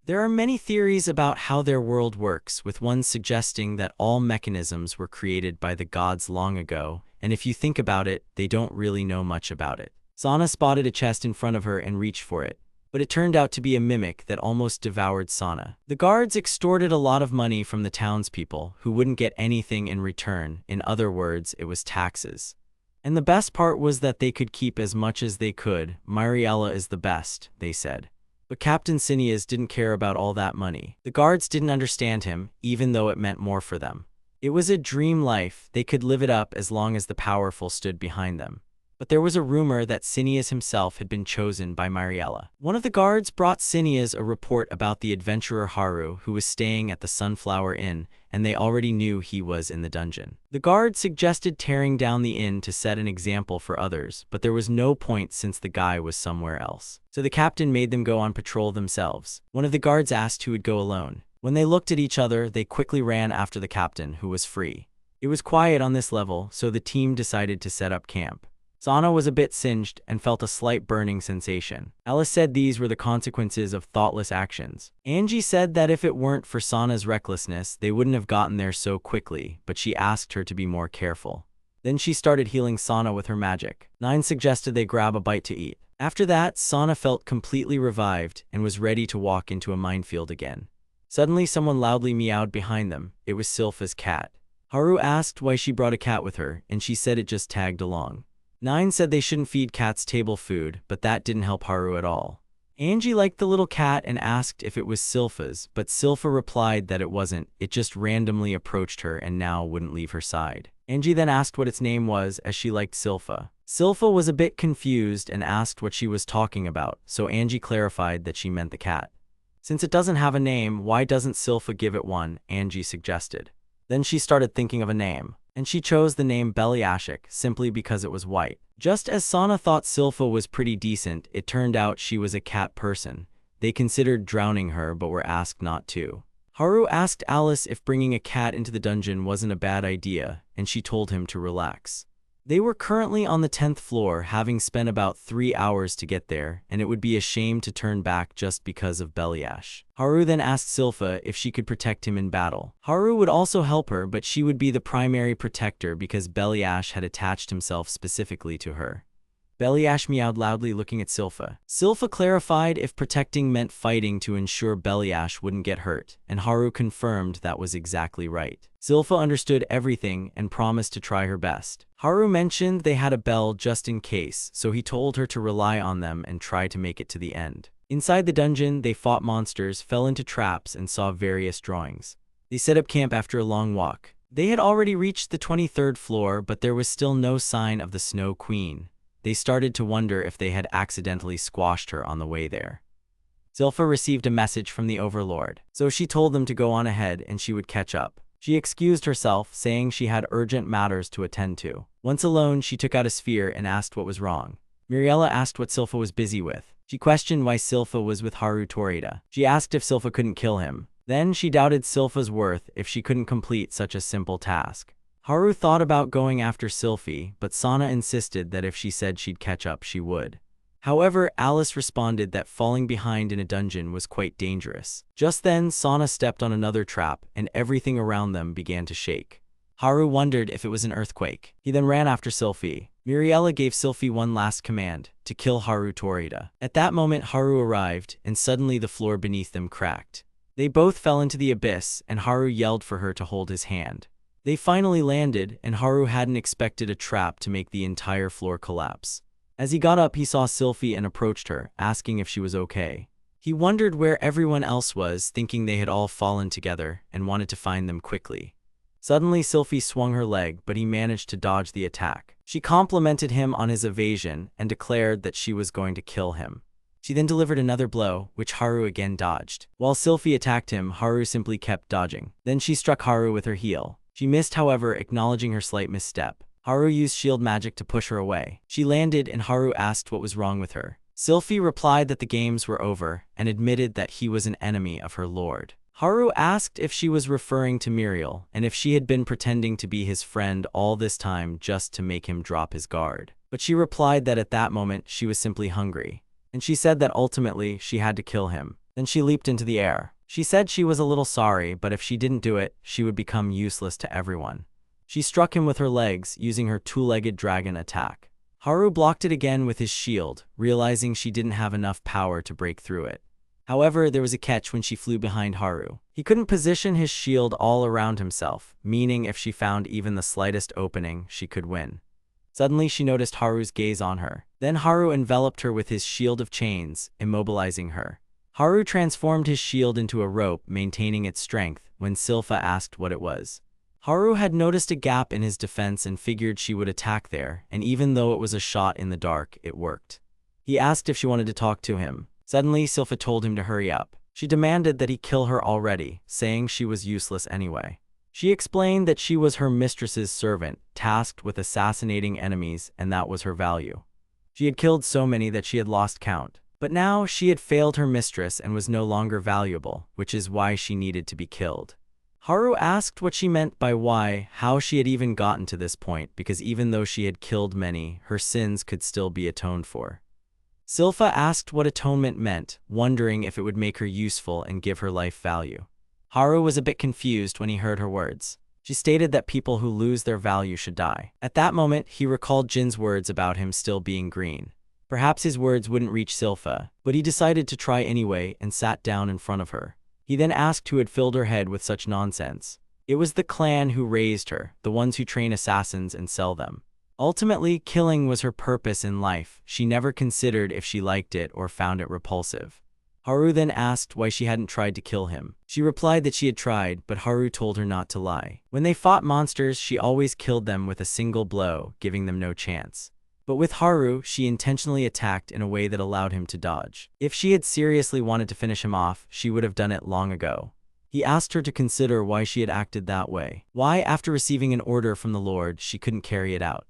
There are many theories about how their world works, with one suggesting that all mechanisms were created by the gods long ago, and if you think about it, they don't really know much about it. Sana spotted a chest in front of her and reached for it, but it turned out to be a mimic that almost devoured Sana. The guards extorted a lot of money from the townspeople, who wouldn't get anything in return. In other words, it was taxes. And the best part was that they could keep as much as they could. Mariella is the best, they said. But Captain Cineas didn't care about all that money. The guards didn't understand him, even though it meant more for them. It was a dream life. They could live it up as long as the powerful stood behind them. But there was a rumor that Cineas himself had been chosen by Mariella. One of the guards brought Cineas a report about the adventurer Haru, who was staying at the Sunflower Inn, and they already knew he was in the dungeon. The guard suggested tearing down the inn to set an example for others, but there was no point since the guy was somewhere else. So the captain made them go on patrol themselves. One of the guards asked who would go alone. When they looked at each other, they quickly ran after the captain, who was free. It was quiet on this level, so the team decided to set up camp. Sana was a bit singed and felt a slight burning sensation. Alice said these were the consequences of thoughtless actions. Angie said that if it weren't for Sana's recklessness, they wouldn't have gotten there so quickly, but she asked her to be more careful. Then she started healing Sana with her magic. 9 suggested they grab a bite to eat. After that, Sana felt completely revived and was ready to walk into a minefield again. Suddenly, someone loudly meowed behind them. It was Silpha's cat. Haru asked why she brought a cat with her, and she said it just tagged along. 9 said they shouldn't feed cats table food, but that didn't help Haru at all. Angie liked the little cat and asked if it was Silpha's, but Silpha replied that it wasn't. It just randomly approached her and now wouldn't leave her side. Angie then asked what its name was, as she liked Silpha. Silpha was a bit confused and asked what she was talking about, so Angie clarified that she meant the cat. Since it doesn't have a name, why doesn't Silpha give it one? Angie suggested. Then she started thinking of a name, and she chose the name Belyashik simply because it was white. Just as Sana thought Silpha was pretty decent, it turned out she was a cat person. They considered drowning her but were asked not to. Haru asked Alice if bringing a cat into the dungeon wasn't a bad idea, and she told him to relax. They were currently on the 10th floor, having spent about 3 hours to get there, and it would be a shame to turn back just because of Belyash. Haru then asked Silpha if she could protect him in battle. Haru would also help her, but she would be the primary protector because Belyash had attached himself specifically to her. Belyash meowed loudly, looking at Silpha. Silpha clarified if protecting meant fighting to ensure Belyash wouldn't get hurt, and Haru confirmed that was exactly right. Silpha understood everything and promised to try her best. Haru mentioned they had a bell just in case, so he told her to rely on them and try to make it to the end. Inside the dungeon, they fought monsters, fell into traps, and saw various drawings. They set up camp after a long walk. They had already reached the 23rd floor, but there was still no sign of the Snow Queen. They started to wonder if they had accidentally squashed her on the way there. Silpha received a message from the Overlord, so she told them to go on ahead and she would catch up. She excused herself, saying she had urgent matters to attend to. Once alone, she took out a sphere and asked what was wrong. Muriella asked what Silpha was busy with. She questioned why Silpha was with Haru Torita. She asked if Silpha couldn't kill him. Then she doubted Silpha's worth if she couldn't complete such a simple task. Haru thought about going after Silphi, but Sana insisted that if she said she'd catch up, she would. However, Alice responded that falling behind in a dungeon was quite dangerous. Just then, Sana stepped on another trap, and everything around them began to shake. Haru wondered if it was an earthquake. He then ran after Silphi. Muriella gave Silphi one last command, to kill Haru Torita. At that moment, Haru arrived, and suddenly the floor beneath them cracked. They both fell into the abyss, and Haru yelled for her to hold his hand. They finally landed, and Haru hadn't expected a trap to make the entire floor collapse. As he got up, he saw Silphi and approached her, asking if she was okay. He wondered where everyone else was, thinking they had all fallen together, and wanted to find them quickly. Suddenly, Silphi swung her leg, but he managed to dodge the attack. She complimented him on his evasion and declared that she was going to kill him. She then delivered another blow, which Haru again dodged. While Silphi attacked him, Haru simply kept dodging. Then she struck Haru with her heel. She missed, however, acknowledging her slight misstep. Haru used shield magic to push her away. She landed, and Haru asked what was wrong with her. Silphi replied that the games were over, and admitted that he was an enemy of her lord. Haru asked if she was referring to Muriel, and if she had been pretending to be his friend all this time just to make him drop his guard. But she replied that at that moment she was simply hungry, and she said that ultimately she had to kill him. Then she leaped into the air. She said she was a little sorry, but if she didn't do it, she would become useless to everyone. She struck him with her legs, using her two-legged dragon attack. Haru blocked it again with his shield, realizing she didn't have enough power to break through it. However, there was a catch when she flew behind Haru. He couldn't position his shield all around himself, meaning if she found even the slightest opening, she could win. Suddenly, she noticed Haru's gaze on her. Then Haru enveloped her with his shield of chains, immobilizing her. Haru transformed his shield into a rope, maintaining its strength, when Silpha asked what it was. Haru had noticed a gap in his defense and figured she would attack there, and even though it was a shot in the dark, it worked. He asked if she wanted to talk to him. Suddenly, Silpha told him to hurry up. She demanded that he kill her already, saying she was useless anyway. She explained that she was her mistress's servant, tasked with assassinating enemies, and that was her value. She had killed so many that she had lost count. But now she had failed her mistress and was no longer valuable, which is why she needed to be killed. Haru asked what she meant by why, how she had even gotten to this point, because even though she had killed many, her sins could still be atoned for. Silpha asked what atonement meant, wondering if it would make her useful and give her life value. Haru was a bit confused when he heard her words. She stated that people who lose their value should die. At that moment, he recalled Jin's words about him still being green. Perhaps his words wouldn't reach Silpha, but he decided to try anyway and sat down in front of her. He then asked who had filled her head with such nonsense. It was the clan who raised her, the ones who train assassins and sell them. Ultimately, killing was her purpose in life. She never considered if she liked it or found it repulsive. Haru then asked why she hadn't tried to kill him. She replied that she had tried, but Haru told her not to lie. When they fought monsters, she always killed them with a single blow, giving them no chance. But with Haru, she intentionally attacked in a way that allowed him to dodge. If she had seriously wanted to finish him off, she would have done it long ago. He asked her to consider why she had acted that way. Why, after receiving an order from the Lord, she couldn't carry it out.